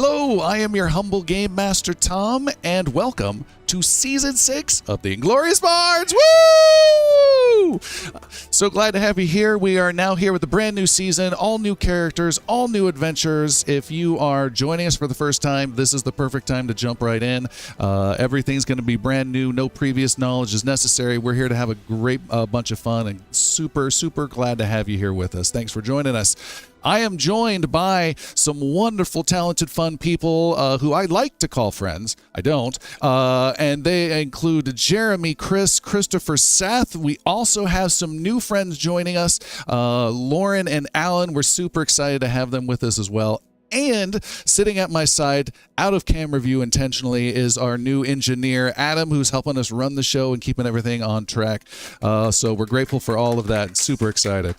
Hello, I am your humble Game Master Tom, and welcome to Season 6 of the Inglorious Bards! Woo! So glad to have you here. We are now here with a brand new season, all new characters, all new adventures. If you are joining us for the first time, this is the perfect time to jump right in. Everything's going to be brand new. No previous knowledge is necessary. We're here to have a great bunch of fun, and super, super glad to have you here with us. Thanks for joining us. I am joined by some wonderful, talented, fun people who I like to call friends. I don't. And they include Jeremy, Chris, Christopher, Seth. We also have some new friends joining us, Lauren and Alan. We're super excited to have them with us as well. And sitting at my side, out of camera view intentionally, is our new engineer, Adam, who's helping us run the show and keeping everything on track. So we're grateful for all of that and super excited.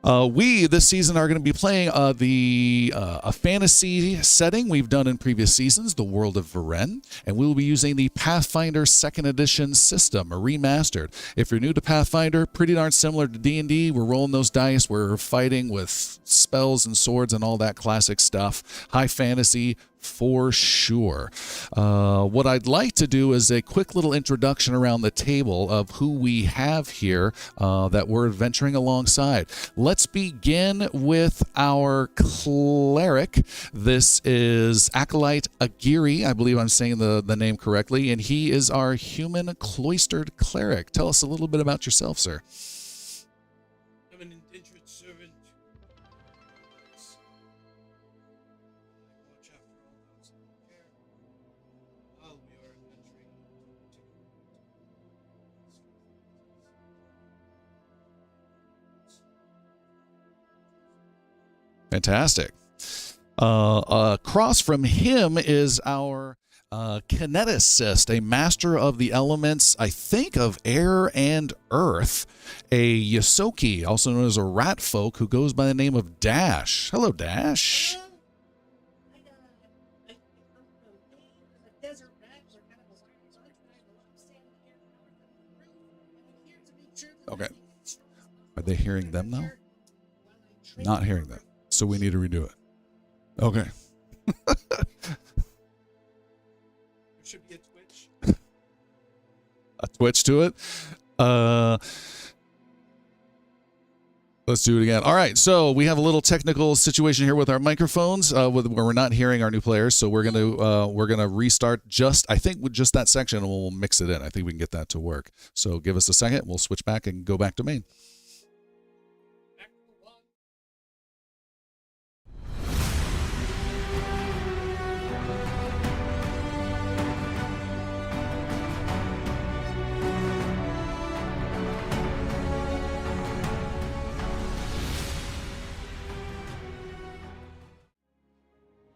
We, this season, are going to be playing a fantasy setting we've done in previous seasons, the world of Varen, and we will be using the Pathfinder 2nd Edition system, remastered. If you're new to Pathfinder, pretty darn similar to D&D. We're rolling those dice. We're fighting with spells and swords and all that classic stuff. High fantasy, for sure. What I'd like to do is a quick little introduction around the table of who we have here that we're adventuring alongside. Let's begin with our cleric. This is Acolyte Aguirre. I believe I'm saying the name correctly, and he is our human cloistered cleric. Tell us a little bit about yourself, sir. I'm an indentured servant. Watch out for all those in care while we are adventuring. Fantastic. Across from him is our kineticist, a master of the elements, I think of air and earth, a Yosoki, also known as a rat folk, who goes by the name of Dash. Hello, Dash. Okay. Are they hearing them now? Not hearing them. So we need to redo it. Okay. There should be a Twitch. A Twitch to it. Let's do it again. All right, so we have a little technical situation here with our microphones, where we're not hearing our new players. So we're gonna restart just that section, and we'll mix it in. I think we can get that to work. So give us a second. We'll switch back and go back to main.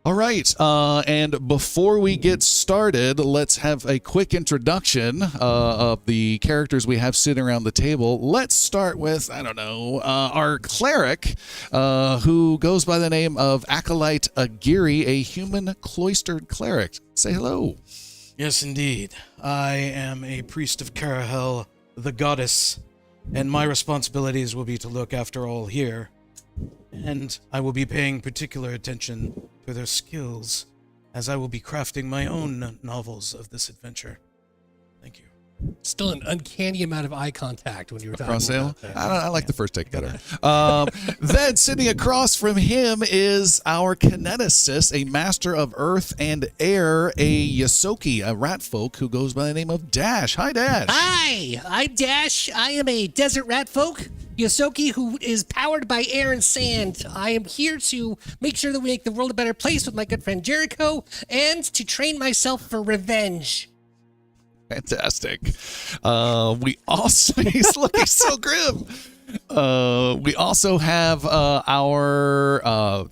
All right, and before we get started, let's have a quick introduction of the characters we have sitting around the table. Let's start with, our cleric, who goes by the name of Acolyte Aguirre, a human cloistered cleric. Say hello. Yes, indeed. I am a priest of Karahel, the goddess, and my responsibilities will be to look after all here. And I will be paying particular attention to their skills, as I will be crafting my own novels of this adventure. Thank you. Still an uncanny amount of eye contact when you were talking Cross sale? about that. I like the first take better. Then sitting across from him is our kineticist, a master of earth and air, a Yosoki, a rat folk who goes by the name of Dash. Hi, Dash. Hi, I'm Dash. I am a desert rat folk, Yosoki, who is powered by air and sand. I am here to make sure that we make the world a better place with my good friend Jericho, and to train myself for revenge. Fantastic. We also, he's looking so grim. We also have our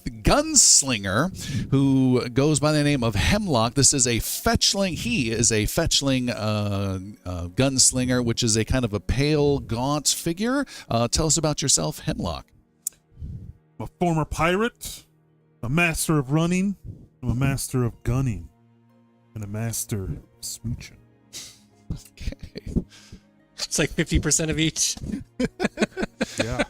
gunslinger, who goes by the name of Hemlock. This is a fetchling. He is a fetchling gunslinger, which is a kind of a pale, gaunt figure. Tell us about yourself, Hemlock. I'm a former pirate, a master of running, I'm a master of gunning, and a master of smooching. Okay. It's like 50% of each. Yeah.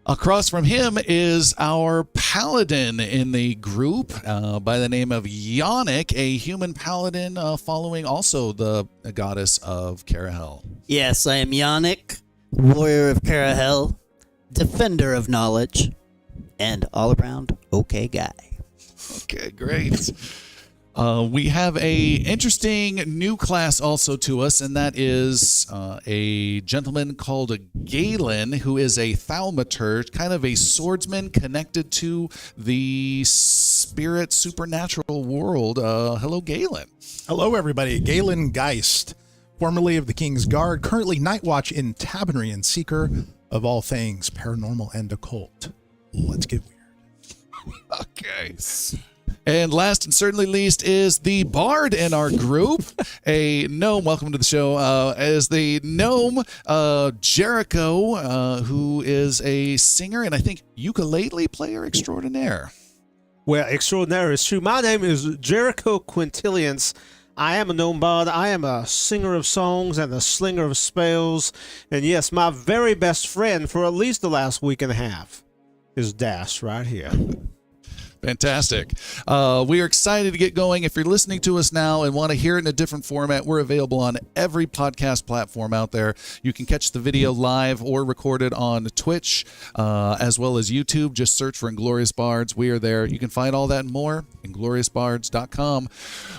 Across from him is our paladin in the group by the name of Yannick, a human paladin following also the goddess of Carahel. Yes, I am Yannick, warrior of Carahel, defender of knowledge, and all-around okay guy. Okay, great. We have a interesting new class also to us, and that is a gentleman called Galen, who is a thaumaturge, kind of a swordsman connected to the spirit supernatural world. Hello, Galen. Hello, everybody. Galen Geist, formerly of the King's Guard, currently Night Watch in Tabonry and seeker of all things paranormal and occult. Let's get weird. Okay. And last and certainly least is the bard in our group, a gnome. Welcome to the show. Is the gnome Jericho, who is a singer and I think ukulele player extraordinaire. Well, extraordinary is true. My name is Jericho Quintillions. I am a gnome bard. I am a singer of songs and a slinger of spells. And yes, my very best friend for at least the last week and a half is Dash right here. Fantastic. We are excited to get going. If you're listening to us now and want to hear it in a different format, we're available on every podcast platform out there. You can catch the video live or recorded on Twitch, as well as YouTube. Just search for Inglorious Bards. We are there. You can find all that and more at ingloriousbards.com.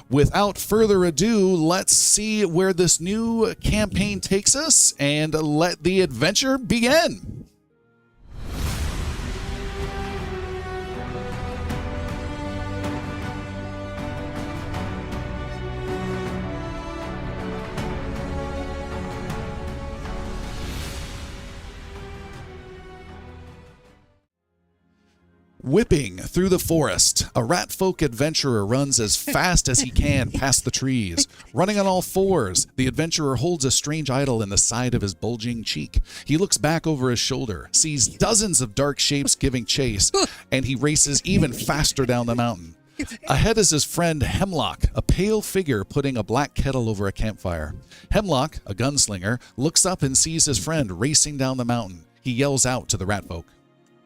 Without further ado, let's see where this new campaign takes us and let the adventure begin. Whipping through the forest, a ratfolk adventurer runs as fast as he can past the trees. Running on all fours, the adventurer holds a strange idol in the side of his bulging cheek. He looks back over his shoulder, sees dozens of dark shapes giving chase, and he races even faster down the mountain. Ahead is his friend Hemlock, a pale figure putting a black kettle over a campfire. Hemlock, a gunslinger, looks up and sees his friend racing down the mountain. He yells out to the ratfolk.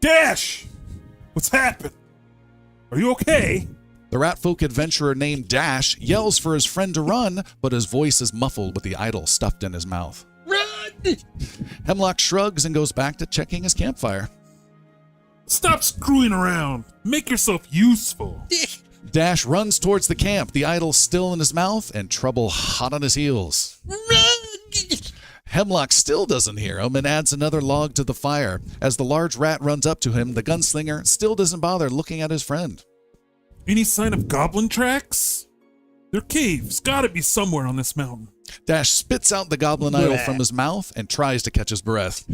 Dash! What's happened? Are you okay? The ratfolk adventurer named Dash yells for his friend to run, but his voice is muffled with the idol stuffed in his mouth. Run! Hemlock shrugs and goes back to checking his campfire. Stop screwing around. Make yourself useful. Dash runs towards the camp, the idol still in his mouth and trouble hot on his heels. Run! Hemlock still doesn't hear him and adds another log to the fire. As the large rat runs up to him, the gunslinger still doesn't bother looking at his friend. Any sign of goblin tracks? Their caves gotta be somewhere on this mountain. Dash spits out the goblin idol from his mouth and tries to catch his breath.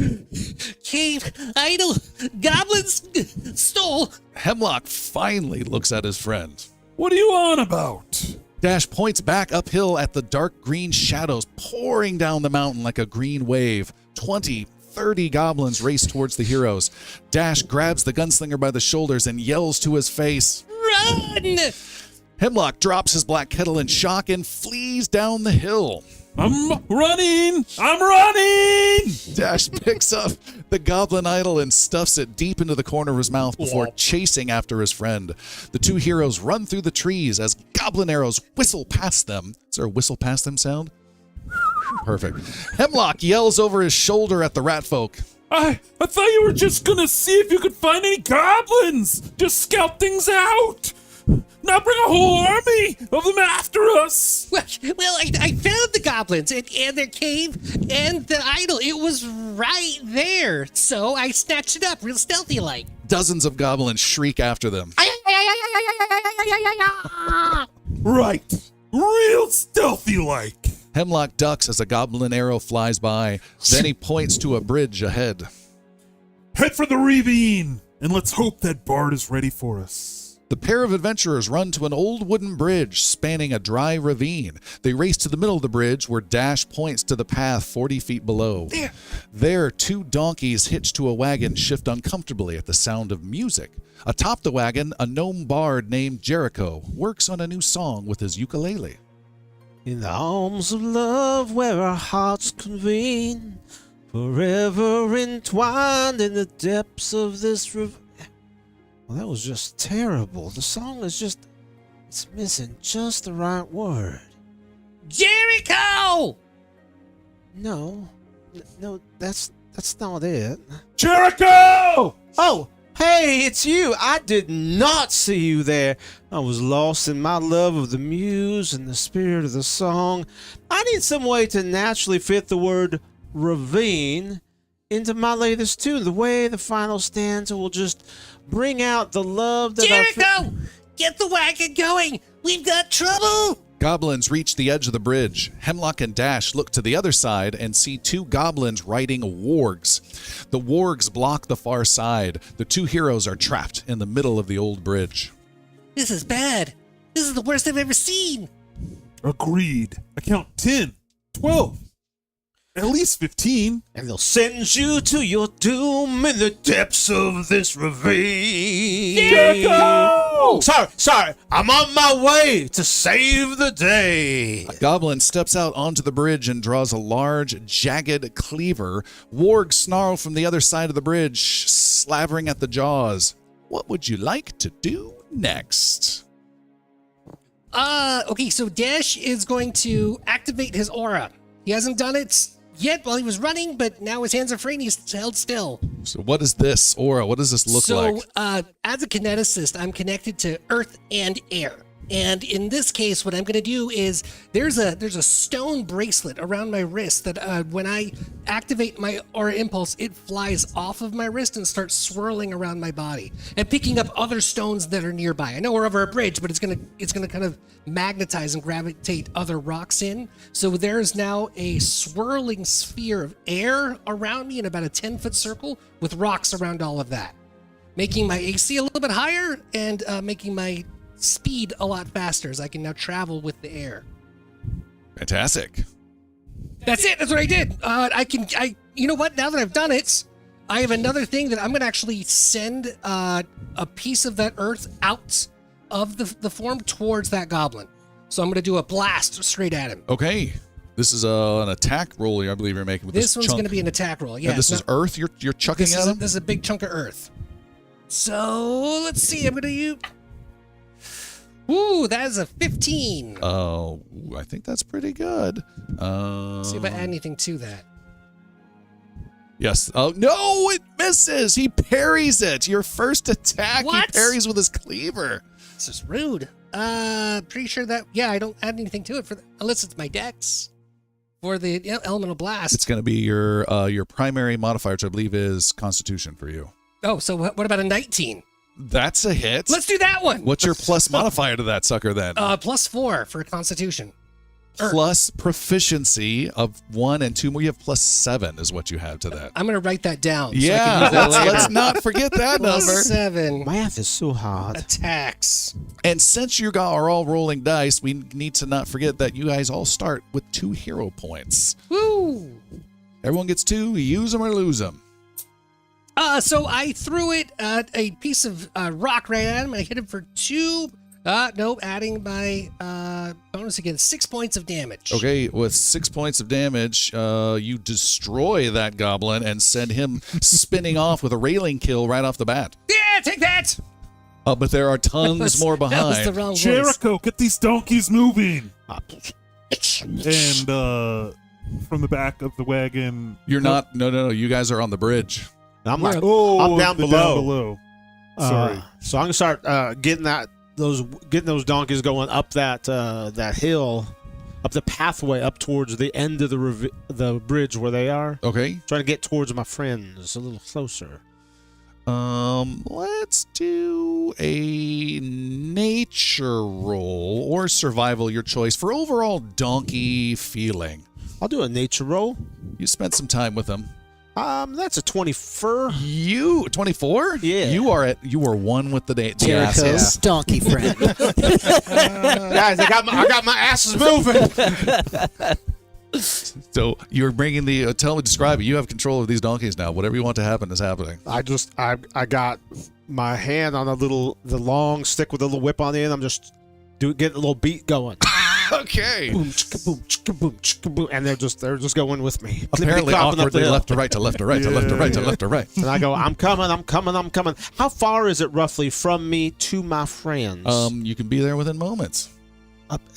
Cave, idol, goblins stole. Hemlock finally looks at his friend. What are you on about? Dash points back uphill at the dark green shadows pouring down the mountain like a green wave. 20, 30 goblins race towards the heroes. Dash grabs the gunslinger by the shoulders and yells to his face. Run! Hemlock drops his black kettle in shock and flees down the hill. I'm running! I'm running! Dash picks up the goblin idol and stuffs it deep into the corner of his mouth before chasing after his friend. The two heroes run through the trees as goblin arrows whistle past them. Is there a whistle past them sound? Perfect. Hemlock yells over his shoulder at the ratfolk. I thought you were just gonna see if you could find any goblins! Just scout things out! Now bring a whole army of them after us! Well, I found the goblins and their cave and the idol. It was right there. So I snatched it up real stealthy-like. Dozens of goblins shriek after them. Right. Real stealthy-like. Hemlock ducks as a goblin arrow flies by. Then he points to a bridge ahead. Head for the ravine, and let's hope that Bard is ready for us. The pair of adventurers run to an old wooden bridge spanning a dry ravine. They race to the middle of the bridge where Dash points to the path 40 feet below. There, two donkeys hitched to a wagon shift uncomfortably at the sound of music. Atop the wagon, a gnome bard named Jericho works on a new song with his ukulele. In the arms of love where our hearts convene, forever entwined in the depths of this river. Well, that was just terrible. The song is just, it's missing just the right word. Jericho! No, that's not it. Jericho! Oh, hey, it's you. I did not see you there. I was lost in my love of the muse and the spirit of the song. I need some way to naturally fit the word ravine into my latest tune. The way the final stanza will just bring out the love that Jericho! Get the wagon going! We've got trouble! Goblins reach the edge of the bridge. Hemlock and Dash look to the other side and see two goblins riding wargs. The wargs block the far side. The two heroes are trapped in the middle of the old bridge. This is bad. This is the worst I've ever seen. Agreed. I count 10, 12, at least 15. And they'll send you to your doom in the depths of this ravine. Jericho! Sorry. I'm on my way to save the day. A goblin steps out onto the bridge and draws a large, jagged cleaver. Wargs snarl from the other side of the bridge, slavering at the jaws. What would you like to do next? Okay, so Dash is going to activate his aura. He hasn't done it yet while he was running, but now his hands are free and he's held still. So what is this aura? What does this look like? So, as a kineticist, I'm connected to earth and air. And in this case, what I'm going to do is there's a stone bracelet around my wrist that when I activate my aura impulse, it flies off of my wrist and starts swirling around my body and picking up other stones that are nearby. I know we're over a bridge, but it's gonna kind of magnetize and gravitate other rocks in. So there's now a swirling sphere of air around me in about a 10-foot circle with rocks around all of that, making my AC a little bit higher and making my speed a lot faster as I can now travel with the air. Fantastic. That's it. That's what I did. You know what? Now that I've done it, I have another thing that I'm going to actually send a piece of that earth out of the form towards that goblin. So I'm going to do a blast straight at him. Okay. This is an attack roll I believe you're making with this This one's chunk. going to be an attack roll. Yeah. And this is earth you're chucking at him? This is a big chunk of earth. So let's see. I'm going to use... Ooh, that is a 15. Oh, I think that's pretty good. See if I add anything to that. Yes. Oh, no, it misses. He parries it. Your first attack, What? he parries with his cleaver. This is rude. Pretty sure that, yeah, I don't add anything to it unless it's my dex for the elemental blast. It's going to be your primary modifier, which I believe is Constitution for you. Oh, so what about a 19? That's a hit. Let's do that one. What's your plus modifier to that sucker then? +4 for Constitution. Plus proficiency of 1 and 2 more. You have +7 is what you have to that. I'm going to write that down. Yeah, So I can use that later. let's not forget that number. +7 Math is so hard. attacks. And since you are all rolling dice, we need to not forget that you guys all start with 2 hero points. Woo! Everyone gets 2, you use them or lose them. So I threw it a piece of rock right at him. I hit him for 2. Nope, adding my bonus again, 6 points of damage. Okay, with 6 points of damage, you destroy that goblin and send him spinning off with a railing kill right off the bat. Yeah, take that. But there are tons more That was the behind. wrong voice. Jericho, get these donkeys moving. And from the back of the wagon. You're not. No. You guys are on the bridge. I'm We're- like, Oh, I'm down the below. Down below. Sorry. So I'm gonna start getting those donkeys going up that hill, up the pathway up towards the end of the bridge where they are. Okay. Trying to get towards my friends a little closer. Let's do a nature roll or survival, your choice, for overall donkey feeling. I'll do a nature roll. You spent some time with them. That's a 24. You 24? Yeah. You are 1 with the day. Jericho's donkey friend. Guys, I got my asses moving. So you're bringing the. Describe it. You have control of these donkeys now. Whatever you want to happen is happening. I got my hand on the long stick with a little whip on the end. I'm just getting a little beat going. Okay. Boom, chicka, boom, chicka, boom, chicka, boom, and they're just going with me. Apparently Clippity-clopping up the awkwardly hill. left to right to left to right to left to right to left to right. And I go, I'm coming, I'm coming, I'm coming. How far is it roughly from me to my friends? You can be there within moments.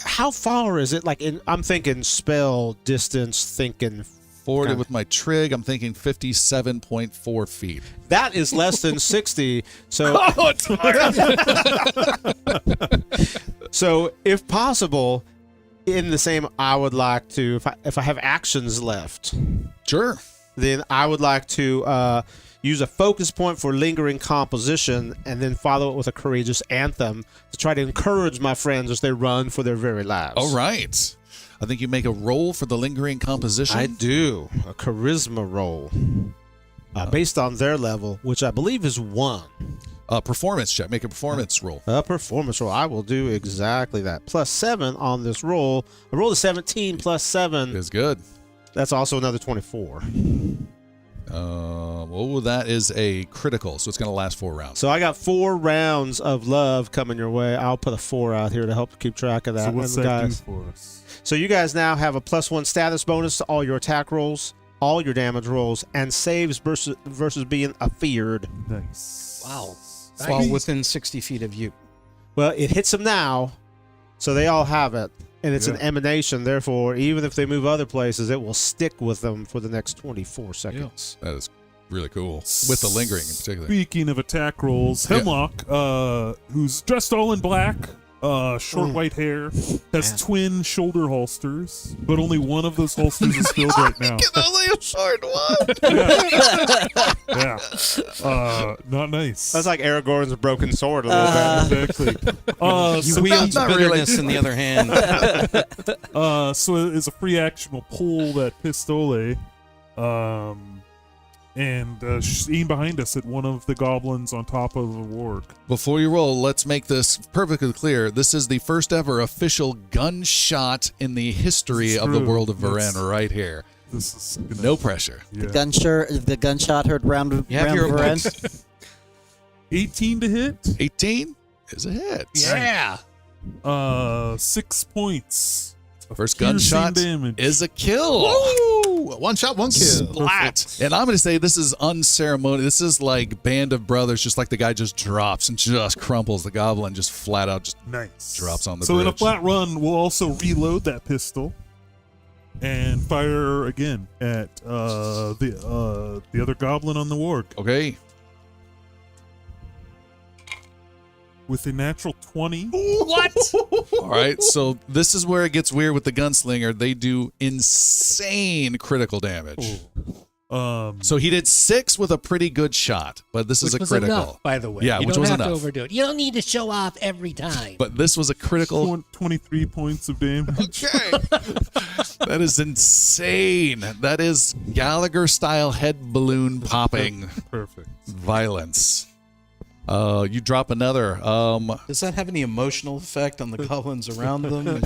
How far is it? Like, I'm thinking spell distance, thinking 40 kinda- with my trig. I'm thinking 57.4 feet. that is less than 60. So, Oh, it's hard. so if possible, in the same, I would like to, if I have actions left, Sure. then I would like to use a focus point for lingering composition and then follow it with a courageous anthem to try to encourage my friends as they run for their very lives. All right. I think you make a roll for the lingering composition. I do. A charisma roll. Based on their level, which I believe is 1. Performance check. Make a performance roll. A performance roll. I will do exactly that. Plus 7 on this roll. I rolled a 17 plus 7. Is good. That's also another 24. That is a critical, so it's going to last 4 rounds. So I got 4 rounds of love coming your way. I'll put a 4 out here to help keep track of that. So what's And that do guys, for us? so you guys now have a +1 status bonus to all your attack rolls, all your damage rolls, and saves versus being afeared. Nice. Wow. While within 60 feet of you. Well, it hits them now, so they all have it. And it's an Yeah. emanation, therefore, even if they move other places, it will stick with them for the next 24 seconds. That is really cool. With the lingering in particular. Speaking of attack rolls, Yeah. Hemlock, who's dressed all in black, short white hair, has Man. twin shoulder holsters, but only one of those holsters is filled right now. Only a short one. Yeah. Not nice. That's like Aragorn's broken sword a little bit. Exactly. You So wield not really. bitterness in the other hand. So as a free action, we'll pull that pistole, and aim behind us at one of the goblins on top of the warg. Before you roll, let's make this perfectly clear. This is the first ever official gunshot in the history It's of the true. world of That's- Varen right here. This is gonna, No pressure. yeah. The gunshot heard round You have round your for end. 18 to hit. 18 is a hit. Yeah. 6 points. First Piercing gunshot damage. is a kill. Woo! One shot, one kill. Splat. And I'm going to say this is unceremonious. This is like Band of Brothers, just like the guy just drops and just crumples. The goblin just flat out just Nice. drops on the So in a bridge. flat run, we'll also reload that pistol and fire again at the other goblin on the warg Okay. with a natural 20. What? All right. So this is where it gets weird with the gunslinger. They do insane critical damage. So he did 6 with a pretty good shot, but this is Which a was critical. enough, by the way. Yeah, you which don't was have to enough. overdo it. You don't need to show off every time. But this was a critical. 23 points of damage. Okay. That is insane. That is Gallagher style head balloon popping Perfect. violence. You drop another. Does that have any emotional effect on the goblins around them?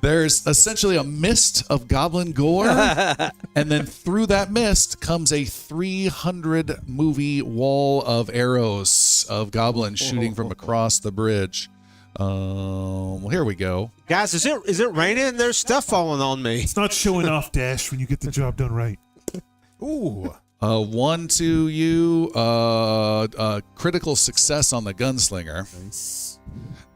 There's essentially a mist of goblin gore, and then through that mist comes a 300 movie wall of arrows of goblins shooting from across the bridge. Well, here we go. Guys, is it raining? There's stuff falling on me. It's not showing off, Dash, when you get the job done right. Ooh. 1 to you. Critical success on the gunslinger. Nice.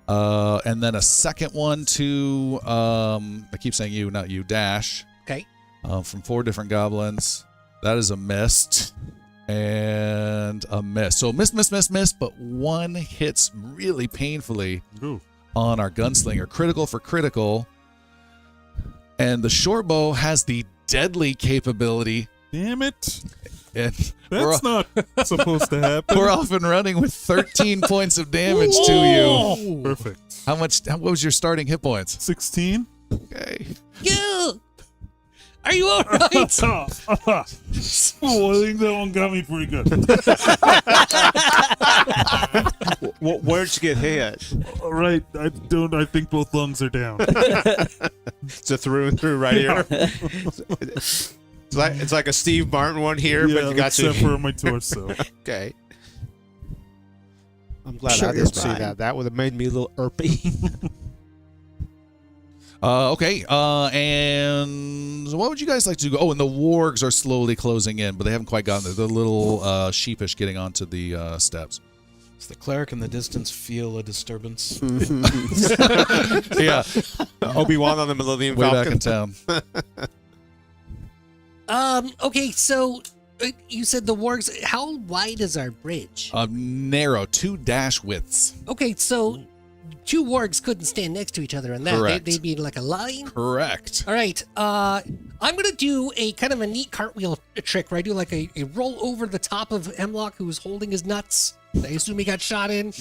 And then a second one to I keep saying you, not you, Dash. Okay. From 4 different goblins. That is a miss. And a miss. So miss, but one hits really painfully Ooh. on our gunslinger. Critical for critical. And the short bow has the deadly capability. Damn it. And That's not supposed to happen. we're off and running with 13 points of damage to you. Perfect. What was your starting hit points? 16. Okay. You. Are you all right? Oh, I think that one got me pretty good. Where'd you get hit? All right, I think both lungs are down. It's a through and through right here. It's like a Steve Martin one here, but you got except you. for my torso. Okay. I'm glad Sure, I didn't you're see fine. that. That would have made me a little irpy. Okay. And what would you guys like to do? Oh, and the wargs are slowly closing in, but they haven't quite gotten there. They're a little sheepish getting onto the steps. Does the cleric in the distance feel a disturbance? Yeah, Obi-Wan on the Millennium way Falcon. back in town. Okay, so you said the wargs. How wide is our bridge? Narrow, 2 dash widths. Okay, so 2 wargs couldn't stand next to each other on that. Correct. They'd be in like a line. Correct. All right. I'm gonna do a kind of a neat cartwheel trick where I do like a roll over the top of Hemlock, who's holding his nuts. I assume he got shot in.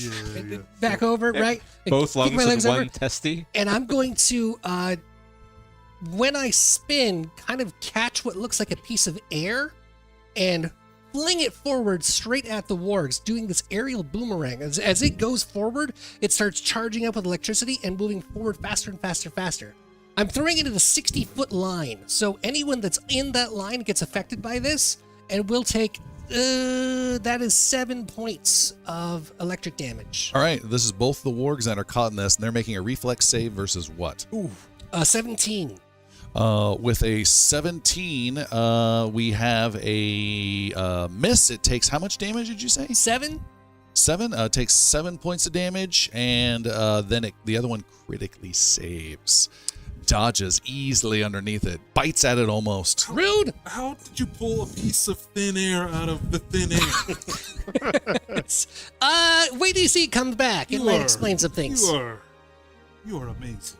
Back over, right? Both Kick my lungs legs and over. one testy. And I'm going to, when I spin, kind of catch what looks like a piece of air and fling it forward straight at the wargs, doing this aerial boomerang. As it goes forward, it starts charging up with electricity and moving forward faster and faster and faster. I'm throwing it at a 60-foot line, so anyone that's in that line gets affected by this, and will take, that is 7 points of electric damage. All right, this is both the wargs that are caught in this, and they're making a reflex save versus what? 17. With a 17, we have a miss. It takes how much damage did you say? 7? 7. Takes 7 points of damage, and then the other one critically saves. Dodges easily underneath it. Bites at it almost. Rude! How did you pull a piece of thin air out of the thin air? Wait till you see it comes back. It might explain some things. You are amazing.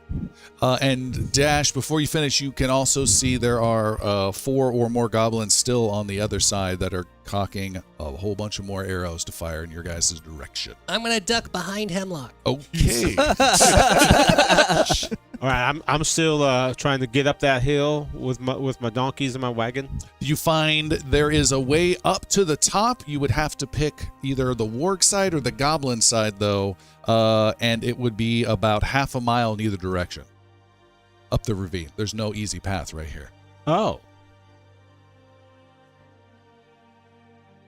And Dash, before you finish, you can also see there are 4 or more goblins still on the other side that are cocking a whole bunch of more arrows to fire in your guys' direction. I'm gonna duck behind Hemlock. Okay. All right, I'm still trying to get up that hill with my donkeys and my wagon. You find there is a way up to the top. You would have to pick either the warg side or the goblin side, though, and it would be about half a mile in either direction up the ravine. There's no easy path right here. Oh.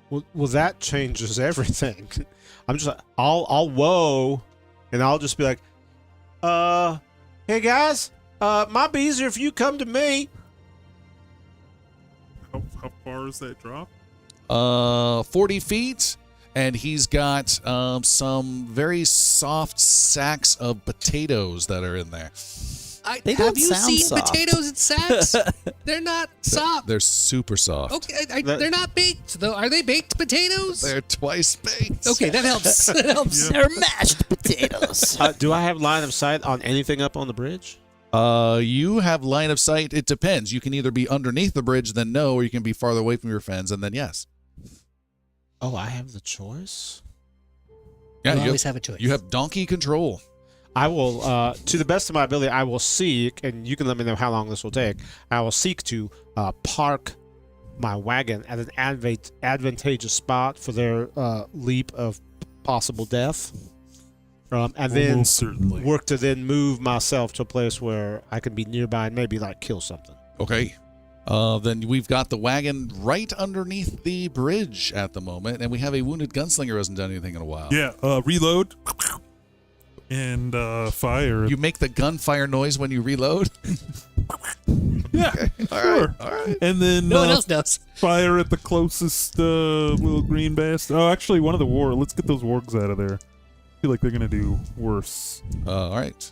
Well, that changes everything. I'm just like, I'll whoa, and I'll just be like, hey guys, might be easier if you come to me. How far is that drop? 40 feet, and he's got some very soft sacks of potatoes that are in there. They Have don't you sound seen soft. potatoes in sacks? They're not soft. They're super soft. Okay, they're not baked though. Are they baked potatoes? They're twice baked. Okay, that helps. That helps. They're mashed potatoes. Do I have line of sight on anything up on the bridge? You have line of sight. It depends. You can either be underneath the bridge, then no, or you can be farther away from your friends, and then yes. Oh, I have the choice. Yeah, You you always have a choice. You have donkey control. I will, to the best of my ability, I will seek, and you can let me know how long this will take. I will seek to park my wagon at an advantageous spot for their leap of possible death, and then Almost certainly. work to then move myself to a place where I can be nearby and maybe like kill something. Okay. Then we've got the wagon right underneath the bridge at the moment, and we have a wounded gunslinger who hasn't done anything in a while. Yeah, reload and fire. You make the gunfire noise when you reload? Yeah, sure. All right. And then no one else knows. fire at the closest little green bastard. Oh, actually, one of the let's get those wargs out of there. I feel like they're gonna do worse. All right.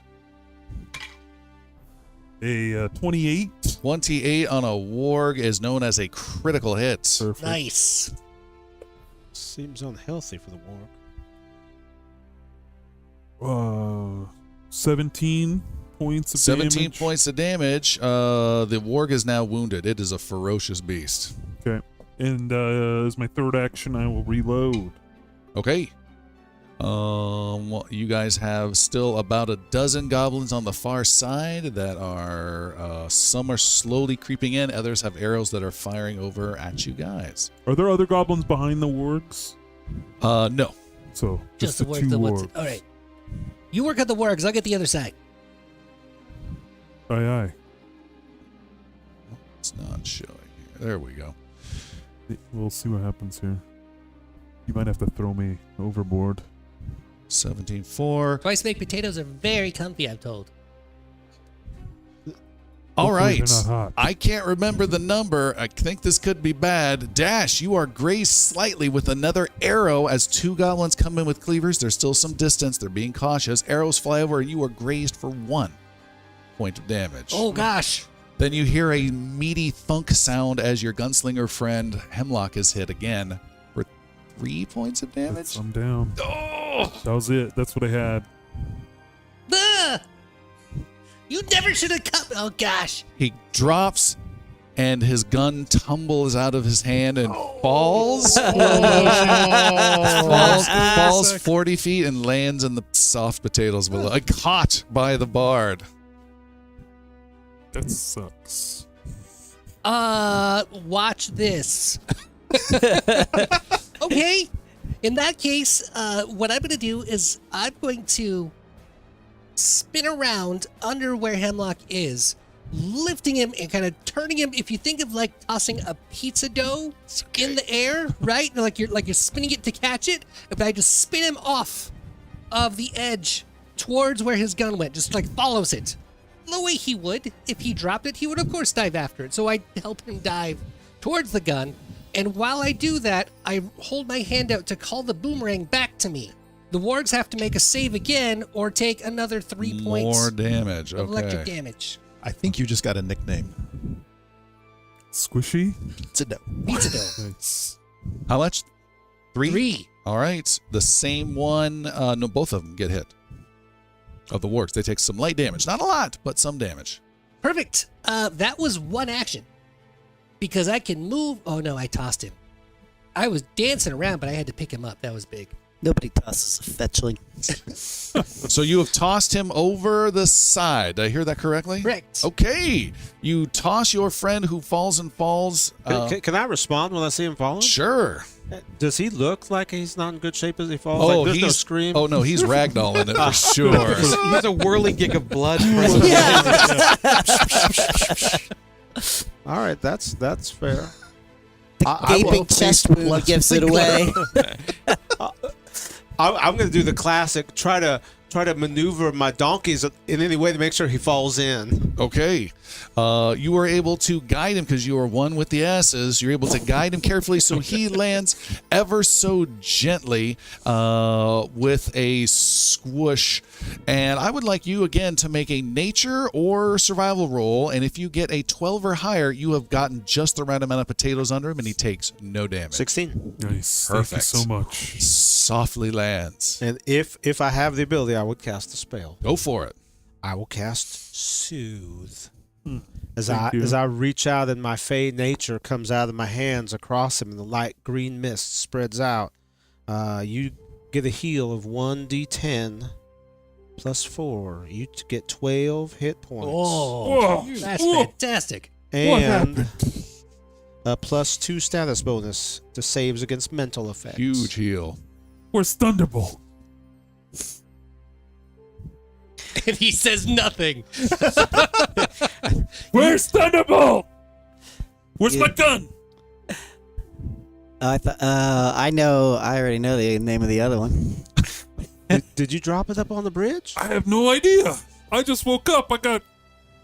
A 28. 28 on a warg is known as a critical hit. Perfect. Nice. Seems unhealthy for the warg. 17 points of 17 damage. points of damage. The warg is now wounded. It is a ferocious beast. Okay. And as my third action, I will reload. Okay. Well, you guys have still about a dozen goblins on the far side that are, some are slowly creeping in. Others have arrows that are firing over at you guys. Are there other goblins behind the wargs? No. So just the work two the wargs. All right. You work at the wargs. I'll get the other side. Aye, aye. It's not showing here. There we go. We'll see what happens here. You might have to throw me overboard. 17-4. Twice baked potatoes are very comfy, I'm told. All Hopefully right. they're not hot. I can't remember the number. I think this could be bad. Dash, you are grazed slightly with another arrow as 2 goblins come in with cleavers. There's still some distance. They're being cautious. Arrows fly over and you are grazed for 1 point of damage. Oh gosh. Then you hear a meaty thunk sound as your gunslinger friend Hemlock is hit again for 3 points of damage. I'm down. Oh! That was it. That's what I had. Ah! You never should have cut. Oh gosh. He drops and his gun tumbles out of his hand and falls. Falls 40 feet and lands in the soft potatoes below. Caught by the bard. That sucks. Watch this. Okay. In that case, what I'm going to do is I'm going to spin around under where Hemlock is, lifting him and kind of turning him. If you think of like tossing a pizza dough in the air, right? Like you're spinning it to catch it, but I just spin him off of the edge towards where his gun went, just like follows it. The way he would if he dropped it, he would of course dive after it. So I help him dive towards the gun, and while I do that, I hold my hand out to call the boomerang back to me. The wargs have to make a save again or take another 3 points More damage. of electric Okay. damage. I think you just got a nickname. Squishy? It's a no. Pizza dough. Nice. How much? 3? 3. All right. The same one. No, both of them get hit. Of the wargs. They take some light damage. Not a lot, but some damage. Perfect. That was one action. Because I can move. Oh no, I tossed him. I was dancing around, but I had to pick him up. That was big. Nobody tosses a fetchling. So you have tossed him over the side. Did I hear that correctly? Correct. Okay. You toss your friend who falls and falls. Can I respond when I see him falling? Sure. Does he look like he's not in good shape as he falls? Oh, like, there's he's no scream. Oh no, he's ragdolling it for sure. He's a whirling gig of blood. All right, that's fair. The gaping chest wound gives it away. I'm going to do the classic. Try to maneuver my donkeys in any way to make sure he falls in. Okay. You were able to guide him because you are one with the asses. You're able to guide him carefully so he lands ever so gently with a swoosh. And I would like you again to make a nature or survival roll. And if you get a 12 or higher, you have gotten just the right amount of potatoes under him and he takes no damage. 16. Nice. Perfect. Thank you so much. Softly lands. And if I have the ability, I would cast a spell. Go for it. I will cast Soothe. As Thank you. I reach out and my fey nature comes out of my hands across him and the light green mist spreads out, you get a heal of 1d10 plus 4. You get 12 hit points. Oh, Whoa. that's Whoa. fantastic. And a plus 2 status bonus to saves against mental effects. Huge heal. Where's Thunderbolt? And he says nothing. Where's Thunderbolt? Where's Yeah. my gun? I already know the name of the other one. Did you drop it up on the bridge? I have no idea. I just woke up. I got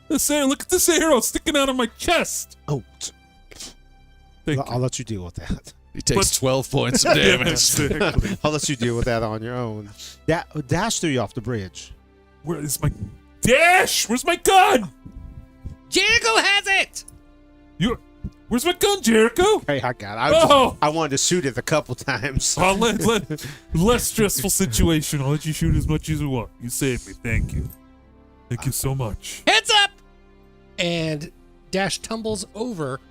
this arrow. Look at this arrow sticking out of my chest. Oh, Thank I'll let you deal with that. He takes But- 12 points of damage. Exactly. I'll let you deal with that on your own. Dash threw you off the bridge. Where is my dash? Where's my gun? Jericho has it. Where's my gun, Jericho? Hey, I got Oh. I wanted to shoot it a couple times. I'll let less stressful situation. I'll let you shoot as much as you want. You saved me. Thank you. Thank you so much. Heads up. And Dash tumbles over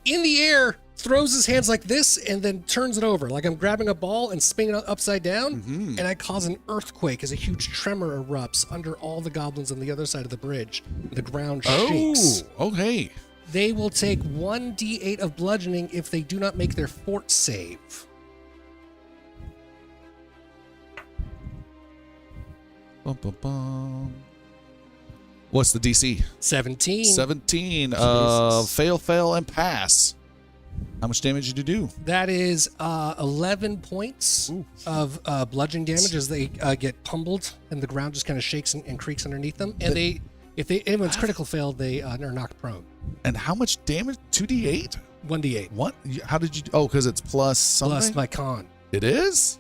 in the air, throws his hands like this, and then turns it over. Like I'm grabbing a ball and spinning it upside down. And I cause an earthquake as a huge tremor erupts under all the goblins on the other side of the bridge. The ground shakes. Oh, okay. They will take 1d8 of bludgeoning if they do not make their fort save. Bum, bum, bum. What's the DC? 17. 17. Fail, and pass. How much damage did you do? That is 11 points of bludgeoning damage as they get pummeled and the ground just kind of shakes and creaks underneath them. And they If anyone's critical failed, they are knocked prone. And how much damage? 2d8? 1d8 What? How did you? Oh, because it's plus something. plus my con. It is?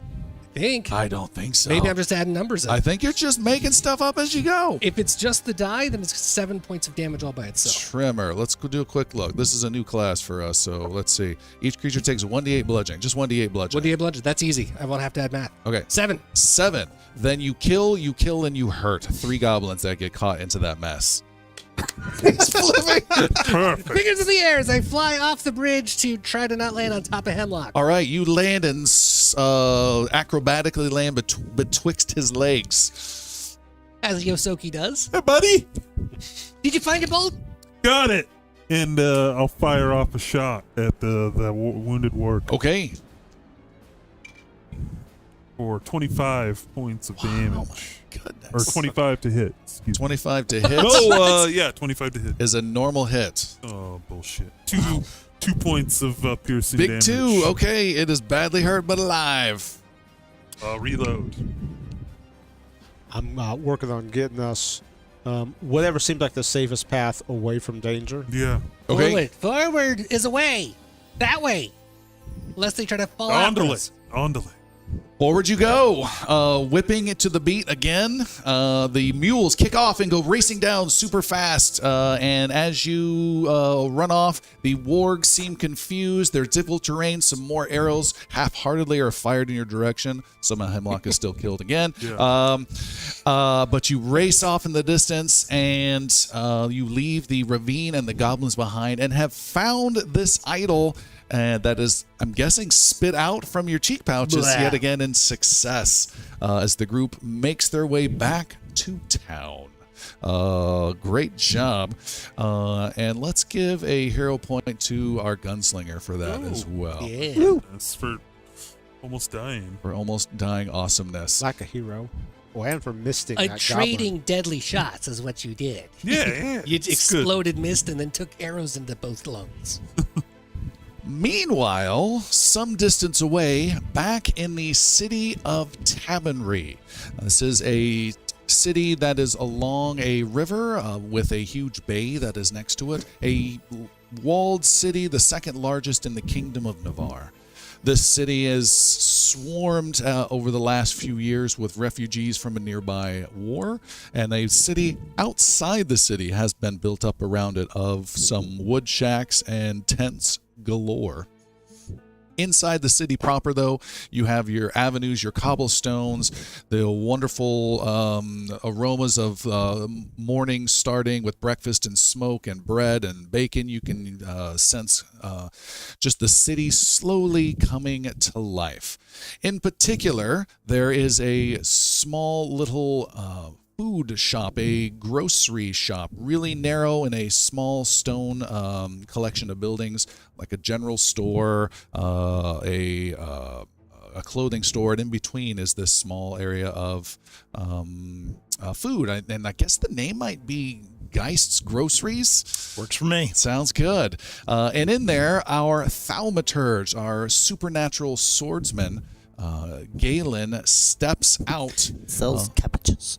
I think. I don't think so. Maybe I'm just adding numbers in. I think you're just making stuff up as you go. If it's just the die, then it's 7 points of damage all by itself. Trimmer. Let's go do a quick look. This is a new class for us, so let's see. Each creature takes 1d8 bludgeoning. Just 1d8 bludgeoning. 1d8 bludgeon. That's easy. I won't have to add math. Okay. 7. 7. Then you kill, and you hurt 3 goblins that get caught into that mess. He's flipping. Perfect. Fingers in the air as I fly off the bridge to try to not land on top of Hemlock. All right, you land and acrobatically land betwixt his legs. As Yosoki does. Hey, buddy. Did you find your bolt? Got it. And I'll fire off a shot at the wounded warg Okay. for 25 points of damage. Oh my goodness. Or 25 to hit. Excuse me. 25 to hit Oh, yeah, 25 to hit. is a normal hit. Oh, bullshit. Two points of piercing Big damage. 2. Okay, it is badly hurt but alive. Reload. I'm working on getting us whatever seemed like the safest path away from danger. Yeah. Okay. Forward is away. That way. Unless they try to fall after us. Ondale. Forward you go, whipping it to the beat again. The mules kick off and go racing down super fast. And as you run off, the wargs seem confused. There's difficult terrain. Some more arrows half-heartedly are fired in your direction. Somehow Hemlock is still killed again. Yeah. But you race off in the distance, and you leave the ravine and the goblins behind and have found this idol that is, I'm guessing, spit out from your cheek pouches Blah. yet again in success as the group makes their way back to town. Great job. And let's give a hero point to our gunslinger for that as well. Yeah. That's for almost dying. For almost dying awesomeness. Like a hero. Oh, and for misting that Trading deadly shots is what you did. Yeah. You it's exploded mist and then took arrows into both lungs. Meanwhile, some distance away, back in the city of Tabonry. This is a city that is along a river with a huge bay that is next to it. A walled city, the second largest in the Kingdom of Navarre. This city is swarmed over the last few years with refugees from a nearby war, and a city outside the city has been built up around it of some wood shacks and tents galore. Inside the city proper, though, you have your avenues, your cobblestones, the wonderful aromas of morning starting with breakfast and smoke and bread and bacon. You can sense just the city slowly coming to life. In particular, there is a small little food shop, a grocery shop, really narrow in a small stone collection of buildings, like a general store, a clothing store, and in between is this small area of food. And I guess the name might be Geist's Groceries. Works for me. Sounds good. And in there, our thaumaturge, our supernatural swordsman, Galen, steps out. Sells cabbages.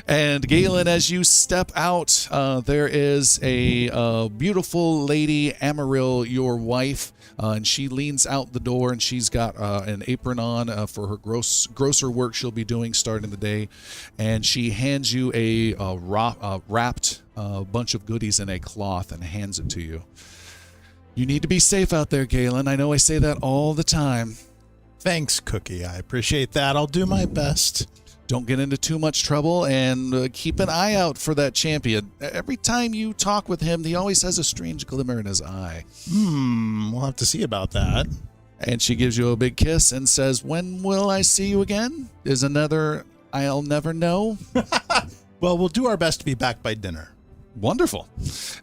And Galen, as you step out, there is a beautiful lady, Amaryl, your wife, and she leans out the door, and she's got an apron on for her grocer work she'll be doing starting the day, and she hands you a wrapped bunch of goodies in a cloth and hands it to you. You need to be safe out there, Galen. I know I say that all the time. Thanks, Cookie. I appreciate that. I'll do my best. Don't get into too much trouble, and keep an eye out for that champion. Every time you talk with him, he always has a strange glimmer in his eye. We'll have to see about that. And she gives you a big kiss and says, "When will I see you again?" Is another I'll never know. Well, we'll do our best to be back by dinner. Wonderful.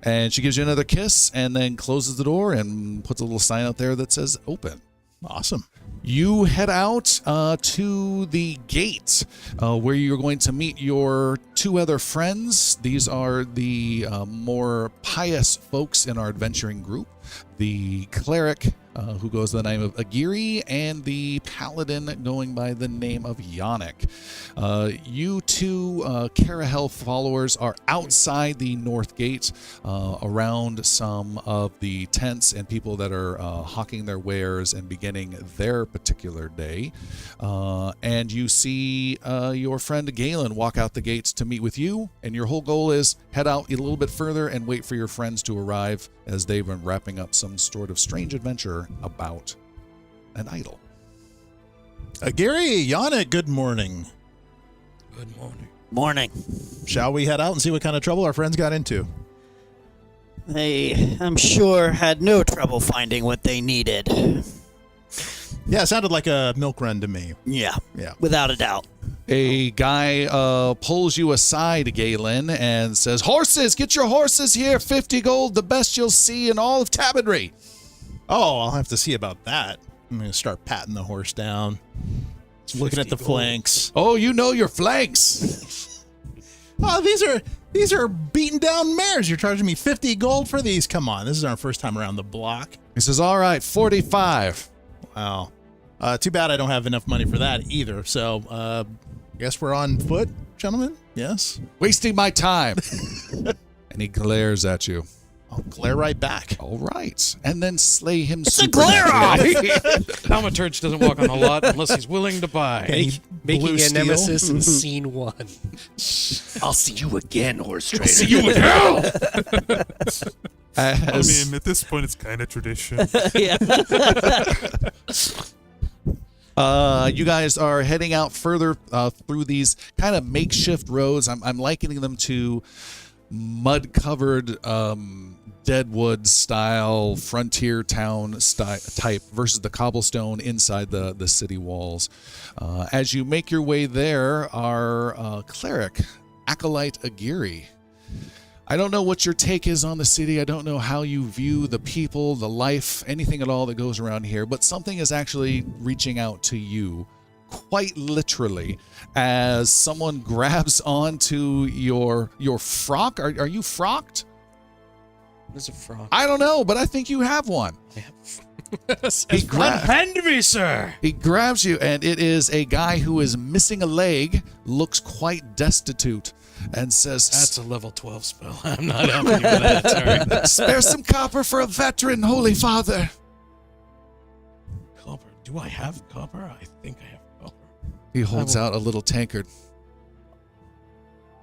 And she gives you another kiss and then closes the door and puts a little sign out there that says open. Awesome. You head out to the gate where you're going to meet your 2 other friends. These are the more pious folks in our adventuring group. the cleric who goes by the name of Agiri, and the paladin going by the name of Yannick. You two Carahel followers are outside the north gate, around some of the tents and people that are hawking their wares and beginning their particular day. And you see your friend Galen walk out the gates to meet with you, and your whole goal is head out a little bit further and wait for your friends to arrive as they've been wrapping up some sort of strange adventure about an idol. Gary, Yannick, good morning. Good morning. Morning. Shall we head out and see what kind of trouble our friends got into? They, I'm sure, had no trouble finding what they needed. Yeah, it sounded like a milk run to me. Yeah, Yeah. without a doubt. A guy pulls you aside, Galen, and says, "Horses, get your horses here. 50 gold, the best you'll see in all of Tabonry." Oh, I'll have to see about that. I'm going to start patting the horse down, looking at the flanks. Oh, you know your flanks. Oh, these are beaten down mares. You're charging me 50 gold for these? Come on, this is our first time around the block. He says, "All right, 45. Wow. Too bad I don't have enough money for that either. So, guess we're on foot, gentlemen? Yes? Wasting my time." And he glares at you. I'll glare right back. All right. And then slay him It's a glare off! Thaumaturge doesn't walk on the lot unless he's willing to buy. Any Making blue a steel? nemesis in scene 1. I'll see you again, horse trader. See you in hell! I mean, at this point, it's kind of tradition. Yeah. You guys are heading out further through these kind of makeshift roads. I'm likening them to mud-covered Deadwood style frontier town type versus the cobblestone inside the city walls. As you make your way there, our cleric, Acolyte Agiri. I don't know what your take is on the city. I don't know how you view the people, the life, anything at all that goes around here, but something is actually reaching out to you, quite literally, as someone grabs onto your frock. Are you frocked? There's a frog. I don't know, but I think you have one. Unhand me, sir! He grabs you, and it is a guy who is missing a leg, looks quite destitute, and says, That's a level 12 spell. I'm not helping you with that, sorry. "Spare some copper for a veteran, Holy Father." Copper. Do I have copper? I think I have copper. He holds out a little tankard.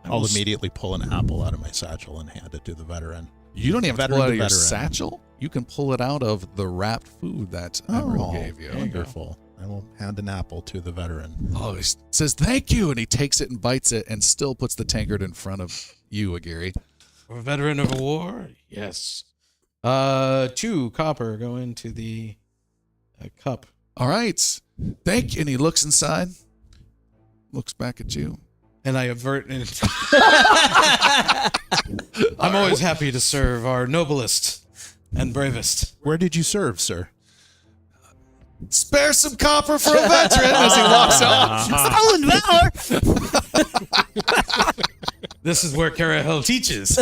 I'll immediately pull an apple out of my satchel and hand it to the veteran. You don't even have to Veteran pull it out to of your veteran. satchel. You can pull it out of the wrapped food that Emerald gave you. Wonderful. I will hand an apple to the veteran. Oh, he says, "Thank you," and he takes it and bites it and still puts the tankard in front of you, Agiri. For a veteran of a war? Yes. 2 copper go into the cup. All right. Thank you. And he looks inside, looks back at you. And I avert. And I'm always happy to serve our noblest and bravest. Where did you serve, sir? "Spare some copper for a veteran," as he walks out. Stolen valor! This is where Carahel teaches.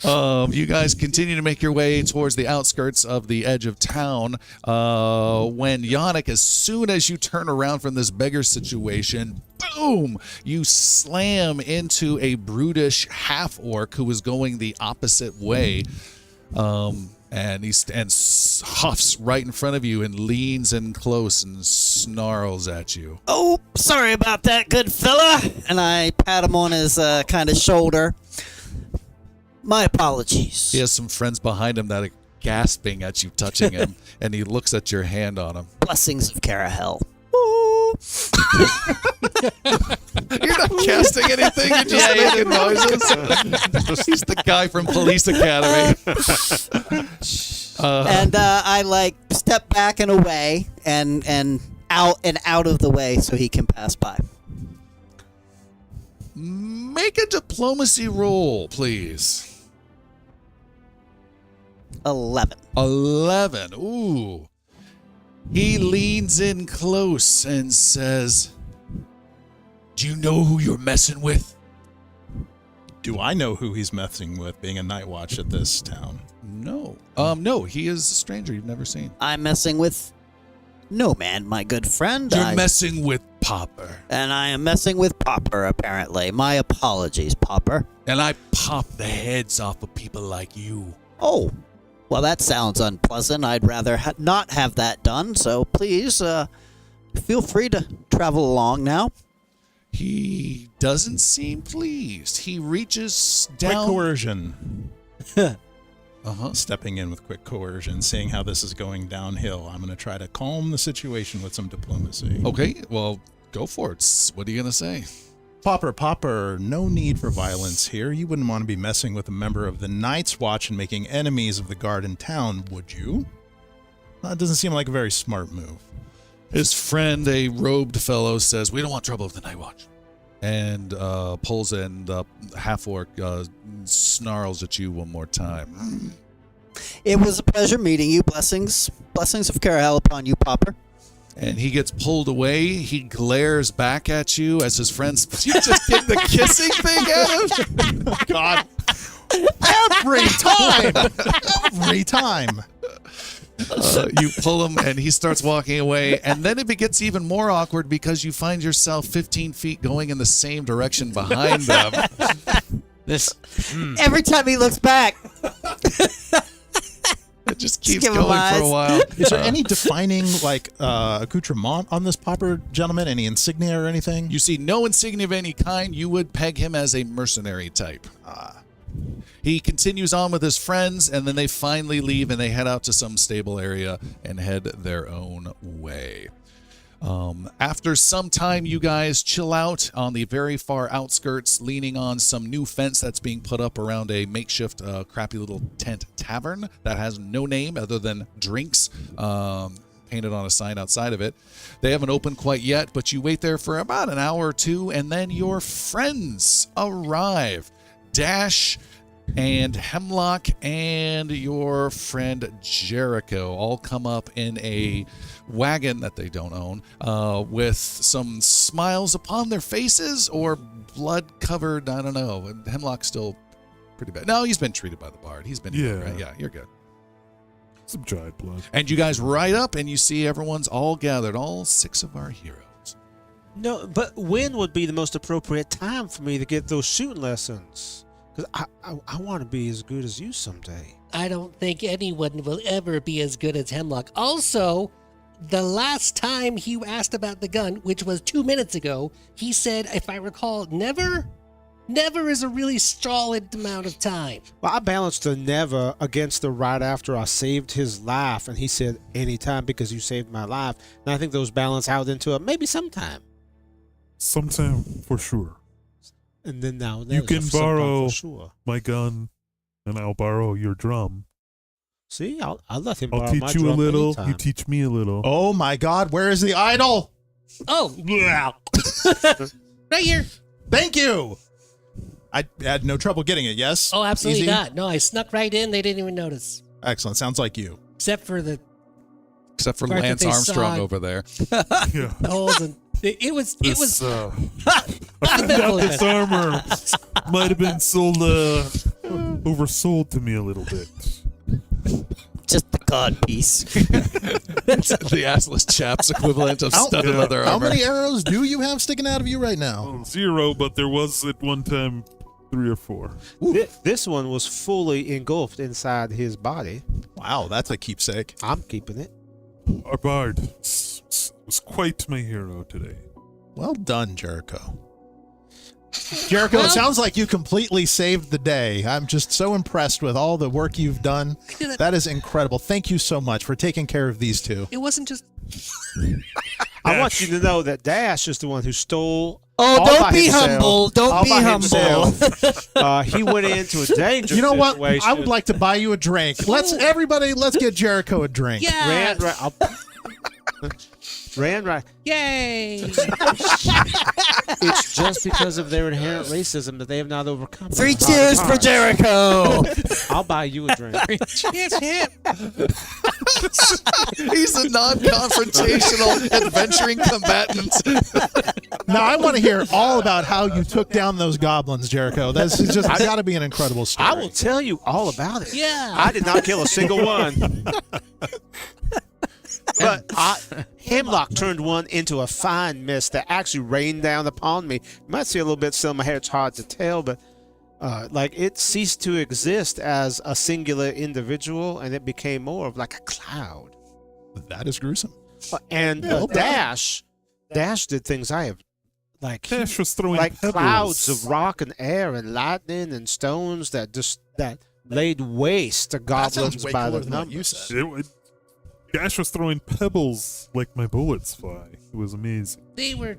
You guys continue to make your way towards the outskirts of the edge of town. When Yannick, as soon as you turn around from this beggar situation, boom, you slam into a brutish half-orc who was going the opposite way. And he huffs right in front of you and leans in close and snarls at you. Oh, sorry about that, good fella. And I pat him on his kind of shoulder. My apologies. He has some friends behind him that are gasping at you touching him, and he looks at your hand on him. Blessings of Carahel. You're not casting anything, you're just making noises. He's the guy from Police Academy. And I step back and away and out of the way so he can pass by. Make a diplomacy roll, please. 11. 11. Ooh. He leans in close and says, "Do you know who you're messing with?" Do I know who he's messing with being a night watch at this town? No. No, he is a stranger you've never seen. I'm messing with no man, my good friend. You're messing with Popper. And I am messing with Popper, apparently. My apologies, Popper. And I pop the heads off of people like you. Oh, well, that sounds unpleasant. I'd rather not have that done, so please feel free to travel along now. He doesn't seem pleased. He reaches down. Quick coercion. Uh-huh. Stepping in with quick coercion, seeing how this is going downhill. I'm going to try to calm the situation with some diplomacy. Okay, well, go for it. What are you going to say? Popper, no need for violence here. You wouldn't want to be messing with a member of the Night's Watch and making enemies of the guard in town, would you? That doesn't seem like a very smart move. His friend, a robed fellow, says, we don't want trouble with the Night Watch. And pulls and half-orc snarls at you one more time. It was a pleasure meeting you. Blessings of Carahel upon you, Popper. And he gets pulled away. He glares back at you as his friends. You just did the kissing thing at him? God. Every time. You pull him, and he starts walking away. And then it gets even more awkward because you find yourself 15 feet going in the same direction behind them. Every time he looks back. It just keeps give him going for a eyes. while. Is there any defining accoutrement on this Popper gentleman? Any insignia or anything? You see no insignia of any kind. You would peg him as a mercenary type. He continues on with his friends, and then they finally leave, and they head out to some stable area and head their own way. After some time, you guys chill out on the very far outskirts, leaning on some new fence that's being put up around a makeshift, crappy little tent tavern that has no name other than drinks painted on a sign outside of it. They haven't opened quite yet, but you wait there for about an hour or two, and then your friends arrive. Dash and Hemlock and your friend Jericho all come up in a wagon that they don't own, with some smiles upon their faces or blood-covered, I don't know. And Hemlock's still pretty bad. No, he's been treated by the bard. He's been healed, right? Yeah, you're good. Some dried blood. And you guys ride up, and you see everyone's all gathered, all 6 of our heroes. No, but when would be the most appropriate time for me to get those shooting lessons? Because I want to be as good as you someday. I don't think anyone will ever be as good as Hemlock. Also, the last time he asked about the gun, which was 2 minutes ago, he said, if I recall, never is a really solid amount of time. Well, I balanced the never against the right after I saved his life, and he said anytime because you saved my life. And I think those balance out into a maybe sometime. Sometime for sure. And then now You can sometime borrow for sure. my gun, and I'll borrow your drum. See, I'll let him I'll borrow my teach you a drum little. anytime. You teach me a little. Oh my God, where is the idol? Oh, yeah. Right here. Thank you. I had no trouble getting it, yes? Oh, absolutely Easy? not. No, I snuck right in. They didn't even notice. Excellent. Sounds like you. Except for the Except for Part that Lance they Armstrong saw. over there. Yeah. holes and it was I forgot this armor might have been sold, oversold to me a little bit. Just the god piece. The assless chaps equivalent of studded leather How armor. many arrows do you have sticking out of you right now? 0, but there was at one time 3 or 4. This one was fully engulfed inside his body. Wow, that's a keepsake. I'm keeping it. Our bard was quite my hero today. Well done, Jericho. Jericho, it sounds like you completely saved the day. I'm just so impressed with all the work you've done. That is incredible. Thank you so much for taking care of these two. It wasn't just I want you to know that Dash is the one who stole. Oh, all don't by be himself. humble. Don't All be by humble. himself. He went into a dangerous You know what? situation. I would like to buy you a drink. Let's get Jericho a drink. yeah. Ran right. Yay. It's just because of their inherent racism that they have not overcome. 3 cheers for Jericho. I'll buy you a drink. Yes, him. He's a non-confrontational adventuring combatant. Now I want to hear all about how you took down those goblins, Jericho. That's just got to be an incredible story. I will tell you all about it. Yeah. I did not kill a single one. But Hemlock turned one into a fine mist that actually rained down upon me. You might see a little bit still in my hair. It's hard to tell, but like it ceased to exist as a singular individual, and it became more of like a cloud. That is gruesome. And Dash did things I have like Dash was throwing like pebbles. clouds of rock and air and lightning and stones that laid waste to That goblins sounds way by cooler the than what number. you said. Dash was throwing pebbles like my bullets fly. It was amazing. They were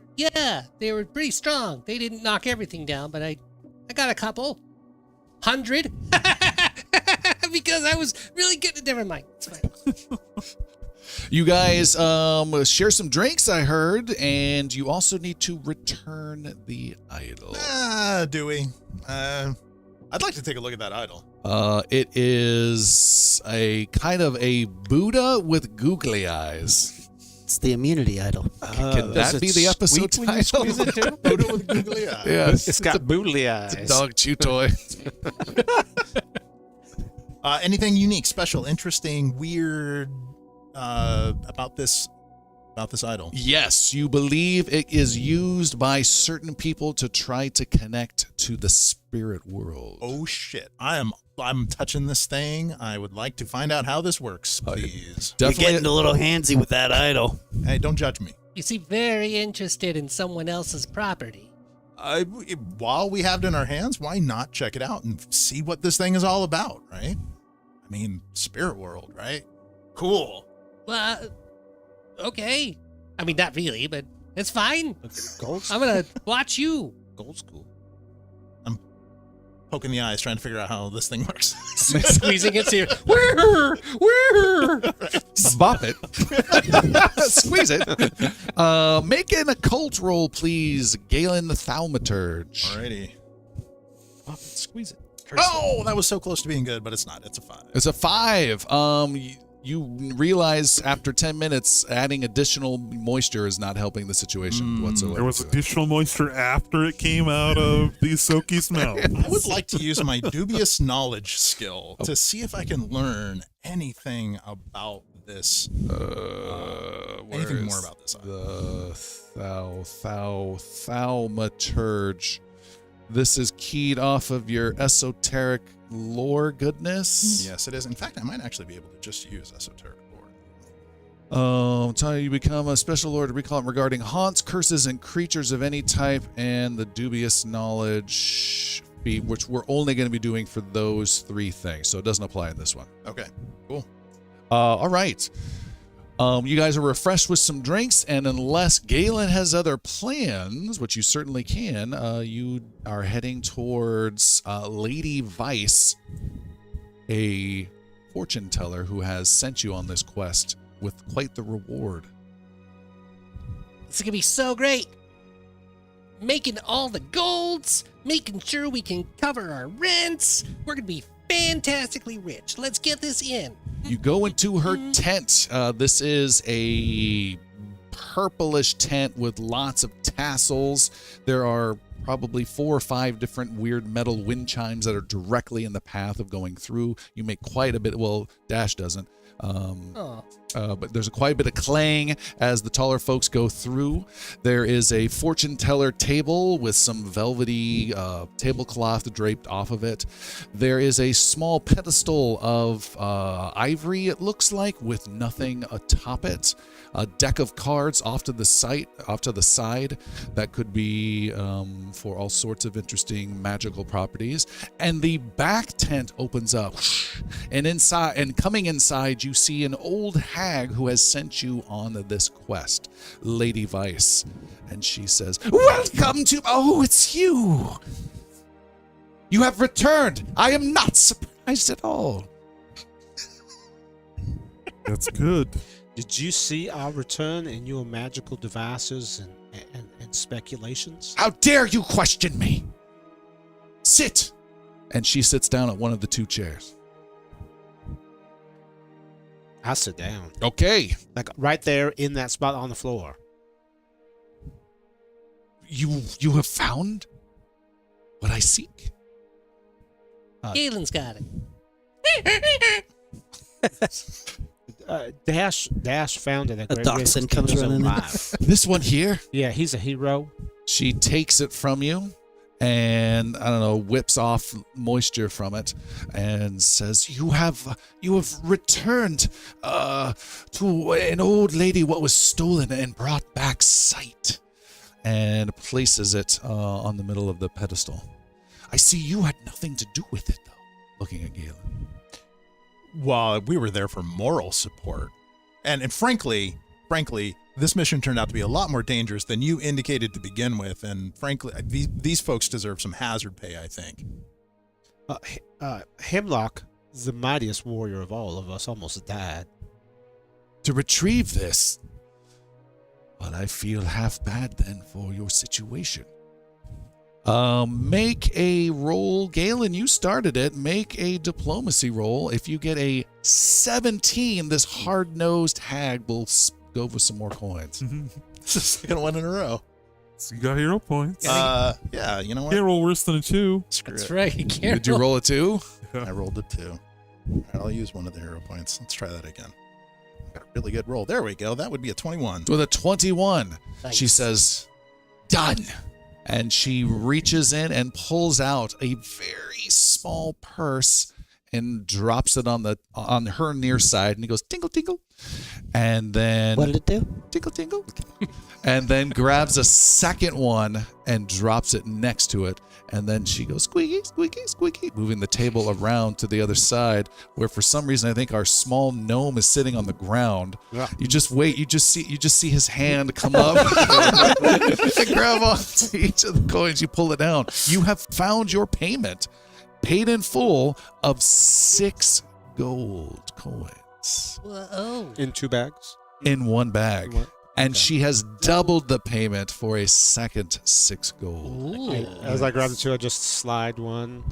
pretty strong. They didn't knock everything down, but I got a couple. 100. Because I was really good at never mind. It's fine. You guys share some drinks, I heard, and you also need to return the idol. Do we? I'd like to take a look at that idol. It is a kind of a Buddha with googly eyes. It's the immunity idol. Can that be the episode title? Buddha with googly eyes. Yes. It's got boodly eyes. It's a dog chew toy. Anything unique, special, interesting, weird about this idol? Yes, you believe it is used by certain people to try to connect to the spirit world. Oh shit! I'm touching this thing. I would like to find out how this works, please. You're Definitely. getting a little handsy with that idol. Hey, don't judge me. You seem very interested in someone else's property. While we have it in our hands, why not check it out and see what this thing is all about, right? I mean, spirit world, right? Cool. Well, okay. I mean, not really, but it's fine. Gold, I'm gonna watch you. gold school. Poking the eyes, trying to figure out how this thing works. Squeezing its ear. Where? Bop it. Squeeze it. Make an occult roll, please, Galen the Thaumaturge. Alrighty. Pop it, squeeze it. Oh, that was so close to being good, but it's not. It's a 5. It's a 5. You realize after 10 minutes, adding additional moisture is not helping the situation whatsoever. There was additional moisture after it came out of the Soki's mouth. I would like to use my dubious knowledge skill to see if I can learn anything about this. Anything more about this item. The Thaumaturge. This is keyed off of your esoteric lore goodness. Yes, it is. In fact, I might actually be able to just use esoteric lore. Tell you become a special lord to recall it regarding haunts, curses, and creatures of any type, and the dubious knowledge feat, which we're only going to be doing for those 3 things, so it doesn't apply in this one. Okay, cool. All right. You guys are refreshed with some drinks, and unless Galen has other plans, which you certainly can, you are heading towards Lady Vice, a fortune teller who has sent you on this quest with quite the reward. This is gonna be so great. Making all the golds, making sure we can cover our rents. We're gonna be fantastically rich. Let's get this in. You go into her tent. This is a purplish tent with lots of tassels. There are probably 4 or 5 different weird metal wind chimes that are directly in the path of going through. You make quite a bit. Well, Dash doesn't. But there's quite a bit of clang as the taller folks go through. There is a fortune teller table with some velvety tablecloth draped off of it. There is a small pedestal of ivory, it looks like, with nothing atop it. A deck of cards off to the side that could be for all sorts of interesting magical properties. And the back tent opens up, and coming inside, you see an old hag who has sent you on this quest, Lady Vice. And she says, "Welcome to... Oh, it's you! You have returned! I am not surprised at all." That's good. Did you see our return in your magical devices and speculations? How dare you question me? Sit! And she sits down at one of the 2 chairs. I sit down. Okay. Like right there in that spot on the floor. You have found what I seek. Galen's got it. Dash found it. A dachshund comes running in. alive. This one here, Yeah, he's a hero. she takes it from you and I don't know, whips off moisture from it and says, You have returned to an old lady what was stolen and brought back sight. And places it on the middle of the pedestal. I see you had nothing to do with it, though, looking at Galen. Well, we were there for moral support. And frankly, this mission turned out to be a lot more dangerous than you indicated to begin with. And frankly, these folks deserve some hazard pay, I think. Hemlock, the mightiest warrior of all of us, almost died. To retrieve this, but I feel half bad then for your situation. Make a roll. Galen, you started it. Make a diplomacy roll. If you get a 17, this hard-nosed hag will go for some more coins. It's the second one in a row. So you got hero points. Yeah, you know what? Can't roll worse than a 2. Screw That's it. right. You can't. Did you roll a 2? I rolled a 2. All right, I'll use one of the hero points. Let's try that again. Got a really good roll. There we go. That would be a 21. With a 21, Nice. she says, Done. And she reaches in and pulls out a very small purse and drops it on her near side. And he goes, tinkle, tinkle. And then What did it do? tinkle, tinkle. And then grabs a second one and drops it next to it. And then she goes, squeaky, squeaky, squeaky, moving the table around to the other side, where for some reason I think our small gnome is sitting on the ground. Yeah. You just wait. You just see his hand come up and grab onto each of the coins. You pull it down. You have found your payment, paid in full, of 6 gold coins Whoa. In 2 bags. in one bag. And she has doubled the payment for a second 6 gold. Ooh. As I grab the 2, I just slide one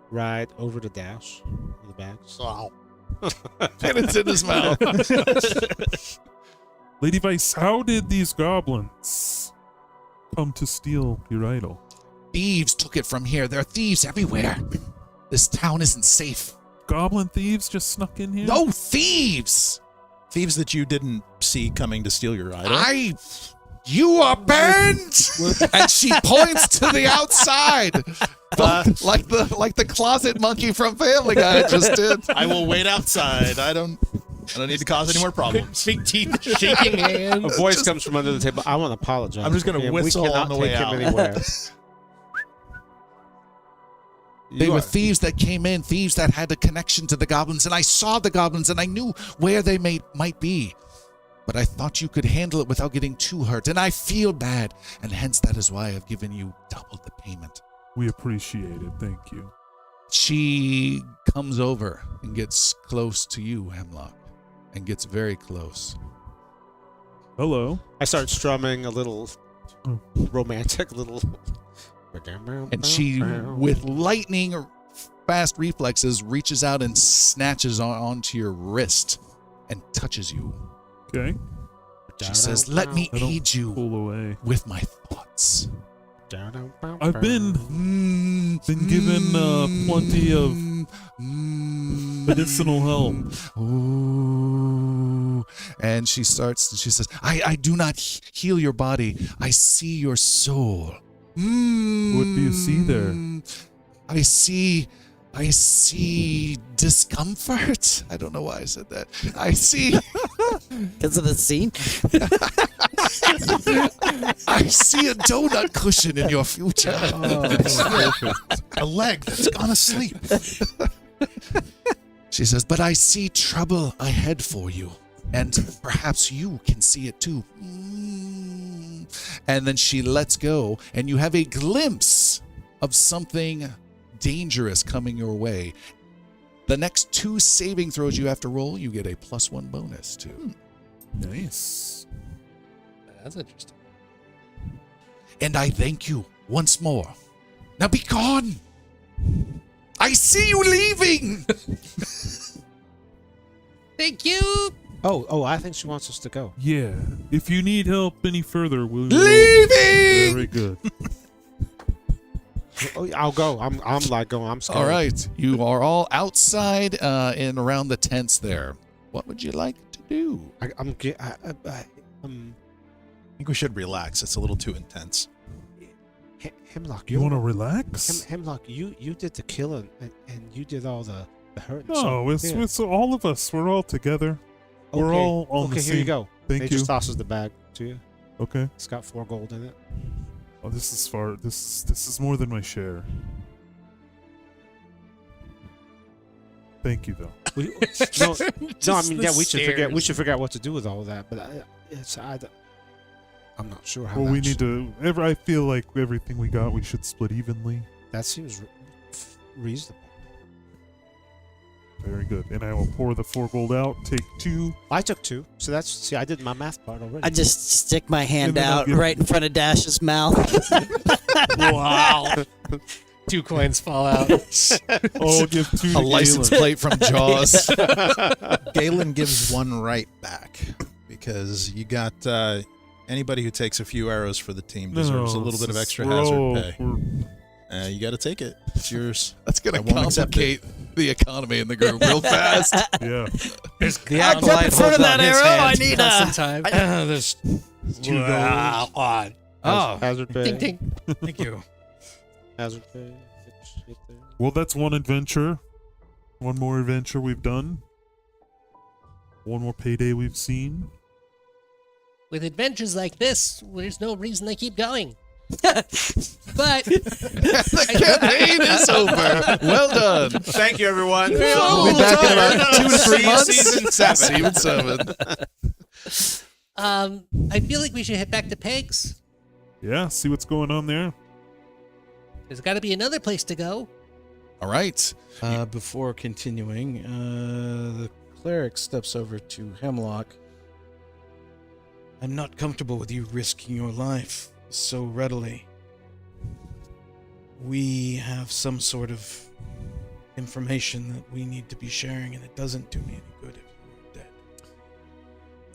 right over the dash in the bags. And it's in his mouth. Lady Vice, how did these goblins come to steal your idol? Thieves took it from here. There are thieves everywhere. This town isn't safe. Goblin thieves just snuck in here? No thieves! Thieves that you didn't see coming to steal your idol. You are banned! And she points to the outside. Like the closet monkey from Family Guy just did. I will wait outside. I don't need to cause any more problems. Big teeth, shaking hands. A voice comes from under the table. I want to apologize. I'm just gonna and whistle we cannot on the way take him out. anywhere. They were thieves that came in, thieves that had a connection to the goblins, and I saw the goblins and I knew where they might be. But I thought you could handle it without getting too hurt, and I feel bad, and hence that is why I've given you double the payment. We appreciate it. Thank you. She comes over and gets close to you, Hemlock, and gets very close. Hello. I start strumming a little romantic little. And she, with lightning fast reflexes, reaches out and snatches onto your wrist and touches you. Okay. She says, "Let me I don't aid you pull away. with my thoughts." I've been given plenty of medicinal help. Ooh. And she says, I do not heal your body. I see your soul. What do you see there? I see discomfort. I don't know why I said that. I see Because of the scene? I see a donut cushion in your future. A leg that's gone asleep. She says, but I see trouble ahead for you, and perhaps you can see it too. And then she lets go, and you have a glimpse of something dangerous coming your way. The next 2 saving throws you have to roll, you get a +1 bonus to. Nice. That's interesting. And I thank you once more. Now be gone. I see you leaving. Thank you. Oh, I think she wants us to go. Yeah. If you need help any further, we'll Leaving! Very good. Oh, I'll go. I'm like going. I'm scared. All right. You are all outside and around the tents there. What would you like to do? I I think we should relax. It's a little too intense. Hemlock. You want to relax? Hemlock, you did the killing and you did all the hurt. No, it's all of us. We're all together. We're all on the Okay, same. here you go. Thank He you. just tosses the bag to you. Okay. It's got 4 gold in it. Oh, this is far. This is more than my share. Thank you, though. No, I mean, the we should figure out what to do with all of that. But I'm not sure how. Well, we need to. I feel like everything we got, we should split evenly. That seems reasonable. Very good. And I will pour the 4 gold out. Take 2. I took 2, so that's I did my math part already. I just stick my hand And then I'll out give- right in front of Dash's mouth. Wow. 2 coins fall out. Oh, I'll give 2 to A license Galen. plate from Jaws. Galen gives 1 right back because you got anybody who takes a few arrows for the team deserves a little bit of extra hazard pay. You got to take it. It's yours. That's going I to won't accept it. complicate the economy in the group real fast. Yeah. There's I grab in front of that arrow. I need some a. time. There's 2 gold. Oh, hazard pay. Ding ding. thank you. Hazard pay. Hit there. Well, that's one adventure. One more adventure we've done. One more payday we've seen. With adventures like this, there's no reason they keep going. But The campaign is over. Well done. Thank you, everyone. We'll be back in about 2 to 3 months. Season 7. Season 7. I feel like we should head back to Peg's. Yeah, see what's going on there. There's got to be another place to go. All right. Before continuing, the cleric steps over to Hemlock. I'm not comfortable with you risking your life so readily. We have some sort of information that we need to be sharing, and it doesn't do me any good if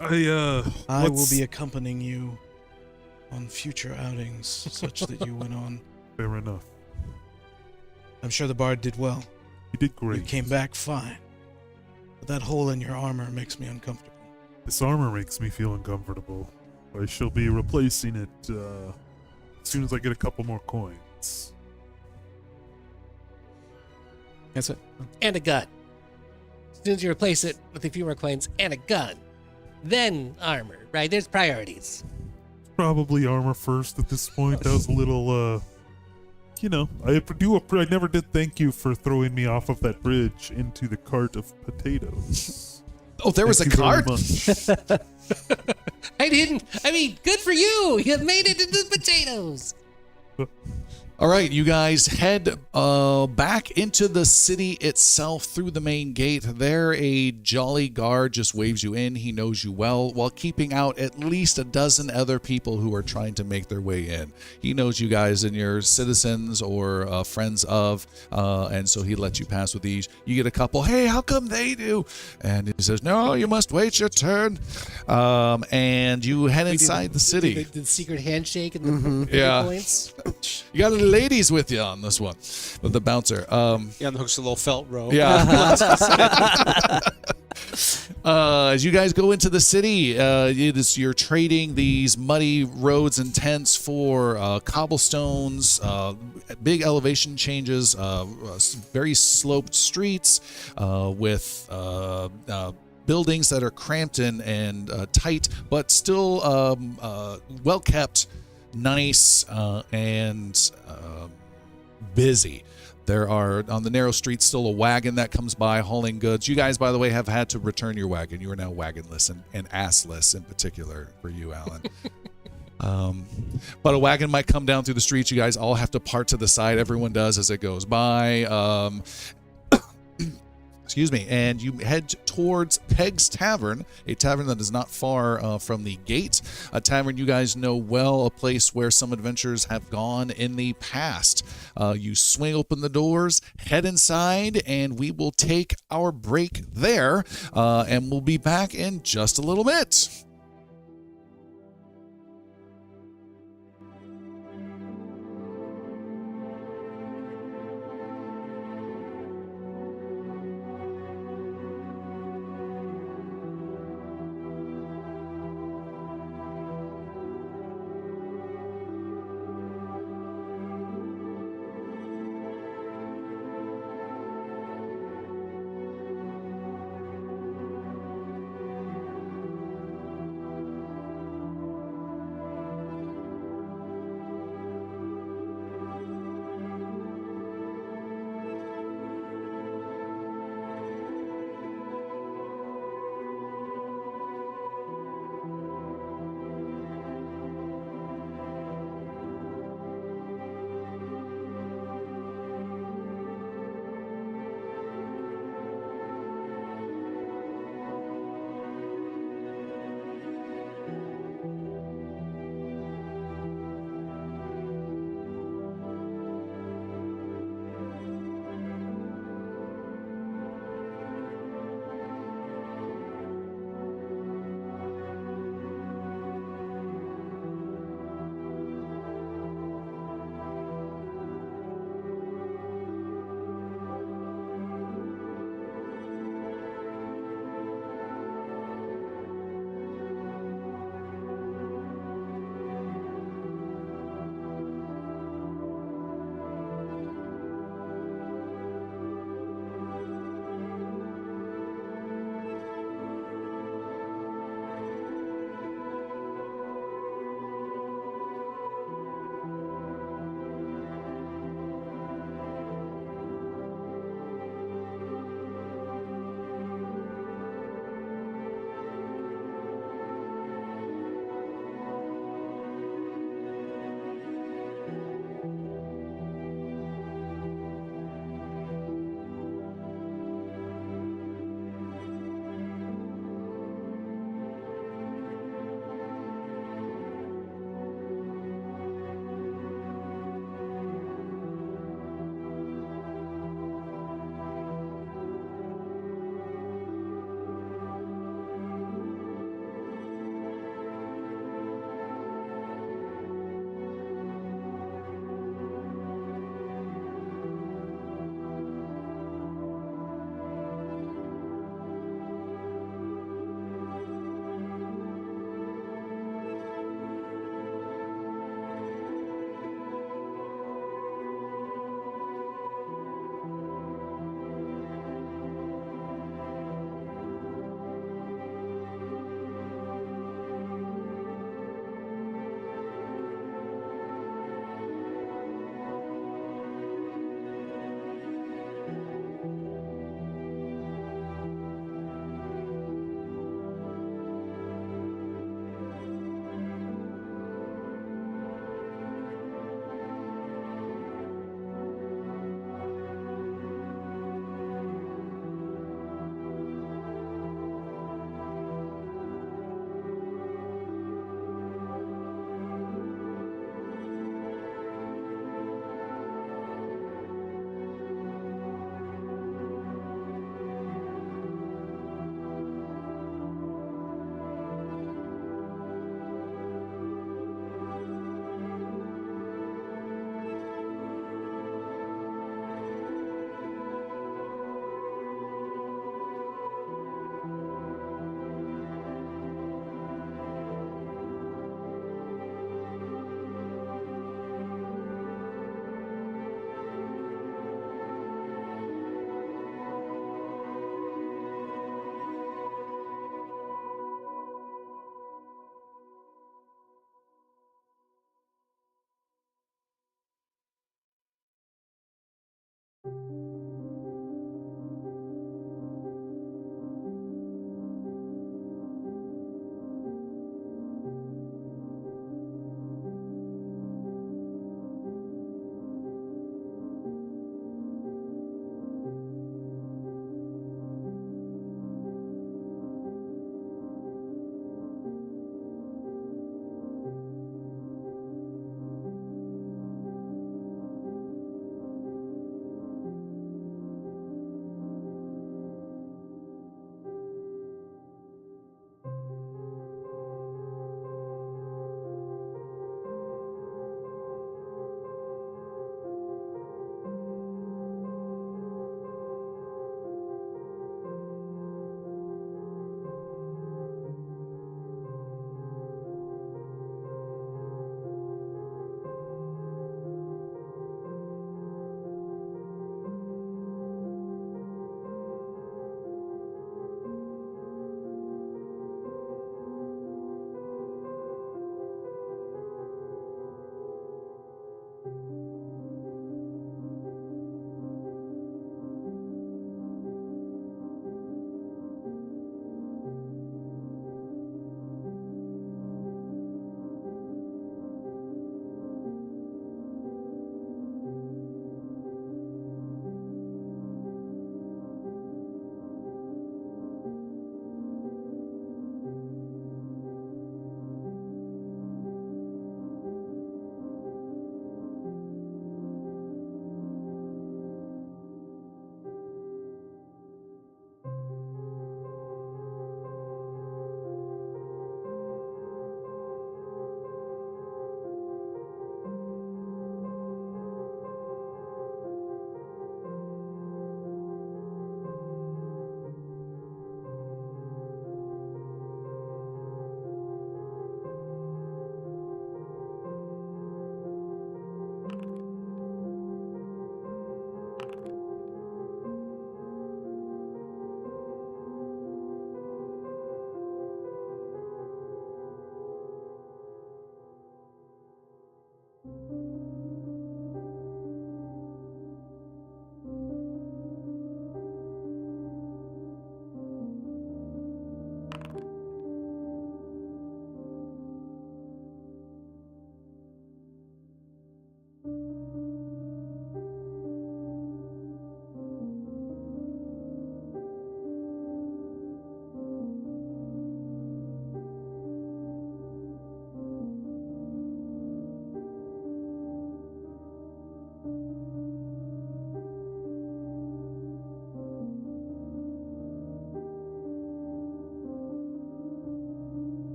you are dead. I will be accompanying you on future outings, such that you went on. Fair enough. I'm sure the bard did well. You did You great. came back fine. But that hole in your armor makes me uncomfortable. This armor makes me feel uncomfortable. I shall be replacing it as soon as I get a couple more coins. That's it. And a gun. As soon as you replace it with a few more coins and a gun, then armor, right? There's priorities. Probably armor first at this point. That was a little, I never did thank you for throwing me off of that bridge into the cart of potatoes. Oh, there was a Thank you very cart? much. I mean, good for you. You made it into the potatoes. All right, you guys head back into the city itself through the main gate. There, a jolly guard just waves you in. He knows you well, while keeping out at least a dozen other people who are trying to make their way in. He knows you guys and you're citizens or friends of, and so he lets you pass with ease. You get a couple, hey, how come they do? And he says, no, you must wait your turn. And you head inside the city. The secret handshake and the Yeah. points. You got the ladies with you on this one, with the bouncer. Yeah, and hooks a little felt rope. Yeah. As you guys go into the city, you're trading these muddy roads and tents for cobblestones, big elevation changes, very sloped streets with buildings that are cramped and tight, but still well kept, nice, and busy. There are, on the narrow streets, still a wagon that comes by hauling goods. You guys, by the way, have had to return your wagon. You are now wagonless and assless in particular for you, Alan. But a wagon might come down through the streets. You guys all have to part to the side. Everyone does as it goes by. Excuse me, and you head towards Peg's Tavern, a tavern that is not far from the gate. A tavern you guys know well, a place where some adventurers have gone in the past. You swing open the doors, head inside, and we will take our break there, and we'll be back in just a little bit.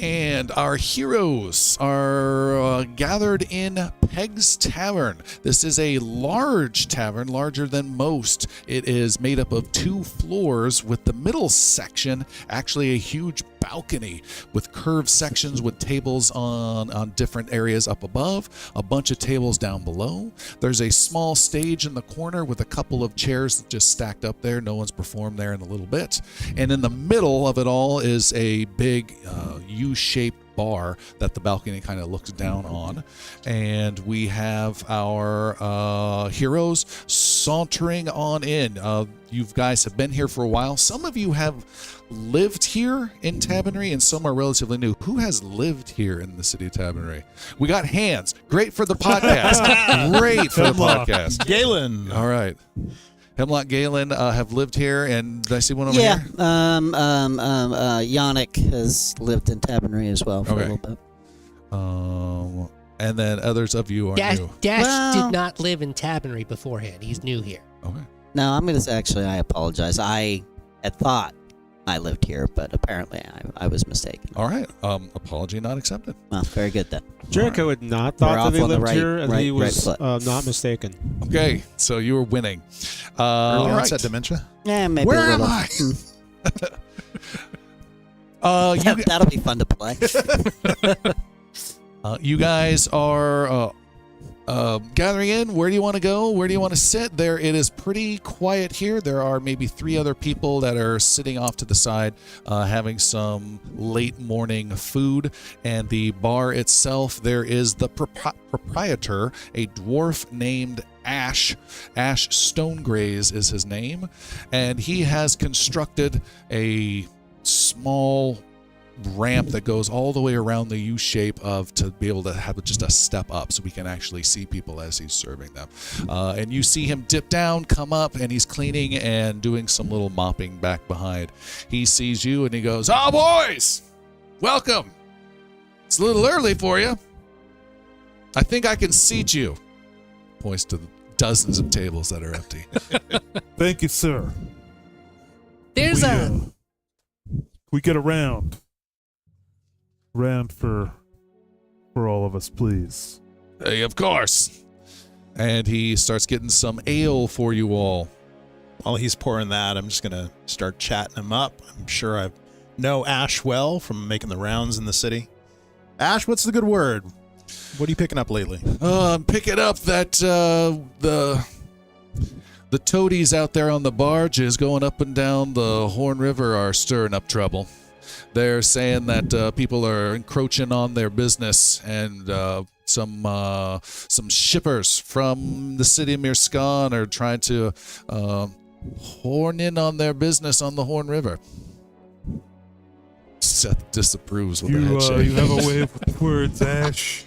And our heroes are gathered in Peg's Tavern. This is a large tavern, larger than most. It is made up of 2 floors, with the middle section actually a huge balcony with curved sections with tables on different areas up above, a bunch of tables down below. There's a small stage in the corner with a couple of chairs just stacked up there. No one's performed there in a little bit. And in the middle of it all is a big U-shaped bar that the balcony kind of looks down on. And we have our heroes sauntering on in. You guys have been here for a while. Some of you have lived here in Tabonry, and some are relatively new. Who has lived here in the city of Tabonry? We got hands. Great for the podcast. Great for the podcast. Galen. All right. Hemlock, Galen have lived here, and did I see one over Yeah, here? Yannick has lived in Tabonry as well for Okay. a little bit. And then others of you are new. Dash Well- did not live in Tabonry beforehand. He's new here. Okay. No, I'm going to actually, I apologize. I had thought I lived here, but apparently I was mistaken. All right. Apology not accepted. Well, very good then. Jericho had not We're thought off that he on the lived right- here, and he right was foot. not mistaken. Okay, so you were winning. Early All right. onset dementia. Yeah, maybe Where a am little. I? That'll be fun to play. You guys are gathering in. Where do you want to go? Where do you want to sit? There, it is pretty quiet here. There are maybe 3 other people that are sitting off to the side, having some late morning food. And the bar itself, there is the proprietor, a dwarf named Ash. Ash Stonegraze is his name, and he has constructed a small ramp that goes all the way around the U shape of to be able to have just a step up so we can actually see people as he's serving them. And you see him dip down, come up, and he's cleaning and doing some little mopping back behind. He sees you and he goes, "Oh, boys, welcome. It's a little early for you. I think I can seat you." Points to the dozens of tables that are empty. Thank you, sir. There's We get around for all of us, please. Hey, of course. And he starts getting some ale for you all. While he's pouring that, I'm just going to start chatting him up. I'm sure I know Ash well from making the rounds in the city. Ash, what's the good word? What are you picking up lately? I'm picking up that the toadies out there on the barges going up and down the Horn River are stirring up trouble. They're saying that people are encroaching on their business, and some shippers from the city of Mirskan are trying to horn in on their business on the Horn River. Seth disapproves with a head shake. You have a way with words, Ash.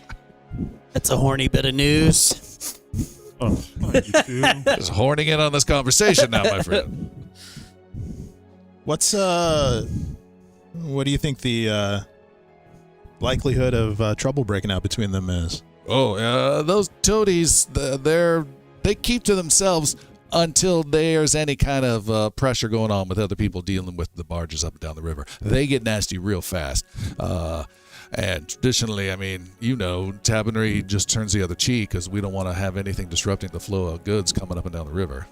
That's a horny bit of news. Oh, you do? Just horning in on this conversation now, my friend. What do you think the likelihood of trouble breaking out between them is? Oh, those toadies, they keep to themselves until there's any kind of pressure going on with other people dealing with the barges up and down the river. They get nasty real fast. And traditionally, I mean, Tabonry just turns the other cheek because we don't want to have anything disrupting the flow of goods coming up and down the river.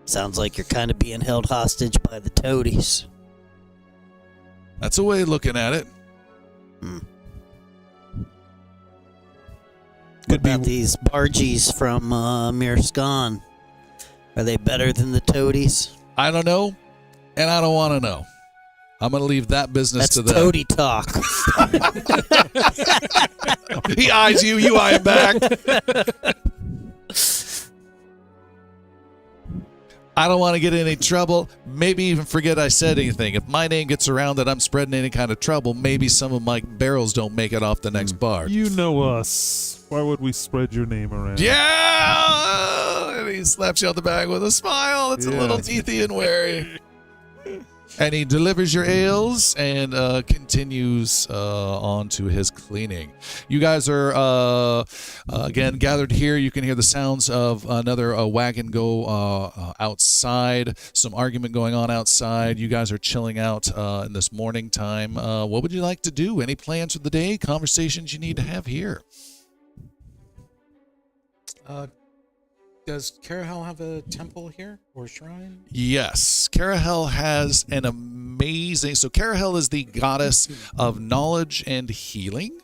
Sounds like you're kind of being held hostage by the toadies. That's a way of looking at it. What about these bargees from Mirskan? Are they better than the toadies? I don't know, and I don't want to know. I'm going to leave that business That's to them. toady talk. He eyes you, you eye him back. I don't want to get in any trouble. Maybe even forget I said anything. If my name gets around that I'm spreading any kind of trouble, maybe some of my barrels don't make it off the next bar. You know us. Why would we spread your name around? Yeah! And he slaps you on the back with a smile. It's a Yeah. little teethy and wary. And he delivers your ales and continues on to his cleaning. You guys are, again, gathered here. You can hear the sounds of another wagon go outside, some argument going on outside. You guys are chilling out in this morning time. What would you like to do? Any plans for the day? Conversations you need to have here? Does Carahel have a temple here or shrine? Yes, Carahel has an amazing. So Carahel is the goddess of knowledge and healing.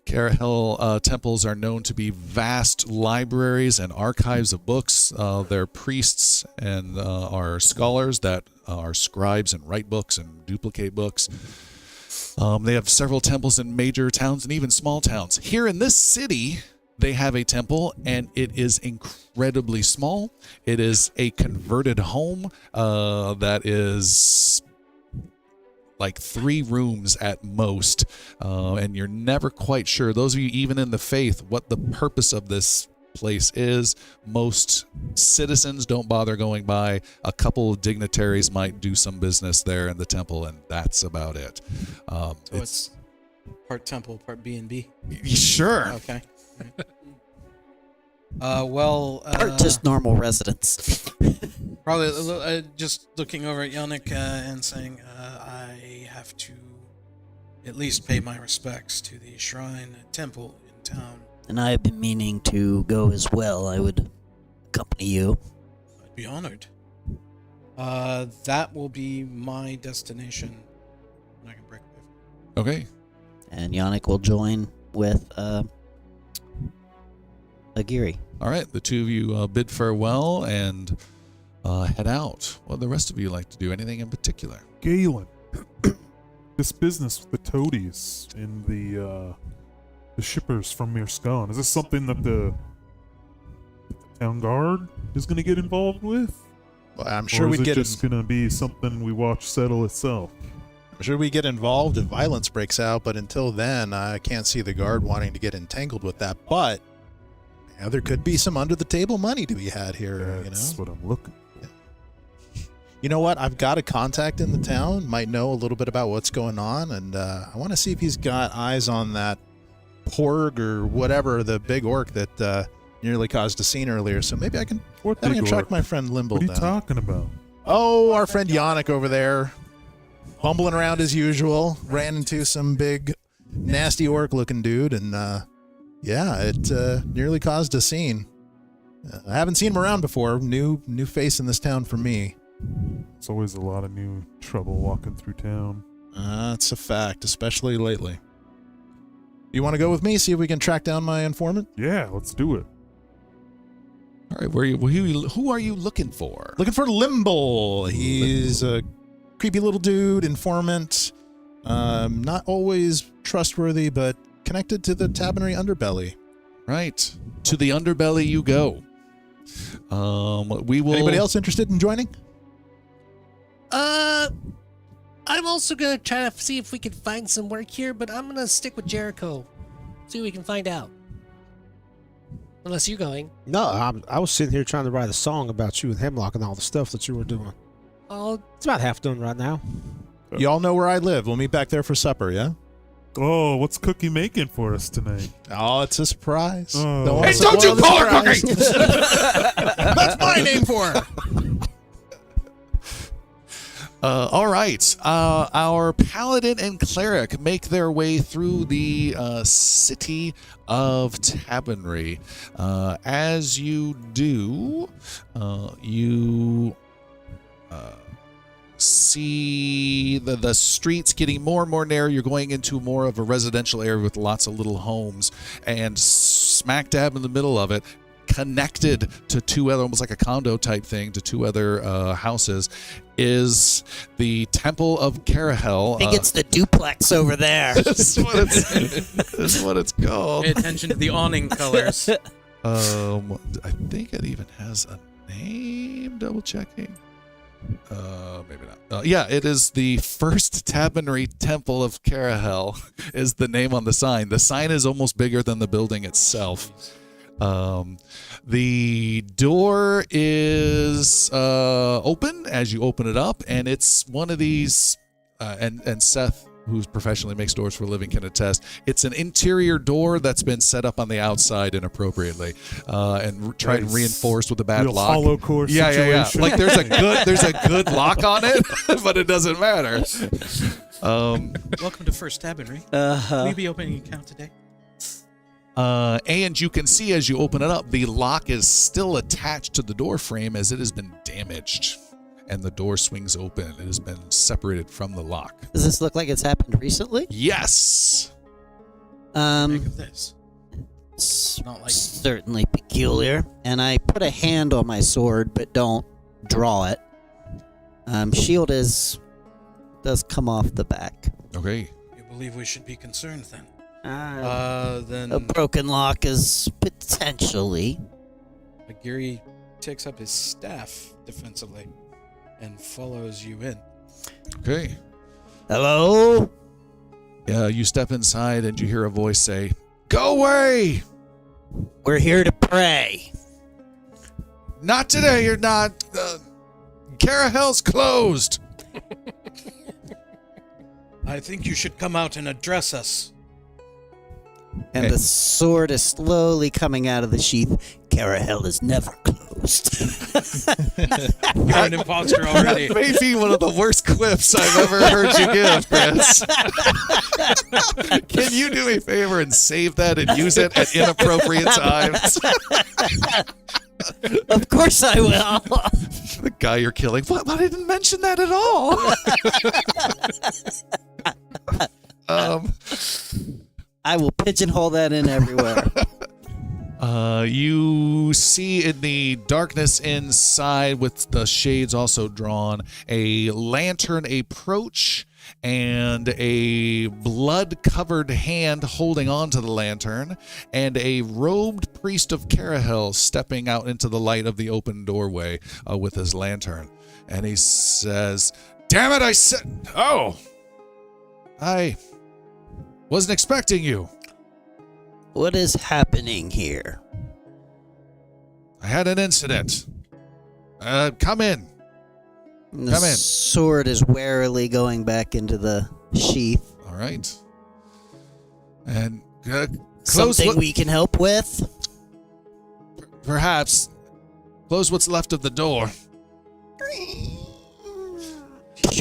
Carahel temples are known to be vast libraries and archives of books. They're priests and are scholars that are scribes and write books and duplicate books. They have several temples in major towns and even small towns. Here in this city, they have a temple, and it is incredibly small. It is a converted home that is like 3 rooms at most, and you're never quite sure. Those of you even in the faith, what the purpose of this place is. Most citizens don't bother going by. A couple of dignitaries might do some business there in the temple, and that's about it. So it's part temple, part B&B. Sure. Okay. Well, Or just normal residents. probably just looking over at Yannick and saying, I have to at least pay my respects to the shrine temple in town. And I have been meaning to go as well. I would accompany you. I'd be honored. That will be my destination when I can break away. Okay. And Yannick will join with Agiri. All right. The two of you bid farewell and head out. What do the rest of you like to do? Anything in particular? Galen, this business with the toadies and the shippers from Mirskan, is this something that the town guard is going to get involved with? Well, I'm sure or we'd is it get just going to be something we watch settle itself? I'm sure we get involved if violence breaks out, but until then, I can't see the guard wanting to get entangled with that. But there could be some under the table money to be had here. That's what I'm looking for. You know what? I've got a contact in the town, might know a little bit about what's going on, and I want to see if he's got eyes on that porg or whatever, the big orc that nearly caused a scene earlier. So maybe I can track my friend Limble What are you down. talking about? Oh, our friend Yannick over there, bumbling around as usual, ran into some big, nasty orc-looking dude, and it nearly caused a scene. I haven't seen him around before. New face in this town for me. It's always a lot of new trouble walking through town. That's a fact, especially lately. You want to go with me, see if we can track down my informant? Yeah, let's do it. All right. Who are you looking for? Looking for Limble. He's a creepy little dude, informant. Not always trustworthy, but connected to the Tabonry underbelly. Right. To the underbelly you go. We will. Anybody else interested in joining? I'm also gonna try to see if we can find some work here, but I'm gonna stick with Jericho. See what we can find out. Unless you're going. No, I was sitting here trying to write a song about you and Hemlock and all the stuff that you were doing. Oh, It's about half done right now. You all know where I live. We'll meet back there for supper, yeah? Oh, what's Cookie making for us tonight? Oh, it's a surprise. Oh. Hey, don't you call her Cookie! That's my name for her. All right. Our paladin and cleric make their way through the city of Tabonry. As you do, you see the streets getting more and more narrow. You're going into more of a residential area with lots of little homes, and smack dab in the middle of it, connected to two other, almost like a condo type thing, to two other houses, is the Temple of Carahel. I think it's the duplex over there. That's what it's called. Pay attention to the awning colors. I think it even has a name. Double checking. Maybe not. Yeah, it is the First Tabonry Temple of Carahel is the name on the sign. The sign is almost bigger than the building itself. The door is open as you open it up, and it's one of these, and Seth, who professionally makes doors for a living, can attest. It's an interior door that's been set up on the outside inappropriately, and tried and reinforced with a bad Real lock. hollow core situation. Like there's a good lock on it, but it doesn't matter. Welcome to First Tabonry. Will you be opening an account today? And you can see as you open it up, the lock is still attached to the door frame as it has been damaged. And the door swings open. It has been separated from the lock. Does this look like it's happened recently? Yes. Think of this. Not like Certainly peculiar. And I put a hand on my sword, but don't draw it. Shield does come off the back. Okay. you believe we should be concerned then. Then A broken lock is potentially. Aguirre takes up his staff defensively and follows you in. Okay. Hello? You step inside and you hear a voice say, "Go away! We're here to pray. Not today, you're not. Carahell's closed." I think you should come out and address us. And the sword is slowly coming out of the sheath. Carahell is never closed. You're an imposter already. That may be one of the worst quips I've ever heard you give, Chris. Can you do me a favor and save that and use it at inappropriate times? Of course I will. The guy you're killing. What? I didn't mention that at all. I will pigeonhole that in everywhere. You see in the darkness inside, with the shades also drawn, a lantern approach and a blood-covered hand holding onto the lantern, and a robed priest of Carahell stepping out into the light of the open doorway with his lantern. And he says, "Damn it, I said... Oh! I wasn't expecting you. What is happening here? I had an incident. Come in. The Come in. sword is warily going back into the sheath. All right. And close Something what, we can help with? perhaps close what's left of the door.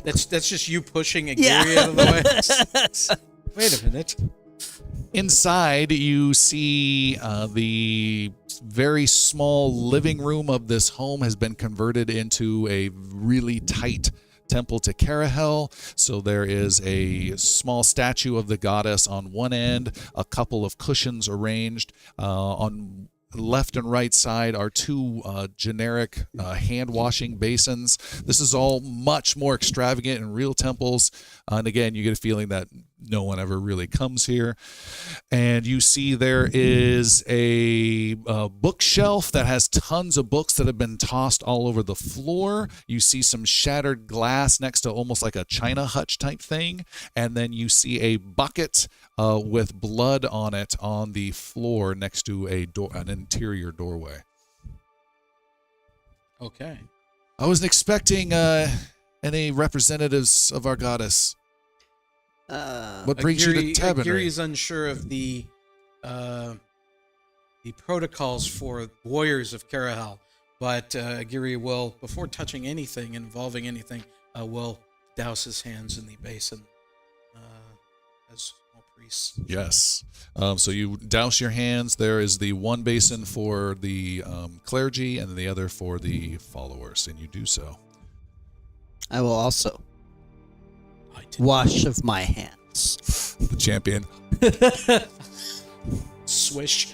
That's just you pushing Aguirre out of the way. Wait a minute. Inside, you see the very small living room of this home has been converted into a really tight temple to Carahell. So there is a small statue of the goddess on one end, a couple of cushions arranged. On left and right side are two generic hand-washing basins. This is all much more extravagant in real temples. And again, you get a feeling that no one ever really comes here. And you see there is a bookshelf that has tons of books that have been tossed all over the floor. You see some shattered glass next to almost like a china hutch type thing. And then you see a bucket with blood on it on the floor next to an interior doorway. Okay. I wasn't expecting any representatives of our goddess. What brings you to Tabonry? Aguirre is unsure of the protocols for warriors of Carahell, but Aguirre will, before touching anything, involving anything, will douse his hands in the basin as small priests. Yes. So you douse your hands. There is the one basin for the clergy and the other for the followers, and you do so. I will also wash of my hands. The champion Swish.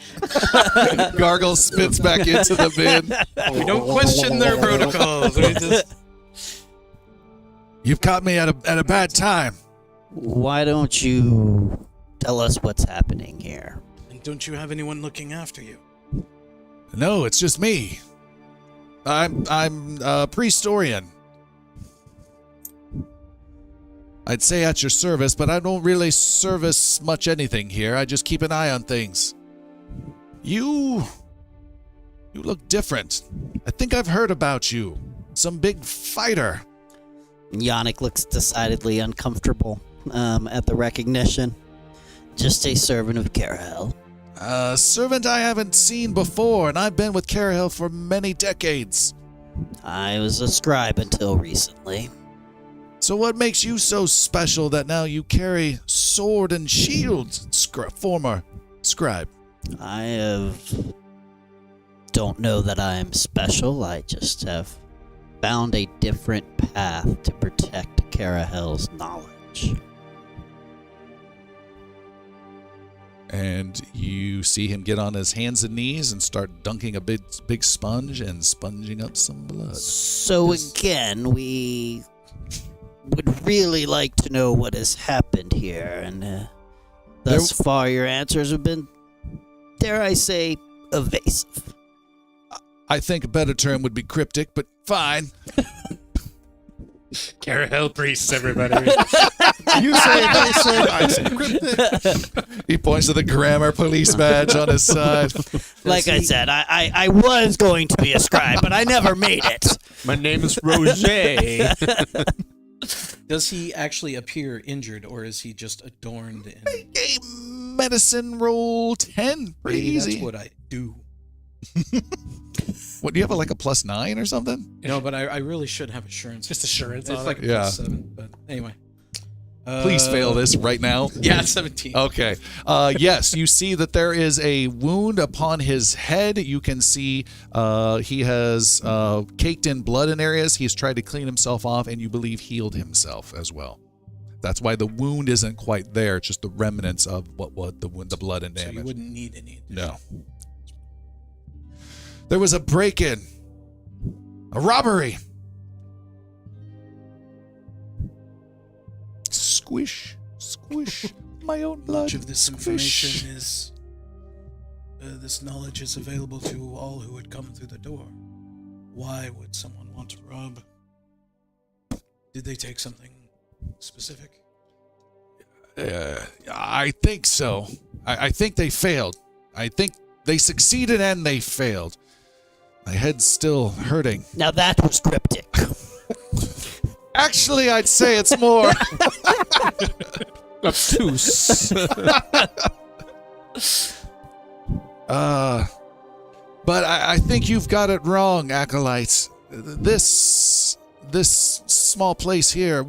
gargle spits back into the bin. We don't question their protocols. We just... You've caught me at a bad time. Why don't you tell us what's happening here? And don't you have anyone looking after you? No, it's just me. I'm a priestorian. I'd say at your service, but I don't really service much anything here. I just keep an eye on things. You You look different. I think I've heard about you. Some big fighter. Yannick looks decidedly uncomfortable at the recognition. Just a servant of Carahel. A servant I haven't seen before, and I've been with Carahel for many decades. I was a scribe until recently. So what makes you so special that now you carry sword and shield, former scribe? Don't know that I am special. I just have found a different path to protect Carahel's knowledge. And you see him get on his hands and knees and start dunking a big sponge and sponging up some blood. So again, we would really like to know what has happened here, and thus far your answers have been, dare I say, evasive. I think a better term would be cryptic, but fine. Carahel priests, everybody. You say evasive, I say cryptic. He points to the grammar police badge on his side. Like I said, I was going to be a scribe, but I never made it. My name is Roger. Does he actually appear injured, or is he just adorned in... A medicine roll 10. Pretty Maybe easy. that's what I do. What, do you have like a +9 or something? No, but I really should have assurance. Just assurance It's on like it. a Yeah. +7, but anyway. Please fail this right now. Yeah, 17. Okay. Yes, you see that there is a wound upon his head. You can see he has caked in blood in areas. He's tried to clean himself off, and you believe healed himself as well. That's why the wound isn't quite there. It's just the remnants of what the blood and So damage. you wouldn't need any. No. There was a break-in. A robbery. Squish, squish, my own blood. Much of this squish. information is... this knowledge is available to all who would come through the door. Why would someone want to rob? Did they take something specific? I think so. I think they failed. I think they succeeded and they failed. My head's still hurting. Now that was cryptic. Actually, I'd say it's more. Obtuse. But I think you've got it wrong, acolytes. This small place here,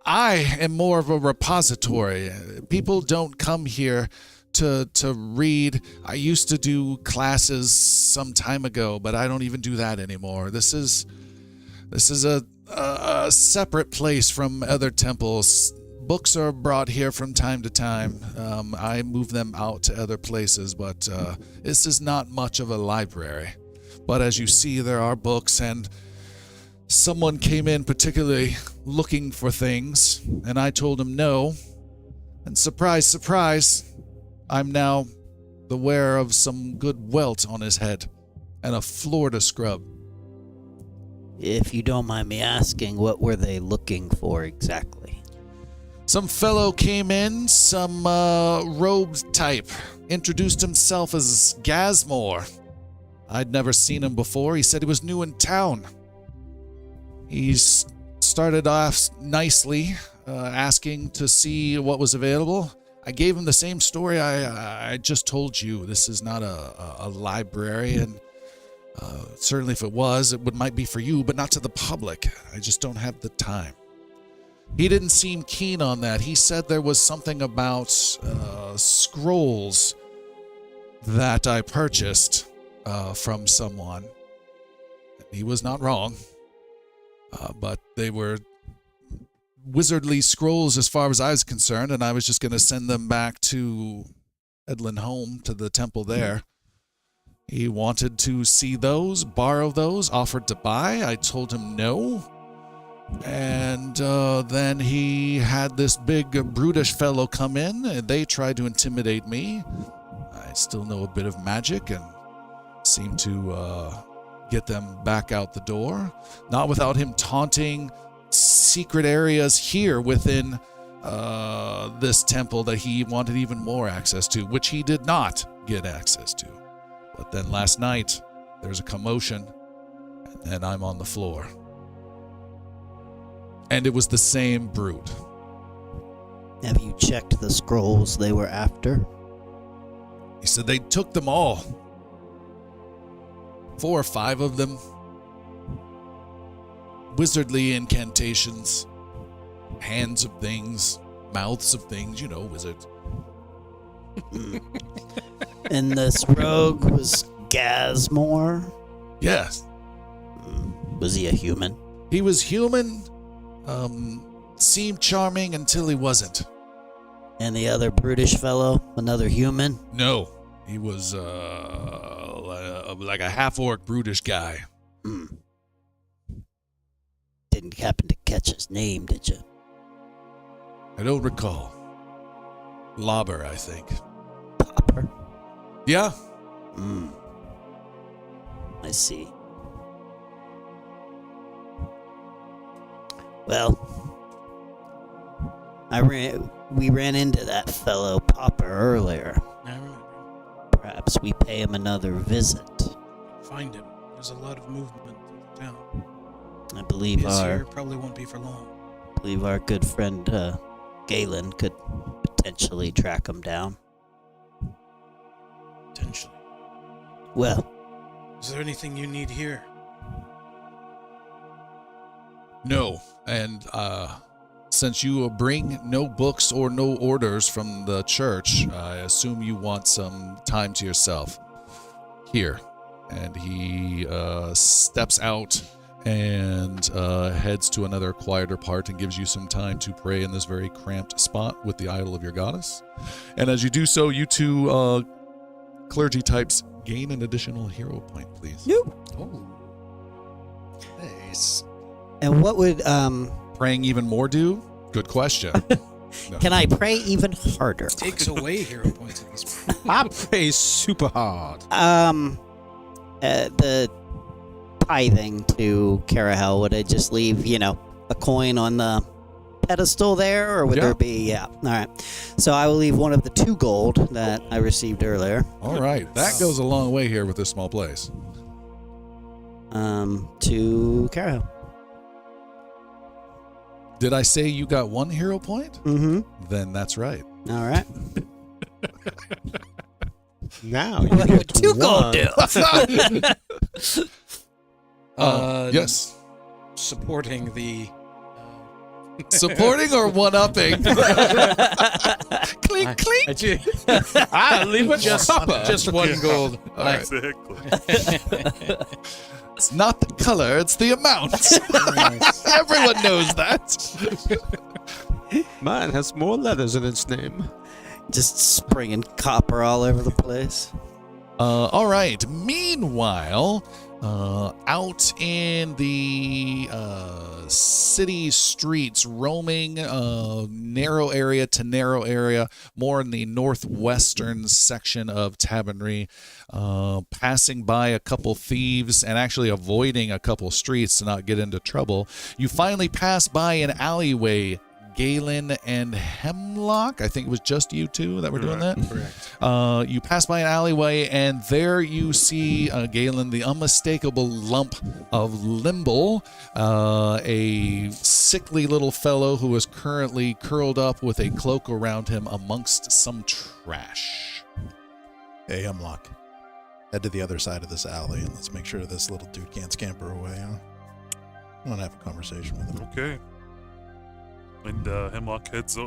I am more of a repository. People don't come here to read. I used to do classes some time ago, but I don't even do that anymore. This is a separate place from other temples. Books are brought here from time to time. I move them out to other places, but this is not much of a library. But as you see, there are books, and someone came in particularly looking for things, and I told him no. And surprise, surprise, I'm now the wearer of some good welt on his head and a Florida scrub. If you don't mind me asking, what were they looking for exactly? Some fellow came in, some robed type, introduced himself as Gazmore. I'd never seen him before. He said he was new in town. He started off nicely, asking to see what was available. I gave him the same story I just told you. This is not a library, and certainly if it was, it might be for you, but not to the public. I just don't have the time. He didn't seem keen on that. He said there was something about scrolls that I purchased from someone. He was not wrong, but they were wizardly scrolls as far as I was concerned, and I was just going to send them back to Edlin home, to the temple there. He wanted to see those, borrow those, offered to buy. I told him no. And then he had this big brutish fellow come in, and they tried to intimidate me. I still know a bit of magic and seemed to get them back out the door. Not without him taunting secret areas here within this temple that he wanted even more access to, which he did not get access to. But then last night, there's a commotion, and then I'm on the floor. And it was the same brute. Have you checked the scrolls they were after? He said they took them all. 4 or 5 of them. Wizardly incantations. Hands of things. Mouths of things. You know, wizards. And this rogue was Gazmore? Yes. Was he a human? He was human. Seemed charming until he wasn't. And the other brutish fellow? Another human? No. He was like a half-orc brutish guy. Didn't happen to catch his name, did you? I don't recall. Lobber, I think. Popper? Yeah. I see. Well, we ran into that fellow Popper earlier. I remember. Perhaps we pay him another visit. Find him. There's a lot of movement in town. I believe His our here probably won't be for long. good friend Galen could potentially track him down. Potentially. Well, Is there anything you need here? No. And since you bring no books or no orders from the church, I assume you want some time to yourself. Here. And he steps out and heads to another quieter part and gives you some time to pray in this very cramped spot with the idol of your goddess. And as you do so, you two clergy types gain an additional hero point, please. Oh. Nice. and what would Praying even more do? Good question. No. can I pray even harder? Takes away hero points at this point. I pray super hard. The tithing to Carahel, would I just leave, a coin on the pedestal there, or would Yeah. there be? Yeah. All right. So I will leave one of the 2 gold that I received earlier. All right. That goes a long way here with this small place. To Carahel. Did I say you got 1 hero point? Mm-hmm. Then that's right. All right. Now you What get would 2 gold do? Yes. Supporting the... Supporting or one-upping? Clink, clink. I leave it just 1 gold. All right. Exactly. It's not the color, it's the amount. Everyone knows that. Mine has more letters in its name. Just springing copper all over the place. All right. Meanwhile, out in the city streets, roaming narrow area to narrow area, more in the northwestern section of Tabonry, passing by a couple thieves and actually avoiding a couple streets to not get into trouble, you finally pass by an alleyway. Galen and Hemlock, I think it was just you two that were doing that. Correct. You pass by an alleyway, and there you see Galen, the unmistakable lump of Limble, a sickly little fellow who is currently curled up with a cloak around him amongst some trash. Hey, Hemlock. Head to the other side of this alley and let's make sure this little dude can't scamper away, huh? I want to have a conversation with him. Okay. And Hemlock heads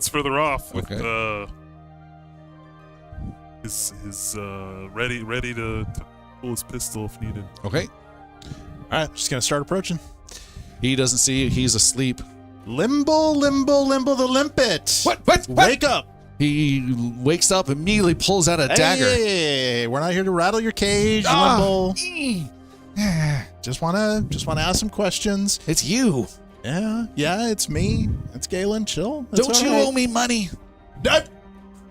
further off with Okay. his ready to pull his pistol if needed. Okay. All right, just going to start approaching. He doesn't see you. He's asleep. Limble the limpet. What? Wake up. He wakes up, immediately pulls out a dagger. Hey, we're not here to rattle your cage, Limble. Just want to ask some questions. It's you. Yeah, it's me. It's Galen. Chill. It's Don't you all right. owe me money?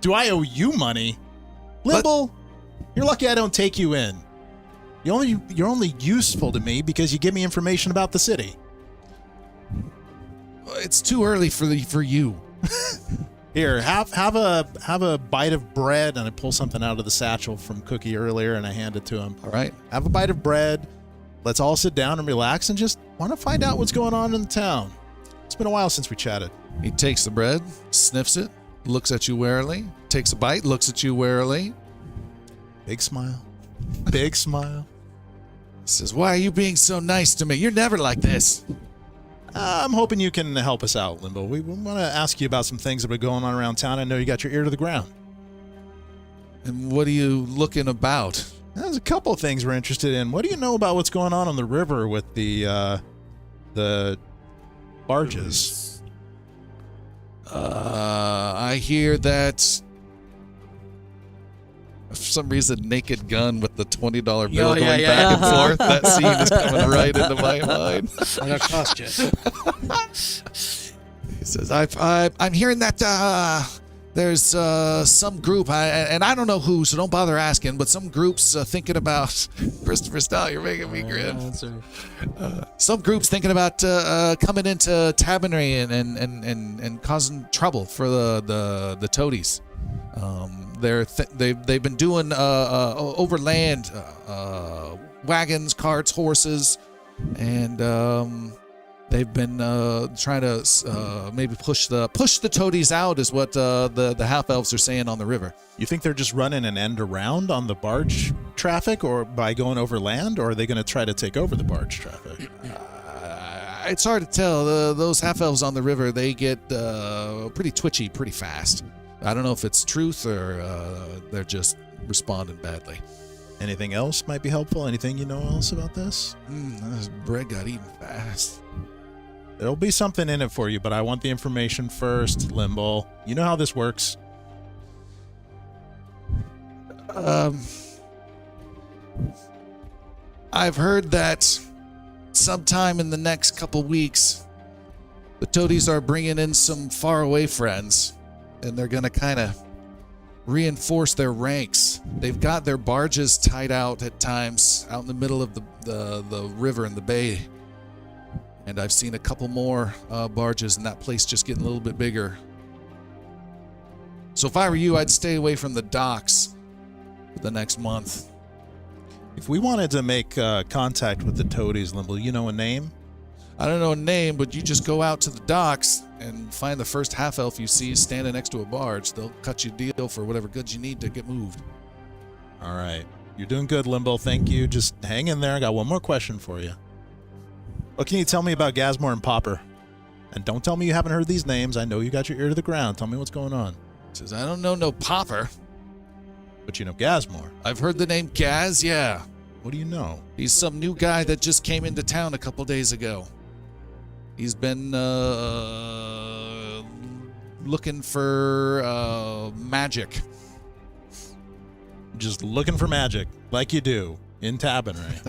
Do I owe you money? Limble, you're lucky I don't take you in. You're only useful to me because you give me information about the city. It's too early for you. Here, have a bite of bread, and I pull something out of the satchel from Cookie earlier, and I hand it to him. All right. Have a bite of bread. Let's all sit down and relax, and just want to find out what's going on in the town. It's been a while since we chatted. He takes the bread, sniffs it, looks at you warily, takes a bite, looks at you warily. Big smile. Big smile. Says, "Why are you being so nice to me? You're never like this." I'm hoping you can help us out, Limbo. We want to ask you about some things that have been going on around town. I know you got your ear to the ground. And what are you looking about? There's a couple of things we're interested in. What do you know about what's going on the river with the barges? I hear that for some reason Naked Gun with the $20 bill Yeah, going yeah. back and forth. That scene is coming right into my mind. I got cost you. He says, I'm hearing that there's some group, and I don't know who, so don't bother asking, but some group's thinking about, Christopher Style, you're making me grin. Some group's thinking about coming into Tabonry and causing trouble for the toadies. They've been doing overland wagons, carts, horses, and they've been trying to maybe push the toadies out, is what the half elves are saying on the river. You think they're just running an end around on the barge traffic, or by going over land, or are they going to try to take over the barge traffic? It's hard to tell. Those half elves on the river, they get pretty twitchy pretty fast. I don't know if it's truth or they're just responding badly. Anything else might be helpful? Anything you know else about this? This bread got eaten fast. There'll be something in it for you, but I want the information first, Limble. You know how this works. I've heard that sometime in the next couple weeks, the toadies are bringing in some faraway friends, and they're going to kind of reinforce their ranks. They've got their barges tied out at times out in the middle of the river and the bay. And I've seen a couple more barges, and that place just getting a little bit bigger. So if I were you, I'd stay away from the docks for the next month. If we wanted to make contact with the toadies, Limble, you know a name? I don't know a name, but you just go out to the docks and find the first half elf you see standing next to a barge. They'll cut you a deal for whatever goods you need to get moved. All right. You're doing good, Limble. Thank you. Just hang in there. I got one more question for you. What can you tell me about Gazmore and Popper? And don't tell me you haven't heard these names. I know you got your ear to the ground. Tell me what's going on. He says, I don't know no Popper. But you know Gazmore. I've heard the name Gaz, yeah. What do you know? He's some new guy that just came into town a couple days ago. He's been looking for magic. Just looking for magic, like you do in Tabonry.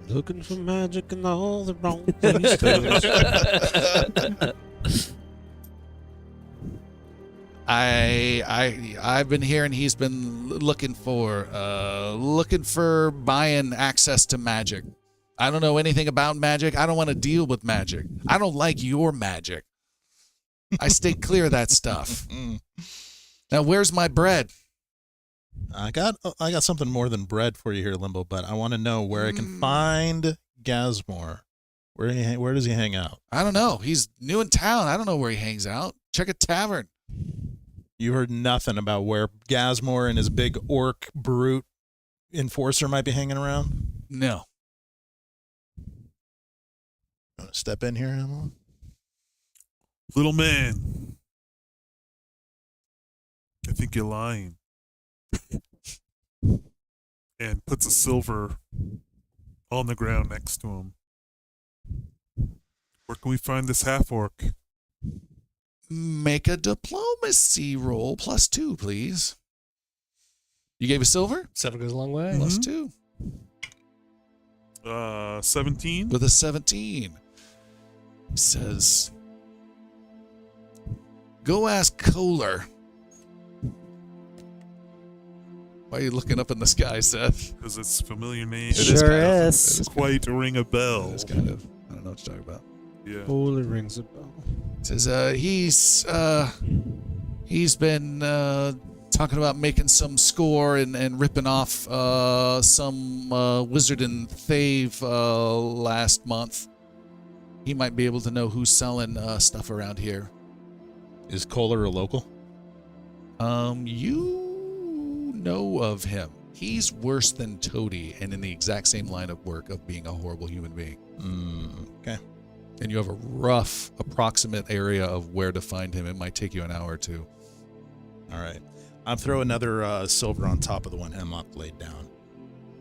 Looking for magic in all the wrong places. I've been hearing he's been looking for buying access to magic. I don't know anything about magic. I don't want to deal with magic. I don't like your magic. I stay clear of that stuff. Now, where's my bread? I got something more than bread for you here, Limbo, but I want to know where I can find Gazmore. Where does he hang out? I don't know. He's new in town. I don't know where he hangs out. Check a tavern. You heard nothing about where Gazmore and his big orc brute enforcer might be hanging around? No. Want to step in here, Emma? Little man, I think you're lying. And puts a silver on the ground next to him. Where can we find this half-orc? Make a diplomacy roll +2, please. You gave a silver? Silver goes a long way. +2. 17. With a 17. He says, go ask Kohler. Why are you looking up in the sky, Seth? Because it's a familiar name. It is Sure kind of- is. it is Quite ring a bell. It's kind of, I don't know what you're talking about. Yeah. Holy rings a bell. Says he's been talking about making some score and ripping off some wizard and thave last month. He might be able to know who's selling stuff around here. Is Kohler a local? You know of him. He's worse than Toady and in the exact same line of work of being a horrible human being. Okay. And you have a rough approximate area of where to find him. It might take you an hour or two. All right. I'll throw another silver on top of the one Hemlock laid down.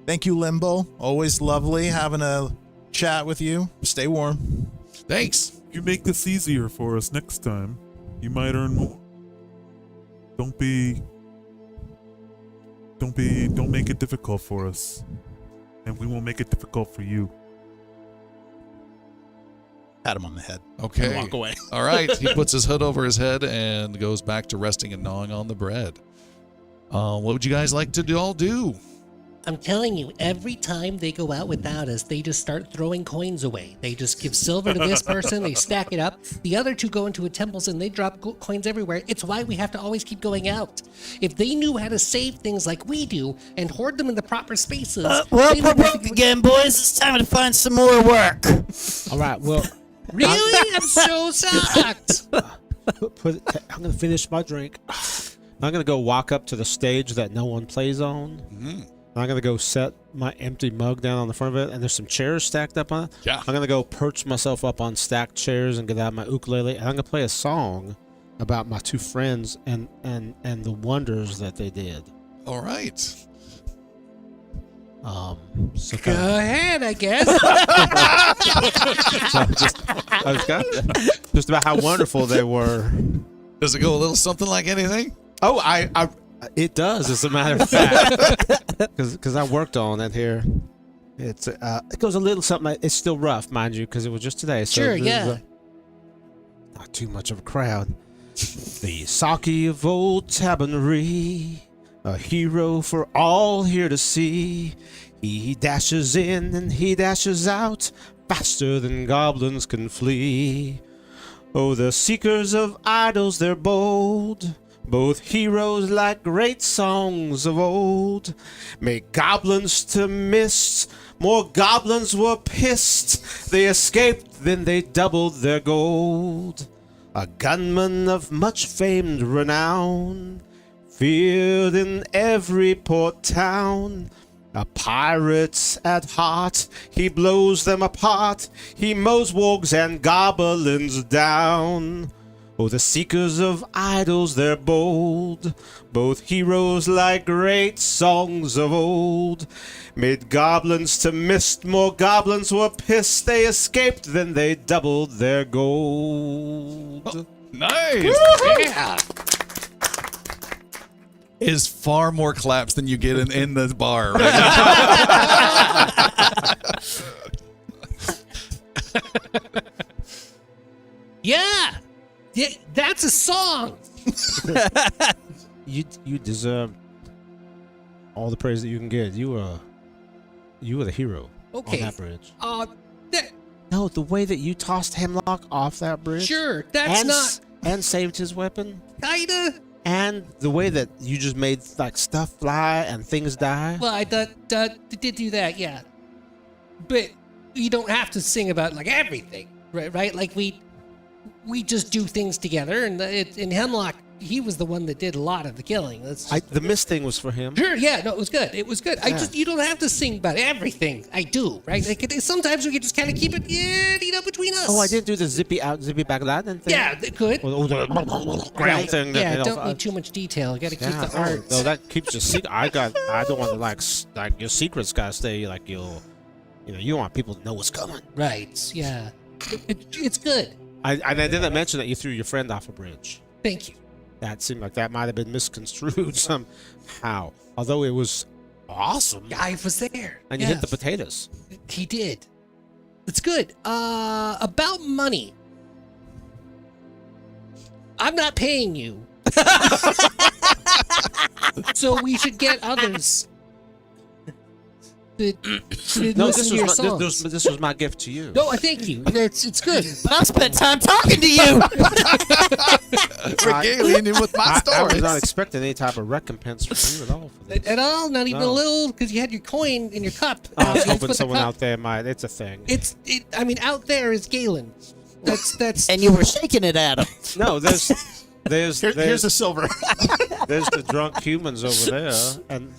Thank you, Limbo. Always lovely having a chat with you. Stay warm. Thanks. If you make this easier for us next time, you might earn more. Don't make it difficult for us. And we won't make it difficult for you. Pat him on the head. Okay. And walk away. All right. He puts his hood over his head and goes back to resting and gnawing on the bread. What would you guys like to all do? I'm telling you, every time they go out without us, they just start throwing coins away. They just give silver to this person, they stack it up. The other two go into a temples and they drop coins everywhere. It's why we have to always keep going out. If they knew how to save things like we do and hoard them in the proper spaces... Well, they we're would broke again, boys. It's time to find some more work. All right, well, Really? I'm so shocked. I'm going to finish my drink. I'm going to go walk up to the stage that no one plays on. I'm going to go set my empty mug down on the front of it, and there's some chairs stacked up on it. Yeah. I'm going to go perch myself up on stacked chairs and get out my ukulele, and I'm going to play a song about my two friends and the wonders that they did. All right. So Go ahead, I guess. just about how wonderful they were. Does it go a little something like anything? Oh, it does, as a matter of fact, because I worked on it here. It goes a little something. It's still rough, mind you, because it was just today. So Sure, this is yeah. not too much of a crowd. The Saki of old Tabonry, a hero for all here to see. He dashes in and he dashes out, faster than goblins can flee. Oh, the seekers of idols, they're bold, both heroes like great songs of old. Make goblins to mist, more goblins were pissed. They escaped, then they doubled their gold. A gunman of much famed renown, feared in every port town. A pirate at heart, he blows them apart. He mows wargs and goblins down. Oh, the seekers of idols, they're bold, both heroes like great songs of old. Made goblins to mist, more goblins were pissed. They escaped, then they doubled their gold. Nice. Yeah. Is far more claps than you get in the bar right now. Yeah, that's a song. You deserve all the praise that you can get. You were the hero Okay. on that bridge. That, No, the way that you tossed Hemlock off that bridge. sure, that's and, not and saved his weapon. kinda. And the way that you just made like stuff fly and things die. Well, I did do that, yeah. But you don't have to sing about like everything, right? Like we just do things together, and in Hemlock, he was the one that did a lot of the killing. The mist thing was for him. Sure, yeah, no, it was good. It was good. Yeah. You don't have to sing about everything I do, right? Like, sometimes we can just kind of keep it, between us. Oh, I didn't do the zippy out, zippy back that thing. Yeah, they could. Or the ground thing. Yeah, that, don't need too much detail. You got to keep the art. No, that keeps your secret. I don't want to like your secrets gotta stay like you don't want people to know what's coming. Right, yeah. It's good. I didn't mention that you threw your friend off a bridge. Thank you. That seemed like that might have been misconstrued somehow. Although it was awesome. I was there. And you hit the Yes. potatoes. He did. It's good. About money. I'm not paying you. So we should get others. to No, listen to your songs. this was my gift to you. No, I thank you. It's good. But I've spent time talking to you. Regaling you with my I stories. was not expecting any type of recompense from you at all for this. At all? Not even a No. little? Because you had your coin in your cup. I was You hoping put the someone cup- out there might. It's a thing. I mean, out there is Galen. That's. And you were shaking it at him. No, there's Here's a silver. there's the drunk humans over there, and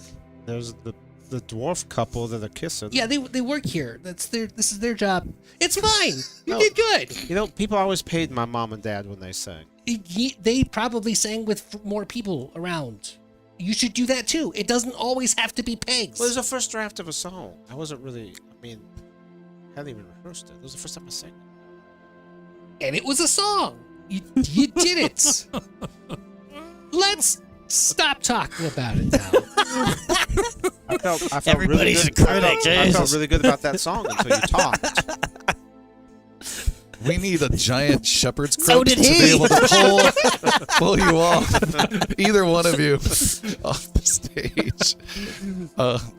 there's the dwarf couple that are kissing. Yeah, they work here. This is their job. It's fine. You No. did good. You know, people always paid my mom and dad when they sang. They probably sang with more people around. You should do that too. It doesn't always have to be pegs. Well, it was the first draft of a song. I wasn't really. I mean, hadn't even rehearsed it. It was the first time I sang. And it was a song. You did it. Let's stop talking about it now. I felt Everybody's really a good. critic, I felt Jesus. really good about that song until you talked. We need a giant shepherd's crook So did to be he. able to pull you off, either one of you, off the stage.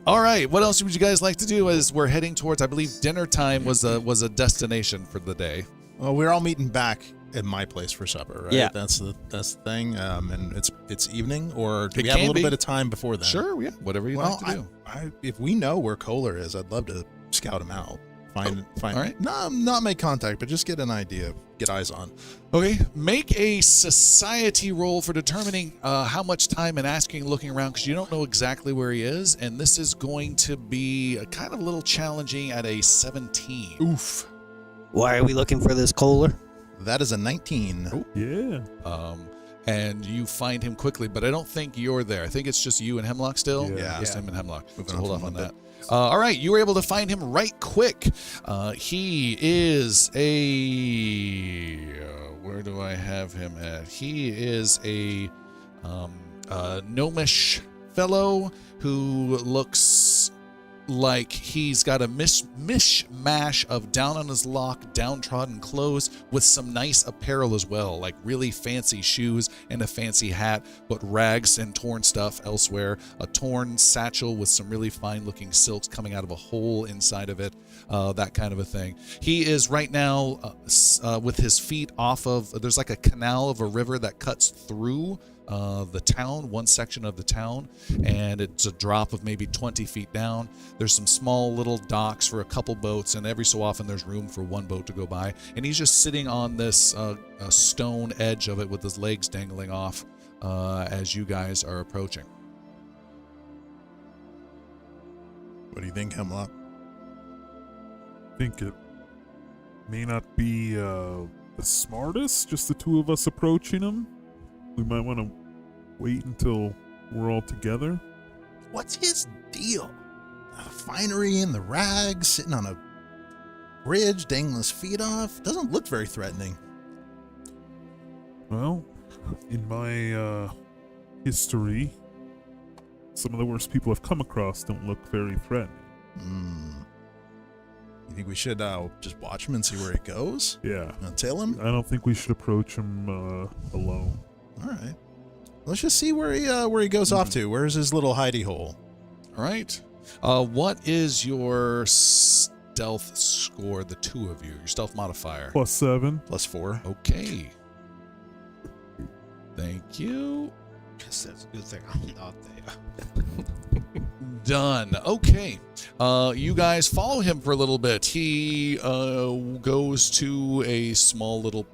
All right, what else would you guys like to do as we're heading towards? I believe dinner time was a destination for the day. Well, we're all meeting back at my place for supper, right? Yeah. That's the thing. And it's evening, or do It we have a can little be. bit of time before then? Sure, yeah, whatever you'd Well, like to do. if we know where Kohler is, I'd love to scout him out. Find. all right. No, not make contact, but just get an idea, get eyes on. Okay, make a society roll for determining how much time and asking, looking around, because you don't know exactly where he is, and this is going to be a kind of a little challenging at a 17. Oof. Why are we looking for this Kohler? That is a 19. Yeah. And you find him quickly, but I don't think you're there. I think it's just you and Hemlock still. Yeah. Just him and Hemlock. Moving So on hold from off on one that. All right, you were able to find him right quick. He is a where do I have him at? He is a gnomish fellow who looks like he's got a mishmash of down on his luck, downtrodden clothes with some nice apparel as well, like really fancy shoes and a fancy hat, but rags and torn stuff elsewhere. A torn satchel with some really fine looking silks coming out of a hole inside of it, that kind of a thing. He is right now with his feet off of, there's like a canal of a river that cuts through the town, one section of the town, and it's a drop of maybe 20 feet down. There's some small little docks for a couple boats, and every so often there's room for one boat to go by. And he's just sitting on this stone edge of it with his legs dangling off as you guys are approaching. What do you think, Hemlock? I think it may not be the smartest, just the two of us approaching him. We might want to wait until we're all together. What's his deal? The finery and the rags, sitting on a bridge, dangling his feet off. Doesn't look very threatening. Well, in my history, some of the worst people I've come across don't look very threatening. You think we should just watch him and see where it goes? Yeah. Tail him? I don't think we should approach him alone. All right. Let's just see where he goes off to. Where's his little hidey hole? All right. What is your stealth score, the two of you? Your stealth modifier? +7. +4. Okay. Thank you. Guess that's a good thing I'm not there. Done. Okay. You guys follow him for a little bit. He goes to a small little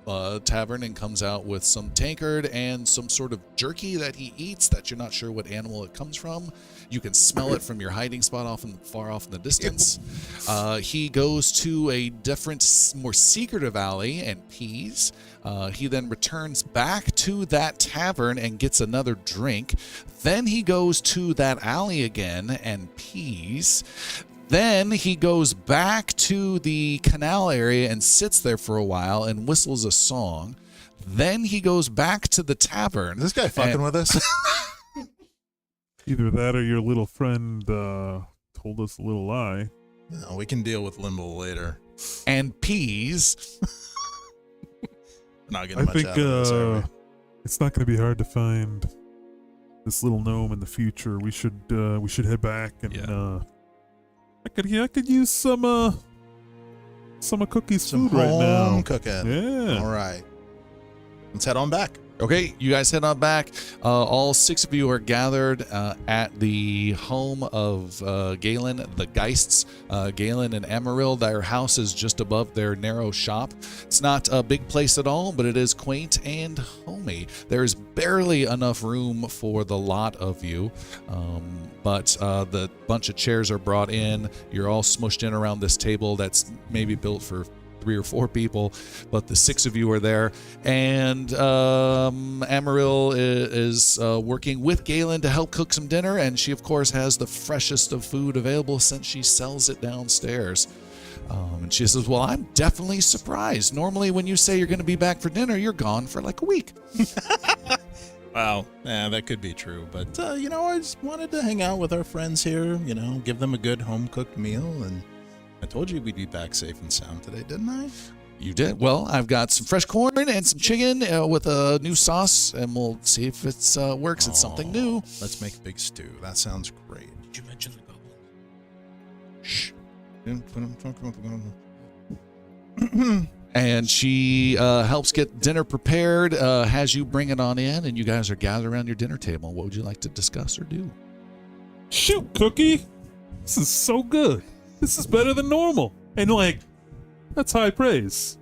tavern and comes out with some tankard and some sort of jerky that he eats that you're not sure what animal it comes from. You can smell it from your hiding spot far off in the distance. He goes to a different, more secretive alley and pees. He then returns back to that tavern and gets another drink. Then he goes to that alley again and pees. Then he goes back to the canal area and sits there for a while and whistles a song. Then he goes back to the tavern. Is this guy fucking with us? Either that or your little friend told us a little lie. No, we can deal with Limbo later. And pees. Not getting I much think out of this, are we? it's not going to be hard to find this little gnome in the future. We should head back and I could use some of Cookie's Some food right now. home cooking. Yeah. All right. Let's head on back. Okay, you guys head on back. All 6 of you are gathered at the home of Galen, the Geists. Galen and Amaryl, their house is just above their narrow shop. It's not a big place at all, but it is quaint and homey. There's barely enough room for the lot of you, but the bunch of chairs are brought in. You're all smushed in around this table that's maybe built for 3 or 4 people, but the 6 of you are there. And Amaryl is working with Galen to help cook some dinner, and she, of course, has the freshest of food available since she sells it downstairs. And she says, well, I'm definitely surprised. Normally, when you say you're going to be back for dinner, you're gone for like a week. Wow. Yeah, that could be true. But, I just wanted to hang out with our friends here, give them a good home-cooked meal. And I told you we'd be back safe and sound today, didn't I? You did. Well, I've got some fresh corn and some chicken with a new sauce, and we'll see if it works. It's something new. Let's make a big stew. That sounds great. Did you mention the goblin? Shh. And she helps get dinner prepared, has you bring it on in, and you guys are gathered around your dinner table. What would you like to discuss or do? Shoot, Cookie! This is so good. This is better than normal. And that's high praise.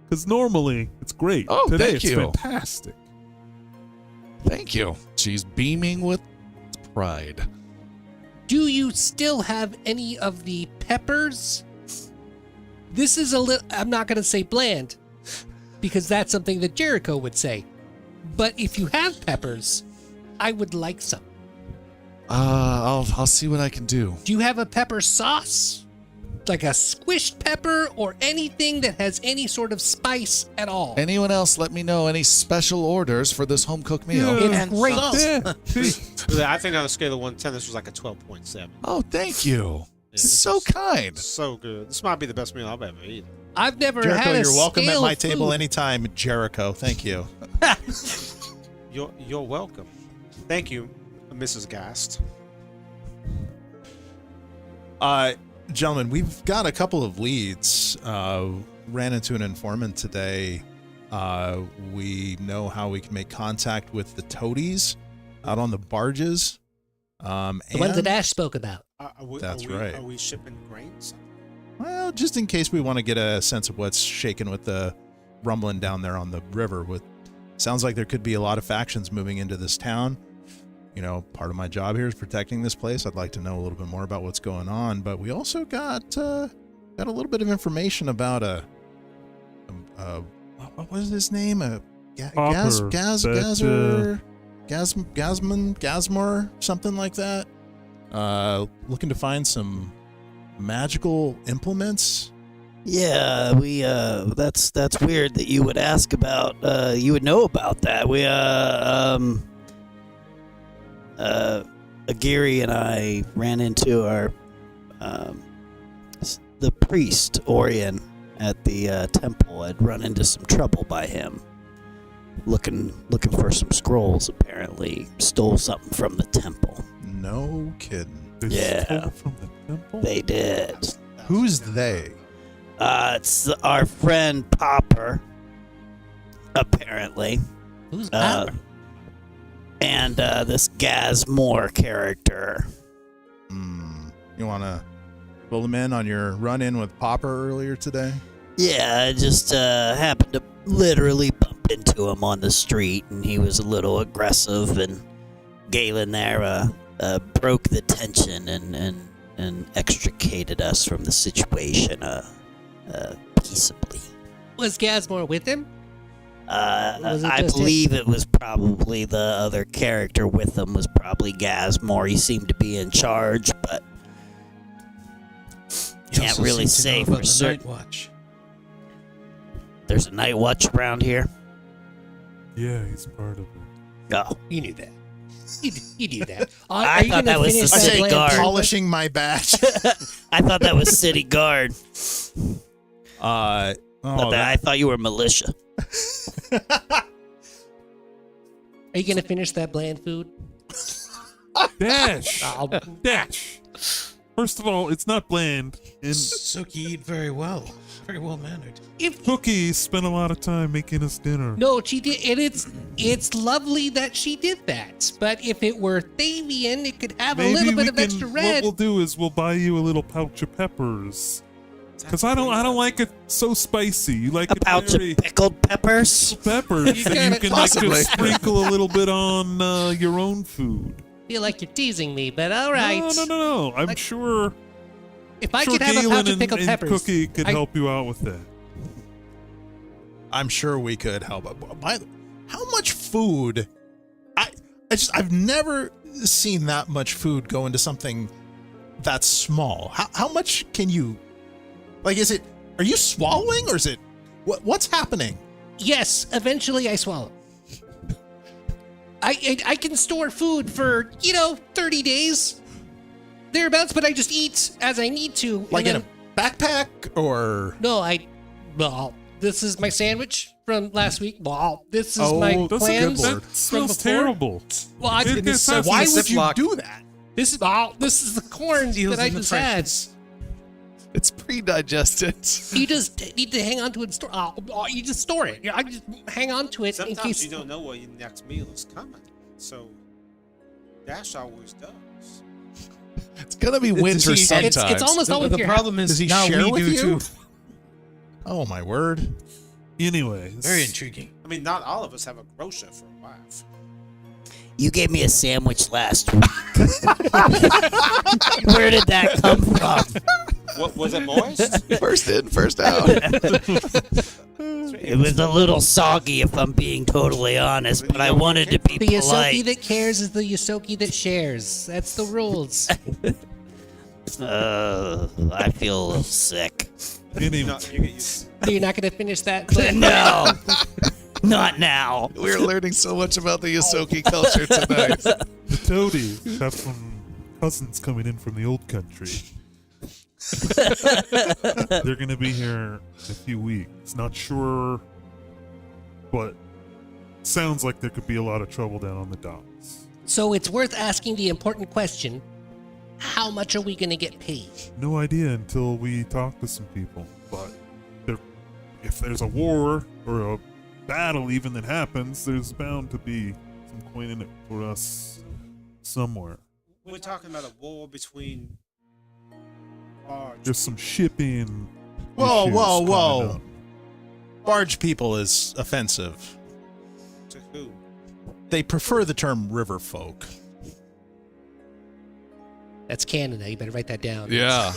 Because normally it's great. Oh, Today thank it's you. fantastic. Thank you. She's beaming with pride. Do you still have any of the peppers? This is a little, I'm not going to say bland, because that's something that Jericho would say. But if you have peppers, I would like some. I'll see what I can do. Do you have a pepper sauce? Like a squished pepper or anything that has any sort of spice at all? Anyone else let me know any special orders for this home-cooked meal? It's great. Yeah. I think on a scale of 1 to 10, this was like a 12.7. Oh, thank you. This So is kind. So good. This might be the best meal I've ever eaten. I've never Jericho, had a you're welcome at scale my of table food. anytime, Jericho. Thank you. You're welcome. Thank you, Mrs. Gast. Gentlemen, we've got a couple of leads. Ran into an informant today. We know how we can make contact with the toadies out on the barges. The ones that Ash spoke about. That's right. Are we shipping grains? Well, just in case we want to get a sense of what's shaking with the rumbling down there on the river. Sounds like there could be a lot of factions moving into this town. Part of my job here is protecting this place. I'd like to know a little bit more about what's going on. But we also got a little bit of information about what was his name? Gasmar, something like that. Looking to find some magical implements. Yeah, we that's weird that you would ask about. You would know about that. We Aguirre and I ran into our the priest Orion at the temple. Had run into some trouble by him, looking for some scrolls. Apparently, stole something from the temple. No kidding. They stole from the temple? They did. Who's they? It's our friend Popper. Apparently. Who's Popper? And this Gazmore character. You want to fill them in on your run-in with Popper earlier today? Yeah, I just happened to literally bump into him on the street, and he was a little aggressive, and Galen there broke the tension and extricated us from the situation peaceably. Was Gazmore with him? Was it I just believe it was probably the other character with him was probably Gazmore. He seemed to be in charge, but can't really say for certain. Night watch. There's a night watch around here. Yeah, he's part of it. Oh, You knew that. You knew that. I Are you thought gonna that was finish the I that say city plan guard. too? polishing my badge. I thought that was city guard. I thought you were militia. Are you gonna finish that bland food? Dash! I'll- Dash! First of all, it's not bland. And Soki eat very well mannered. If Cookie spent a lot of time making us dinner. no, she did, and it's lovely that she did that. But if it were Thavian, it could have a little bit of extra What red. we'll do is we'll buy you a little pouch of peppers. Because I don't like it so spicy. You like A it pouch very of pickled peppers. peppers You that got you it. can like Possibly. just sprinkle a little bit on your own food. Feel like you're teasing me, but all right. No. I'm Like- sure. If I sure could have a Galen pouch of pickled and peppers, Cookie could I- help you out with that. I'm sure we could help. How much food? I've never seen that much food go into something that's small. How much can you? Like, are you swallowing, or is it? What's happening? Yes, eventually I swallow. I can store food for 30 days thereabouts, but I just eat as I need to. Like and in a backpack, or? well, this is my sandwich from last week. Well, this is Oh, my that's a good plans. word. That smells before. terrible. Well, I It didn't. gets up Why in a would you Ziploc. do that? This is the corn Steals that I in the just had. practice. It's pre-digested. You just need to hang on to it and store. You just store it. I just hang on to it in Sometimes case. you don't know what your next meal is coming. So Dash always does. It's gonna be winter he- sometimes. It's almost always The your problem Does is he now share we with do you? too. Oh my word! Anyways. Very intriguing. I mean, not all of us have a grocer for a wife. You gave me a sandwich last week. Where did that come from? What was it, moist? First in, first out. It was a little soggy, if I'm being totally honest, but I wanted to be The Yosoki polite. that cares is the Yosoki that shares. That's the rules. I feel a little sick. Anyway. No, you get used. So you're not going to finish that? No, not now. We're learning so much about the Yosoki culture tonight. The Toadies have some cousins coming in from the old country. They're going to be here in a few weeks. Not sure, but sounds like there could be a lot of trouble down on the docks. So it's worth asking the important question: how much are we going to get paid? No idea until we talk to some people. But if there's a war or a battle even that happens, there's bound to be some coin in it for us somewhere. We're talking about a war between barge. There's some shipping. Whoa, issues whoa, coming whoa! up. Barge people is offensive. To who? They prefer the term river folk. That's Canada. You better write that down. Yeah.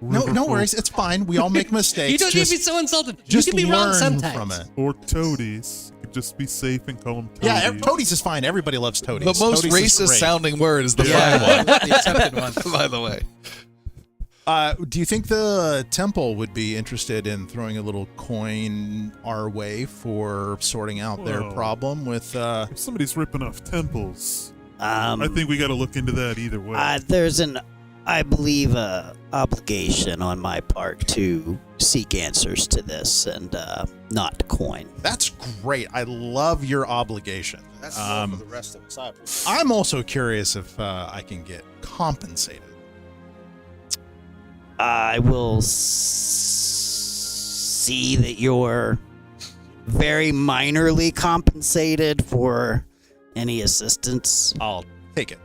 No River worries. folk It's fine. We all make mistakes. You don't just, need to be so insulted. You just can be wrong learn sometimes. from it. Or toadies. You could just be safe and call them toadies. Yeah, toadies is fine. Everybody loves toadies. The most Toadies is racist great. sounding word is the Yeah. fine one, The accepted one. by the way. Do you think the temple would be interested in throwing a little coin our way for sorting out their Whoa. problem with? If somebody's ripping off temples, I Um, think we got to look into that either way. there's I believe, a obligation on my part to seek answers to this and not coin. That's great. I love your obligation. That's more for the rest of us. I appreciate I'm also curious if I can get compensated. I will see that you're very minorly compensated for any assistance. I'll take it.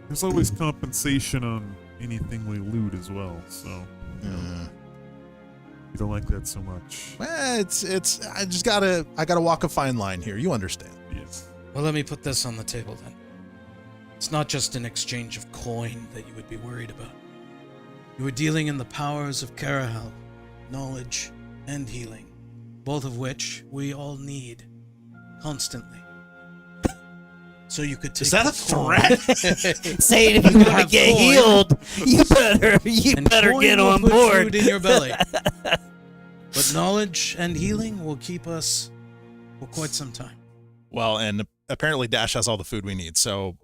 There's always compensation on anything we loot as well, so you don't like that so much. Well, it's. I just gotta walk a fine line here. You understand? Yes. Well, let me put this on the table then. It's not just an exchange of coin that you would be worried about. You are dealing in the powers of Karahel, knowledge and healing, both of which we all need constantly. So you could take Is that a the coin threat? Saying if you want to have get coin. healed, you and better coin get will on put board. food in your belly. But knowledge and healing will keep us for quite some time. Well, and apparently Dash has all the food we need. So,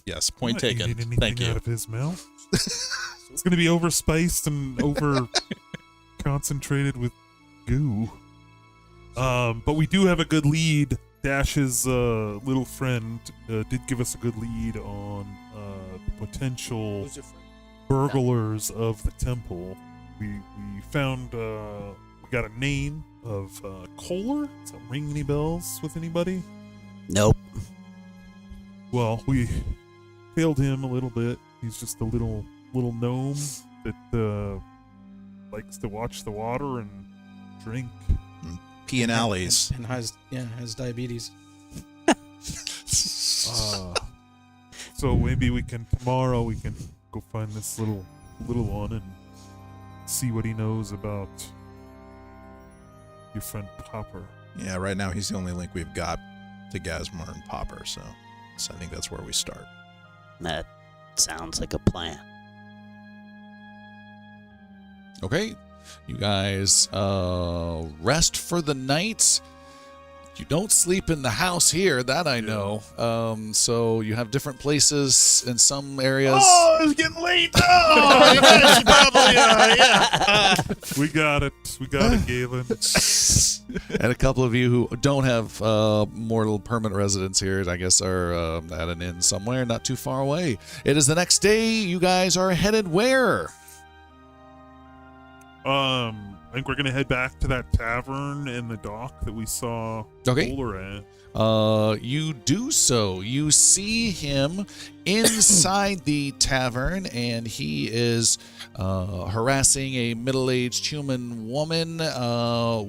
yes, point I'm not taken. eating Thank anything you. out of his mouth. It's going to be overspiced and over concentrated with goo. But we do have a good lead Dash's little friend did give us a good lead on potential burglars of the temple. We found we got a name of Kohler. Does that ring any bells with anybody? Nope. Well, we failed him a little bit. He's just a little gnome that likes to watch the water and drink. Pee in alleys. And has diabetes. So maybe tomorrow we can go find this little one and see what he knows about your friend Popper. Yeah, right now he's the only link we've got to Gazmore and Popper, so I think that's where we start. That sounds like a plan. Okay, you guys rest for the night. You don't sleep in the house here, that I know. So you have different places in some areas. Oh, it's getting late. Oh, you guys should probably, yeah. We got it, Galen. And a couple of you who don't have mortal permanent residence here, I guess, are at an inn somewhere not too far away. It is the next day. You guys are headed where? I think we're gonna head back to that tavern in the dock that we saw Kohler at. You do so. You see him inside the tavern, and he is harassing a middle-aged human woman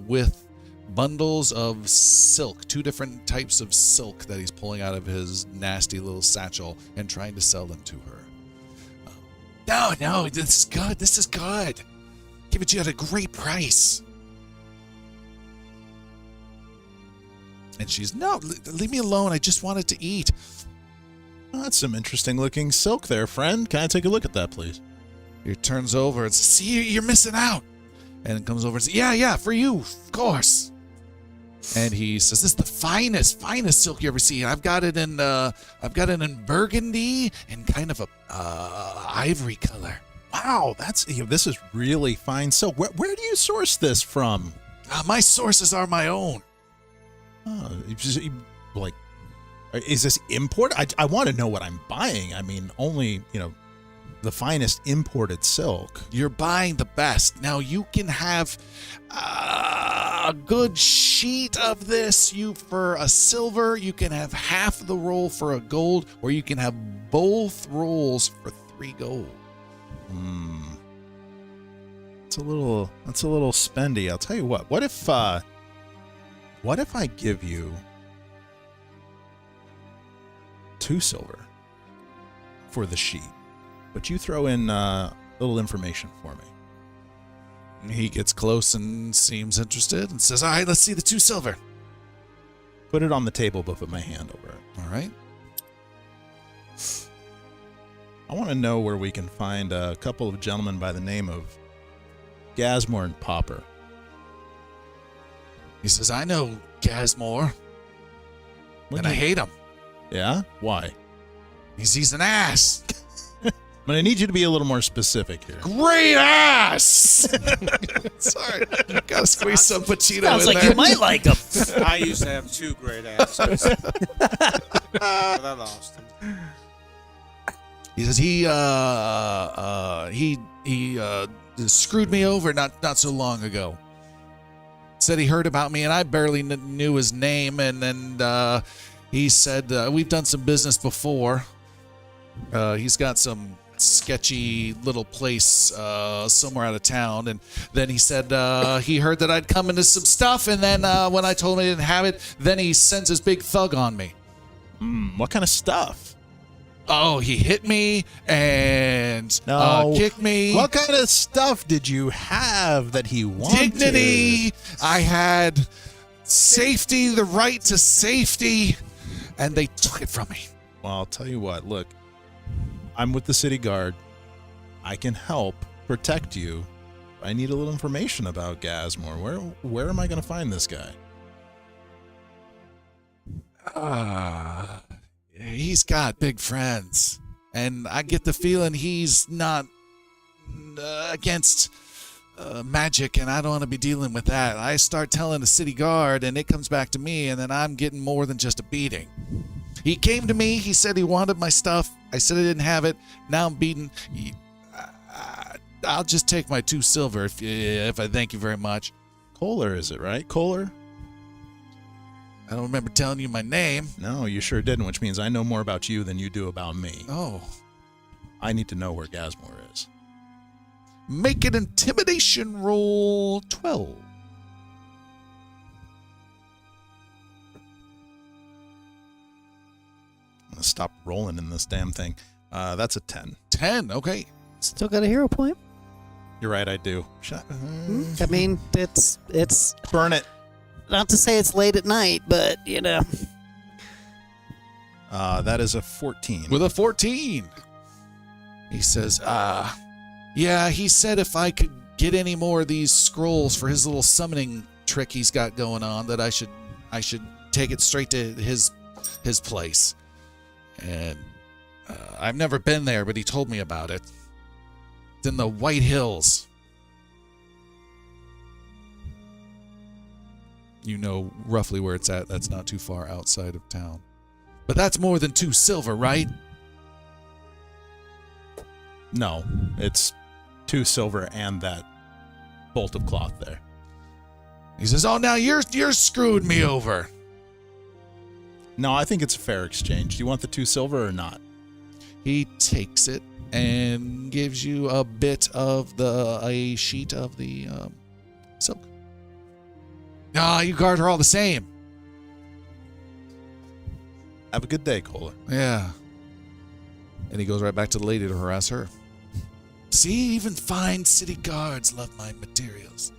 with bundles of silk, 2 different types of silk that he's pulling out of his nasty little satchel and trying to sell them to her. No, this is good. This is good. Give it to you at a great price. And she's, no, leave me alone. I just wanted to eat. Oh, that's some interesting looking silk there, friend. Can I take a look at that, please? He turns over and says, see, you're missing out. And comes over and says, yeah, for you, of course. And he says, this is the finest silk you ever see. I've got it in burgundy and kind of a ivory color. Wow, this is really fine silk. Where do you source this from? My sources are my own. Is this import? I want to know what I'm buying. I mean, only, the finest imported silk. You're buying the best. Now, you can have a good sheet of this for a silver. You can have half the roll for a gold, or you can have both rolls for 3 gold. That's a little spendy. I'll tell you what. What if I give you 2 silver for the sheet, but you throw in a little information for me? He gets close and seems interested and says, all right, let's see the 2 silver. Put it on the table, but put my hand over it. All right. I want to know where we can find a couple of gentlemen by the name of Gazmore and Popper. He says, I know Gazmore, and I hate him. Yeah? Why? He's an ass. But I need you to be a little more specific here. Great ass! Sorry, gotta squeeze some Pacino Sounds in like there. you might like him. I used to have 2 great asses. But I lost them. He says he screwed me over not so long ago. Said he heard about me and I barely knew his name, and then he said we've done some business before. He's got some sketchy little place somewhere out of town, and then he said he heard that I'd come into some stuff, and then when I told him I didn't have it, then he sends his big thug on me. What kind of stuff? Oh, he hit me and kicked me. What kind of stuff did you have that he wanted? Dignity. I had safety, the right to safety, and they took it from me. Well, I'll tell you what. Look, I'm with the city guard. I can help protect you. I need a little information about Gazmore. Where am I going to find this guy? He's got big friends, and I get the feeling he's not against magic, and I don't want to be dealing with that. I start telling the city guard, and it comes back to me, and then I'm getting more than just a beating. He came to me. He said he wanted my stuff. I said I didn't have it. Now I'm beaten. I'll just take my 2 silver if I thank you very much. Kohler, is it right? Kohler? I don't remember telling you my name. No, you sure didn't, which means I know more about you than you do about me. Oh. I need to know where Gasmore is. Make an intimidation roll 12. I'm going to stop rolling in this damn thing. That's a 10. 10, okay. Still got a hero point? You're right, I do. I mean, it's Burn it. not to say it's late at night, but, you know. That is a 14. With a 14. He says, yeah, he said if I could get any more of these scrolls for his little summoning trick he's got going on, that I should take it straight to his place. And I've never been there, but he told me about it. It's in the White Hills. You know roughly where it's at. That's not too far outside of town. But that's more than 2 silver, right? No, it's 2 silver and that bolt of cloth there. He says, oh, now you're screwed me over. No, I think it's a fair exchange. Do you want the 2 silver or not? He takes it and gives you a bit of a sheet of the silk. Ah, you guard are all the same. Have a good day, Kohler. Yeah. And he goes right back to the lady to harass her. See, even fine city guards love my materials.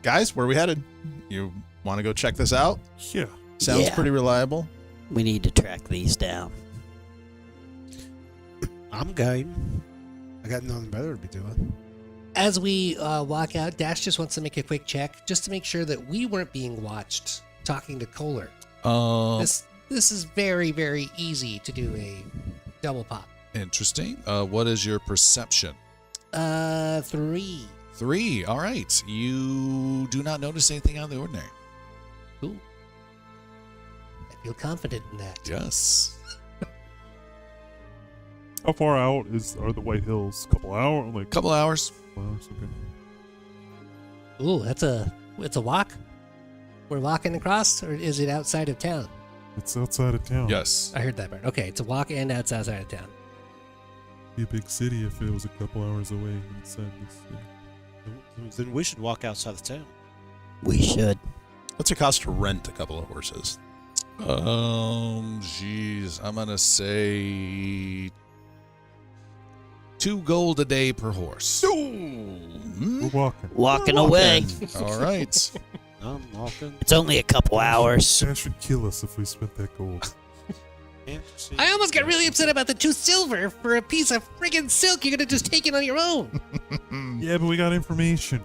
Guys, where are we headed? You want to go check this out? Yeah. Sounds Yeah. pretty reliable. We need to track these down. I'm game. I got nothing better to be doing. As we walk out, Dash just wants to make a quick check just to make sure that we weren't being watched talking to Kohler. This is very, very easy to do a double pop. Interesting. What is your perception? 3. 3. All right. You do not notice anything out of the ordinary. Cool. I feel confident in that. Yes. How far out are the White Hills? Couple hours? Like Couple hours. couple hours? Okay. Ooh, it's a walk? We're walking across, or is it outside of town? It's outside of town. Yes. I heard that part. Okay, it's a walk and outside of town. Be a big city if it was a couple hours away inside this city. Then we should walk outside the town. We should. What's it cost to rent a couple of horses? Geez, I'm gonna say 2 gold a day per horse. We're walking. Walking away. All right. I'm walking. It's only a couple hours. Dash would kill us if we spent that gold. I almost got really upset about the 2 silver for a piece of friggin' silk you could have just taken on your own. Yeah, but we got information.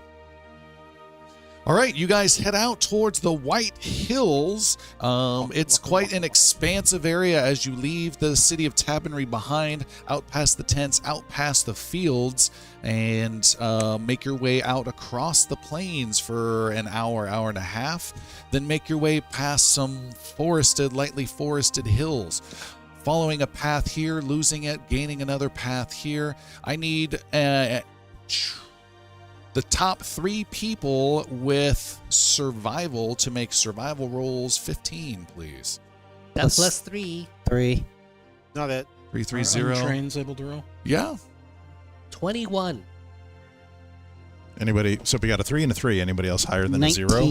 All right, you guys head out towards the White Hills. It's quite an expansive area as you leave the city of Tabonry behind, out past the tents, out past the fields, and make your way out across the plains for an hour, hour and a half. Then make your way past some lightly forested hills. Following a path here, losing it, gaining another path here. I need the top 3 people with survival to make survival rolls 15, please. That's plus 3. 3. Not it. 330. Train's able to roll. Yeah. 21. Anybody? So we got a 3 and a 3. Anybody else higher than 19. a 0?